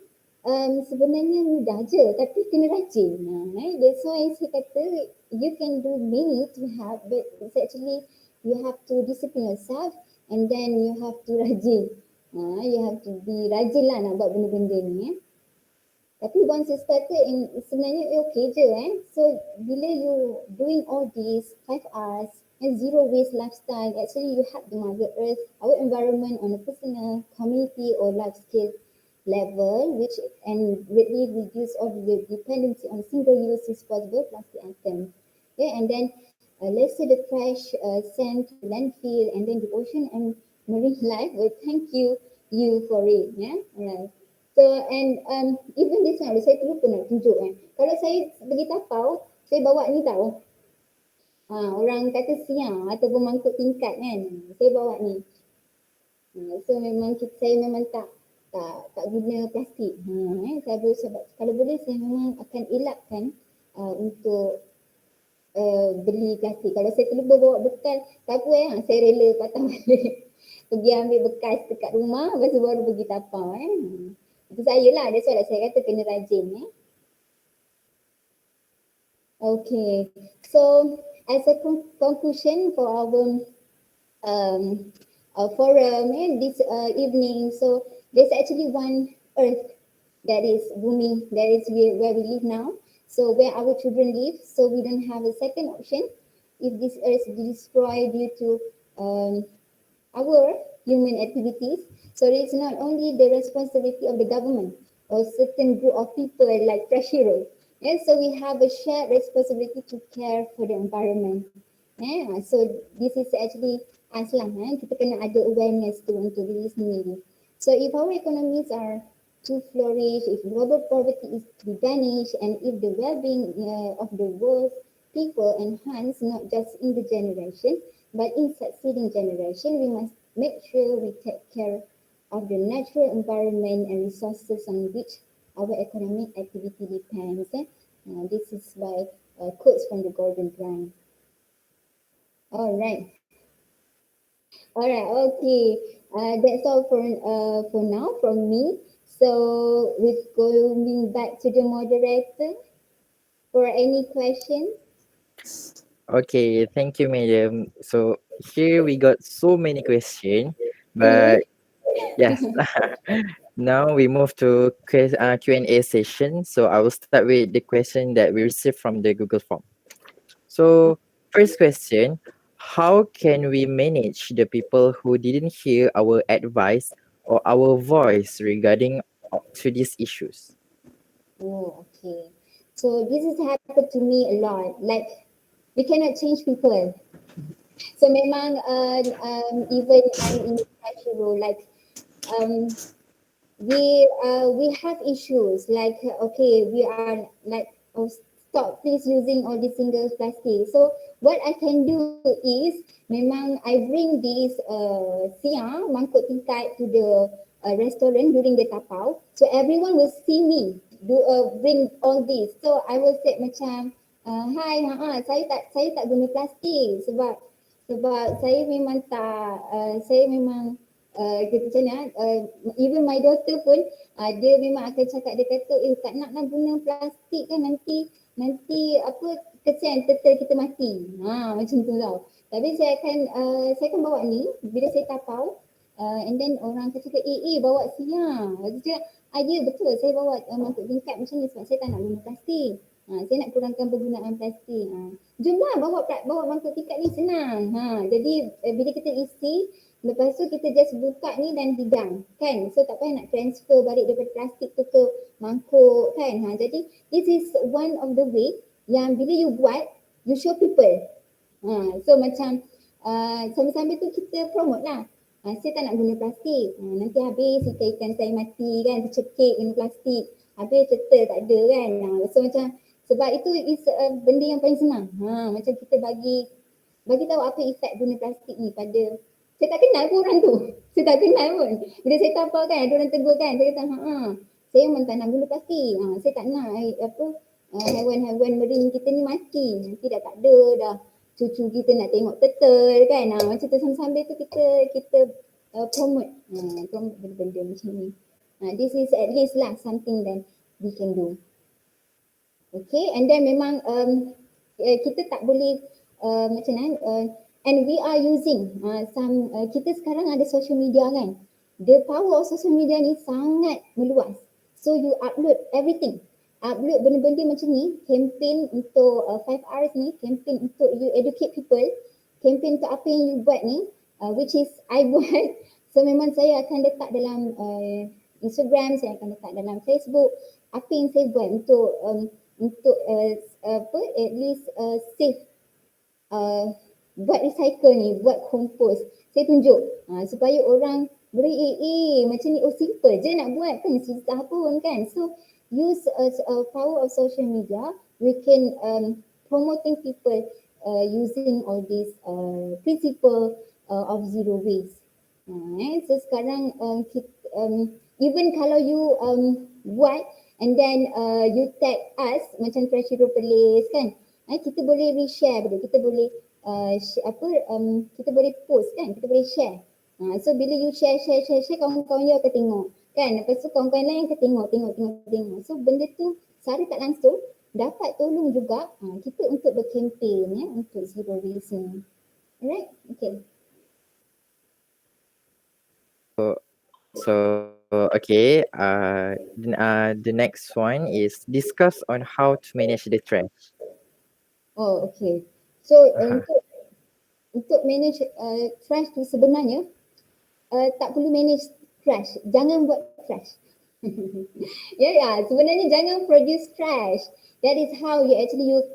sebenarnya mudah je tapi kena rajin. That's why saya kata you can do many to help, but it's actually you have to discipline yourself and then you have to rajin. You have to be rajin lah nak buat benda-benda ni. Tapi once you started, sebenarnya okay je So bila you doing all these 5 R's and zero waste lifestyle, actually you help the Mother Earth, our environment on a personal, community or large scale level, which and greatly reduce all the dependency on single-use disposable plastic items. And then lesser the trash sent to landfill, and then the ocean and marine life will thank you you for it. Yeah. Alright. So and even this one saya terlupa nak tunjuk kan. Kalau saya pergi tapau, saya bawa ni tahu. Orang kata siang ataupun mangkuk tingkat kan. Saya bawa ni. So memang saya memang tak guna plastik. Saya sebab kalau boleh saya memang akan elakkan untuk beli plastik. Kalau saya terlupa bawa bekal, tak apa saya rela patah balik. Pergi ambil bekas dekat rumah, lepas tu baru pergi tapau. Itu saya lah, that's why saya kata kena rajin. Okay, so as a conclusion for our forum this evening, so there's actually one earth that is booming, that is where we live now. So where our children live, so we don't have a second option if this earth is destroyed due to our human activities. So it's not only the responsibility of the government or certain group of people like Trash Hero. So we have a shared responsibility to care for the environment. So this is actually us lah. Kita kena ada awareness tu untuk diri sendiri. So if our economies are to flourish, if global poverty is to be banished, and if the well-being of the world's people enhance not just in the generation, but in succeeding generation, we must make sure we take care of the natural environment and resources on which our economic activity depends. This is by quotes from the Golden Grant. Alright, okay. That's all for now from me. So we're going back to the moderator for any questions. Okay, thank you, Madam. So here we got so many questions, but yes. Now we move to Q&A session. So I will start with the question that we received from the Google form. So first question, how can we manage the people who didn't hear our advice or our voice regarding to these issues? Oh, okay. So this has happened to me a lot. Like, we cannot change people. So memang even I'm in the Trash Hero, like we have issues like okay, we are like stop please using all these single plastic. So what I can do is memang I bring this siang mangkuk tingkat to the restaurant during the tapau, so everyone will see me bring all this. So I will say macam hi, saya tak guna plastik sebab saya memang tak saya memang kita macam mana even my daughter pun dia memang akan cakap, dia kata tak nak guna plastik kan, nanti apa kesian turtle kita mati. Macam tu tau. Tapi saya akan bawa ni bila saya tapau and then orang akan cakap bawa siang. Lepas tu cakap ya betul, saya bawa mangkuk tingkat macam ni sebab saya tak nak guna plastik. Saya nak kurangkan penggunaan plastik. Jomlah bawa mangkuk tingkat ni senang. Jadi bila kita isi, lepas tu kita just buka ni dan hidang kan. So tak payah nak transfer balik daripada plastik tu ke mangkuk kan. Jadi this is one of the way yang bila you buat, you show people. So macam sambil-sambil tu kita promote lah. Saya tak nak guna plastik. Nanti habis ikan saya mati kan, tercekik guna plastik. Habis turtle tak ada kan. So macam sebab itu is benda yang paling senang. Macam kita bagi tahu apa efek guna plastik ni pada, saya tak kenal pun orang tu. Saya tak kenal pun. Bila saya tapau kan, ada orang tegur kan, saya kata saya memang tak nak guna plastik. Saya tak nak haiwan-haiwan marine kita ni mati. Nanti dah tak ada dah. Cucu kita nak tengok turtle kan. Macam tu sambil tu kita promote benda-benda macam ni. This is at least lah something that we can do. Okay, and then memang kita tak boleh macam mana, and we are using kita sekarang ada social media kan. The power of social media ni sangat meluas. So you upload everything. Upload benda-benda macam ni, campaign untuk 5Rs ni, campaign untuk you educate people, campaign untuk apa yang you buat ni, which is I buat. So memang saya akan letak dalam Instagram, saya akan letak dalam Facebook, apa yang saya buat untuk at least save, buat recycle ni, buat kompos. Saya tunjuk supaya orang Boleh macam ni, simple je nak buat kan, susah pun kan. So use power of social media, we can promoting people using all these principle of zero waste. So sekarang even kalau you buat and then you tag us macam Trash Hero Perlis kan, kita boleh reshare, kita boleh kita boleh post kan, kita boleh share. So bila you share, kawan-kawan you akan tengok kan. Lepas tu kawan-kawan lain akan tengok. So benda tu secara tak langsung dapat tolong juga kita untuk berkempen untuk zero waste ni. Alright? Okay. So okay, the next one is discuss on how to manage the trash. Oh, okay. So untuk manage trash tu sebenarnya tak perlu manage trash. Jangan buat trash. Sebenarnya jangan produce trash. That is how you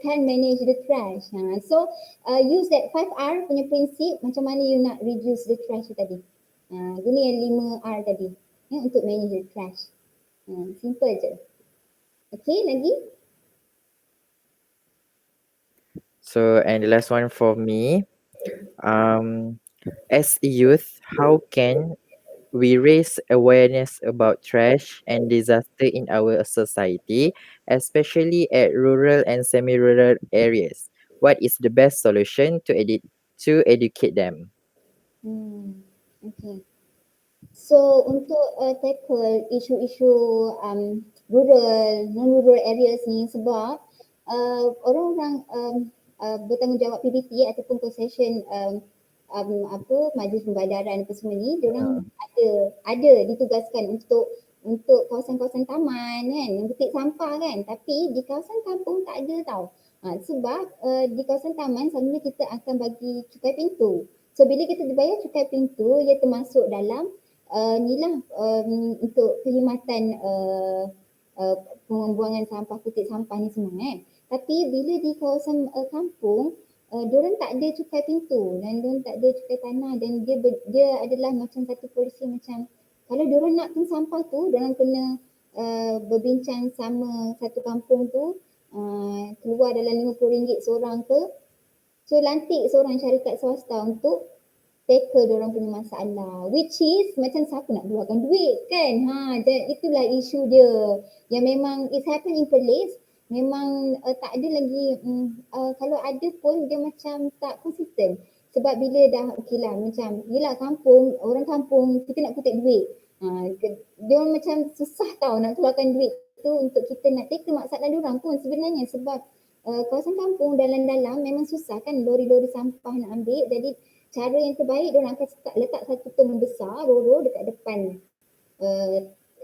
can manage the trash. So use that 5R punya prinsip macam mana you nak reduce the trash tadi. Guna yang 5R tadi untuk manage the trash. Simple je. Okay, lagi? So and the last one for me, as a youth, how can we raise awareness about trash and disaster in our society, especially at rural and semi-rural areas? What is the best solution to educate them? Okay. So untuk tackle isu-isu rural, non-rural areas ni, sebab orang-orang bertanggungjawab PBT ataupun concession majlis pembadaran apa semua ni, diorang ada ditugaskan untuk kawasan-kawasan taman kan, yang petik sampah kan, tapi di kawasan kampung tak ada tau. Sebab di kawasan taman selalunya kita akan bagi cukai pintu. So bila kita dibayar cukai pintu, ia termasuk dalam untuk perkhidmatan pembuangan sampah, petik sampah ni semua kan. Tapi bila di kawasan kampung, diorang tak ada cukai pintu dan diorang tak ada cukai tanah, dan dia adalah macam satu polisi macam kalau diorang nak tong sampah tu, diorang kena berbincang sama satu kampung tu, keluar dalam RM50 seorang ke. So lantik seorang syarikat swasta untuk tackle diorang punya masalah, which is macam siapa nak keluarkan duit kan. Dan itulah isu dia yang memang it's happen in Perlis. Memang tak ada lagi, kalau ada pun dia macam tak konsisten. Sebab bila dah macam yelah kampung, orang kampung kita nak kutip duit, dia orang macam susah tau nak keluarkan duit tu untuk kita nak tackle masalah diorang pun sebenarnya. Sebab kawasan kampung dalam-dalam memang susah kan, lori-lori sampah nak ambil. Jadi cara yang terbaik diorang akan letak satu tong besar roro dekat depan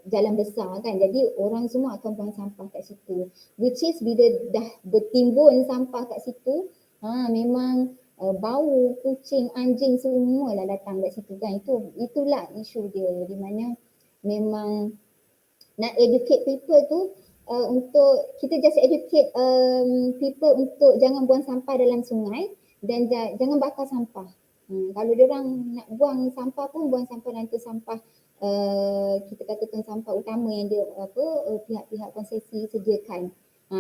jalan besar kan. Jadi orang semua akan buang sampah kat situ. Which is bila dah bertimbun sampah kat situ, memang bau, kucing, anjing semua lah datang kat situ kan. Itulah isu dia, di mana memang nak educate people tu untuk kita just educate people untuk jangan buang sampah dalam sungai dan jangan bakar sampah. Kalau diorang nak buang sampah pun buang sampah dalam tu sampah kita kata tong sampah utama yang dia pihak-pihak konsesi sediakan.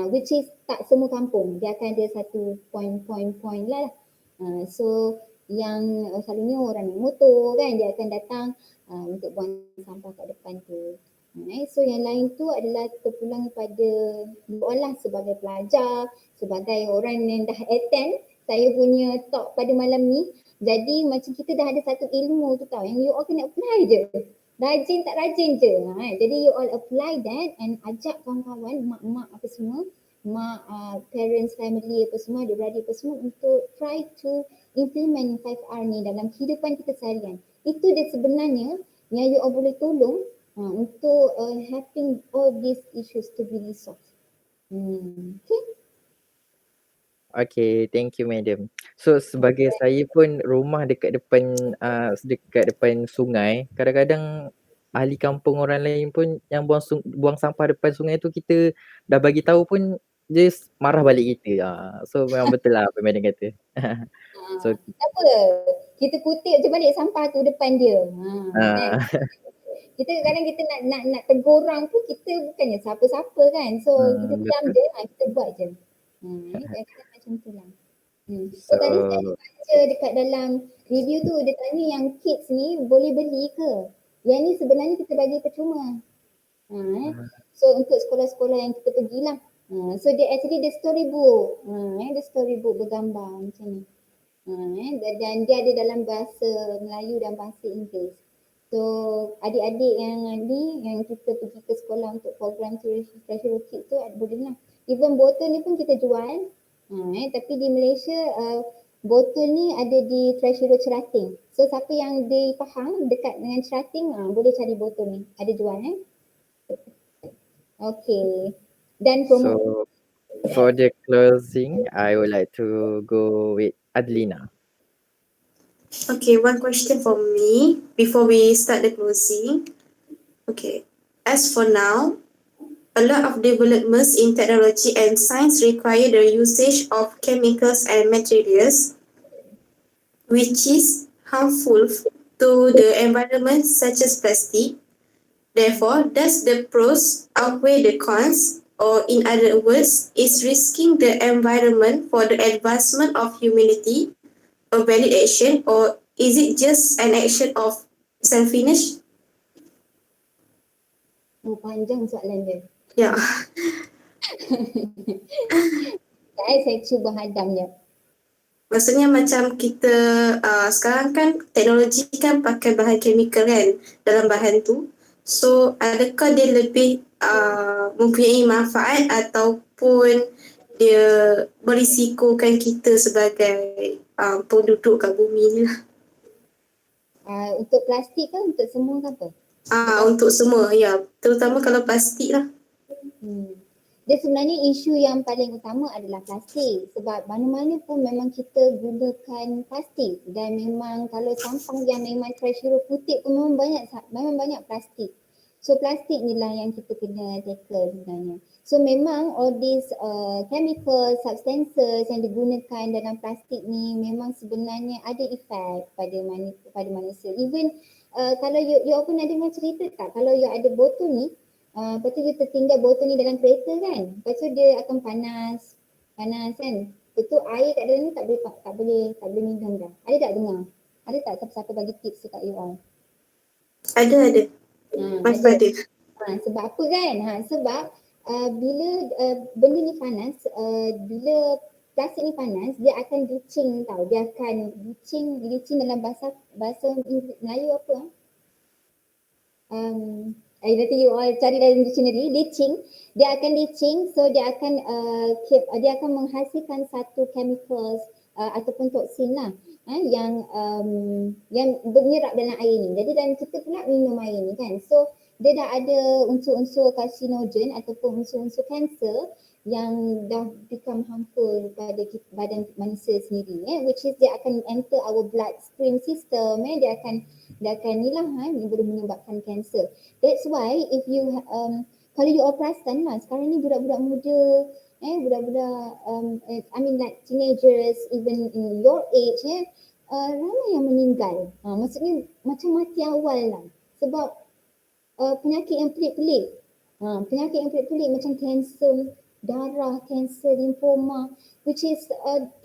Which is tak semua kampung, dia akan ada satu point lah. So yang selalunya orang naik motor kan, dia akan datang untuk buang sampah kat depan tu. So yang lain tu adalah terpulang pada olah sebagai pelajar, sebagai orang yang dah attend saya punya talk pada malam ni. Jadi macam kita dah ada satu ilmu tu tau, yang you all kena apply je. Rajin tak rajin je. Jadi you all apply that and ajak kawan-kawan, mak-mak apa semua, mak, parents, family apa semua, adik-beradik apa semua untuk try to implement 5R ni dalam kehidupan kita seharian. Itu dia sebenarnya yang you all boleh tolong untuk helping all these issues to be resolved. Okay. Okay, thank you madam. So sebagai saya pun rumah dekat depan sungai, kadang-kadang ahli kampung orang lain pun yang buang sampah depan sungai tu, kita dah bagi tahu pun dia marah balik kita. So memang betul lah apa madam kata. So Tak apa, kita kutip je balik sampah tu depan dia. Kan? Ah, Kita kadang kita nak tegur orang pun kita bukannya siapa-siapa kan. So kita diam betul. je, kita buat je. Kadang-kadang macam tu lah. So So, tadi saya baca dekat dalam review tu, dia tanya yang kids ni boleh beli ke? Yang ni sebenarnya kita bagi percuma. So untuk sekolah-sekolah yang kita pergilah. So dia actually the storybook. The storybook bergambar macam ni. Dan dia ada dalam bahasa Melayu dan bahasa Inggeris. So adik-adik yang kita pergi ke sekolah untuk program Trash Hero Kids tu boleh lah. Even botol ni pun kita jual. Tapi di Malaysia botol ni ada di Trash Hero Cerating. So siapa yang di Pahang dekat dengan Cerating boleh cari botol ni. Ada jual Okay. Dan promo. so for the closing, I would like to go with Adlina. Okay, one question for me before we start the closing. Okay, as for now, a lot of developments in technology and science require the usage of chemicals and materials which is harmful to the environment, such as plastic. Therefore, does the pros outweigh the cons? Or in other words, is risking the environment for the advancement of humanity a valid action, or is it just an action of selfishness? Panjang soalan dia. Ya. Saya cuba hadamnya. Maksudnya macam kita sekarang kan teknologi kan pakai bahan kimia kan dalam bahan tu. So adakah dia lebih mempunyai manfaat ataupun dia berisikokan kita sebagai penduduk kat bumi ni lah. Untuk plastik kan untuk semua ke apa? Untuk semua, ya. Terutama kalau plastik lah. Dia sebenarnya isu yang paling utama adalah plastik. Sebab mana-mana pun memang kita gunakan plastik. Dan memang kalau sampah yang memang Trash Hero kutip pun memang banyak plastik. So plastik ni lah yang kita kena tackle sebenarnya. So memang all these chemical substances yang digunakan dalam plastik ni memang sebenarnya ada efek pada manusia. Even kalau you pun ada dengar cerita tak, kalau you ada botol ni, lepas tu you tertinggal botol ni dalam kereta kan, lepas tu dia akan panas kan. Lepas tu air kat dalam ni tak boleh minum dah. Ada tak dengar? Ada tak siapa-siapa bagi tips dekat you all? Ada. Ada. Sebab apa kan? Sebab bila benda ni panas, bila plastik ni panas, dia akan leaching tau. Dia akan leaching dalam bahasa Melayu apa? Nanti you all cari dalam dictionary. Leaching, dia akan leaching, so dia akan menghasilkan satu chemicals ataupun toksin lah yang bernyerap dalam air ni. Jadi dan kita pula minum air ni kan. So dia dah ada unsur-unsur karsinogen ataupun unsur-unsur kanser yang dah become harmful pada badan manusia sendiri, which is dia akan enter our bloodstream system, dia akan ni lah boleh menyebabkan kanser. That's why if you kalau you all perasan lah, sekarang ni budak-budak muda, budak-budak I mean like teenagers, even in your age, ramai yang meninggal. Maksudnya macam mati awal lah. Sebab penyakit yang pelik-pelik. Penyakit yang pelik-pelik macam kanser darah, kanser lymphoma, which is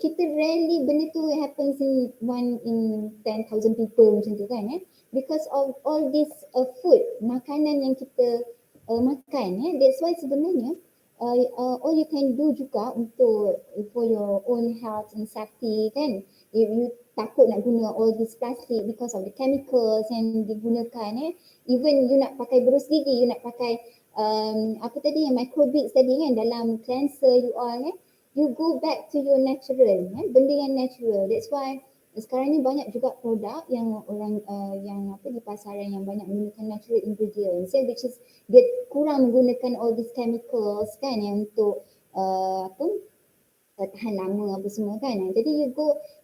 kita rarely benda tu happens in 1 in 10,000 people macam tu kan, because of all this food, makanan yang kita makan. That's why sebenarnya all you can do juga for your own health and safety kan, if you takut nak guna all this plastic because of the chemicals yang digunakan, even you nak pakai berus gigi, you nak pakai apa tadi yang microbeads tadi kan dalam cleanser you all, you go back to your natural, benda yang natural. That's why sekarang ni banyak juga produk yang orang yang di pasaran yang banyak menggunakan natural ingredients, which is dia kurang menggunakan all these chemicals kan yang untuk tahan lama apa semua kan. Jadi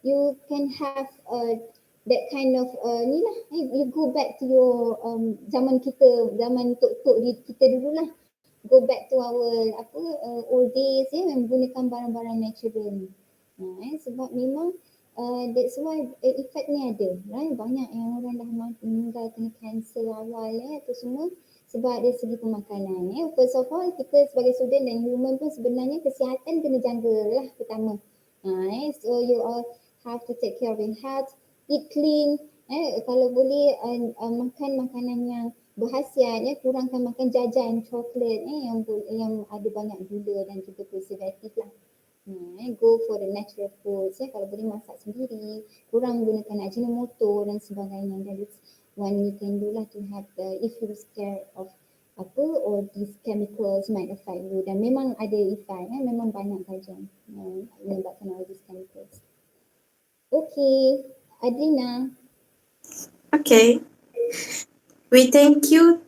you can have that kind of ni lah, you go back to your zaman tok-tok kita dulu lah, go back to our old days yang menggunakan barang-barang natural ni. Sebab memang that's why effect ni ada, right? Banyak yang orang dah meninggal kena kanser awal apa semua sebab dari segi pemakanan. First of all, kita sebagai student dan human pun sebenarnya kesihatan kena jaga lah pertama. So you all have to take care of your health, eat clean. Kalau boleh makan makanan yang berkhasiat, kurangkan makan jajan coklat yang ada banyak gula dan juga preservatif lah. Go for the natural foods. Kalau boleh masak sendiri, kurang gunakan ajinomoto dan sebagainya. That is one you can do lah to have if you scared of apa or these chemicals might affect you, dan memang ada effect, memang banyak kajian menyebabkan all these chemicals. Okay, Adrina. Okay. We thank you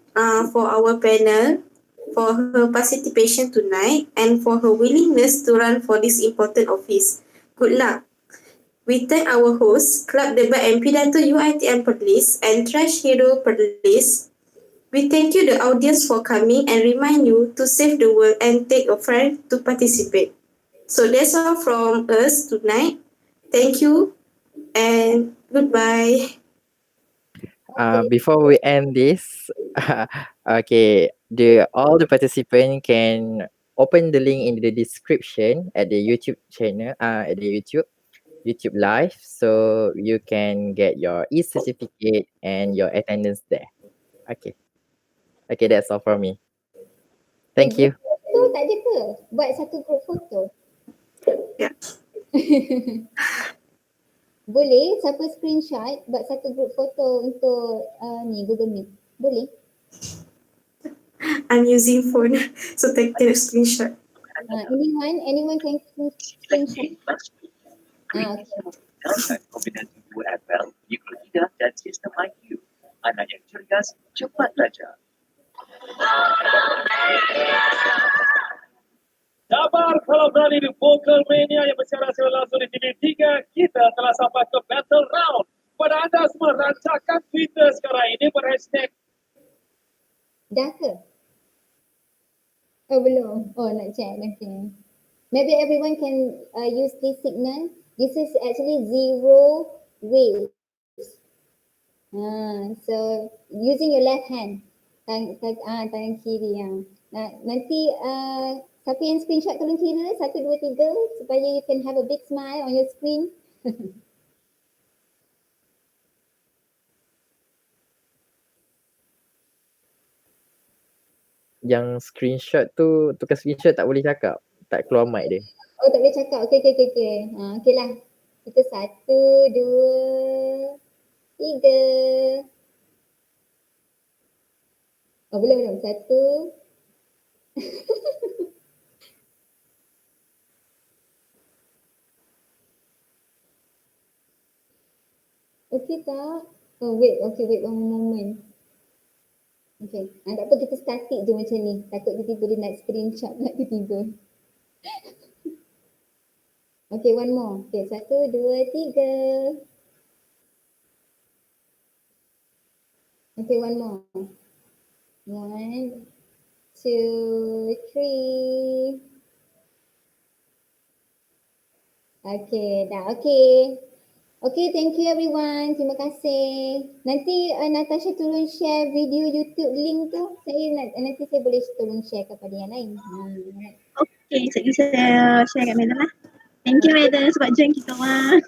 for our panel, for her participation tonight, and for her willingness to run for this important office. Good luck. We thank our hosts, Club Debat and Pidato UiTM Perlis and Trash Hero Perlis. We thank you the audience for coming and remind you to save the world and take a friend to participate. So that's all from us tonight. Thank you and goodbye. Before we end this, okay, all the participants can open the link in the description at the YouTube channel, at the YouTube live, so you can get your e-certificate and your attendance there. Okay, that's all from me. Thank you. Foto tak ada ke? Buat satu group foto. Ya. Boleh, siapa screenshot buat satu group foto untuk ni Google Meet. Boleh? I'm using phone, so take the screenshot. Anyone can screenshot. Okay. Kombinasi dua Apple, mikrolidah dan sistem IQ. Anak yang cerdas, cepat belajar. Sabar kalau berani di Vocal Mania yang bersiaran secara langsung di TV3, kita telah sampai ke Battle Round. Pada anda semua, rancakan Twitter sekarang ini berhashtag. Dah ke? Oh belum. Oh nak check. Okay. Maybe everyone can use this signal. This is actually 0 waves. So using your left hand. Tangan kiri yang. Nanti siapa yang screenshot tolong kira 1, 2, 3 supaya you can have a big smile on your screen. Yang screenshot tu, tukar screenshot tak boleh cakap. Tak keluar mic dia. Oh tak boleh cakap. Okay. Okay lah. Kita 1, 2, 3. Oh belum. 1. Okay tak? Oh wait one moment. Okay, tak apa kita static je macam ni. Takut tiba-tiba dia nak screenshot nak tiba-tiba. Okay, one more. Okay, 1, 2, 3. Okay, one more. 1, 2, 3. Okay, dah okay. Okay, thank you everyone. Terima kasih. Nanti Natasha tolong share video YouTube link tu. Nanti saya boleh tolong share kepada yang lain. Okay, saya share kat Madam lah. Thank you Madam sebab join kita orang.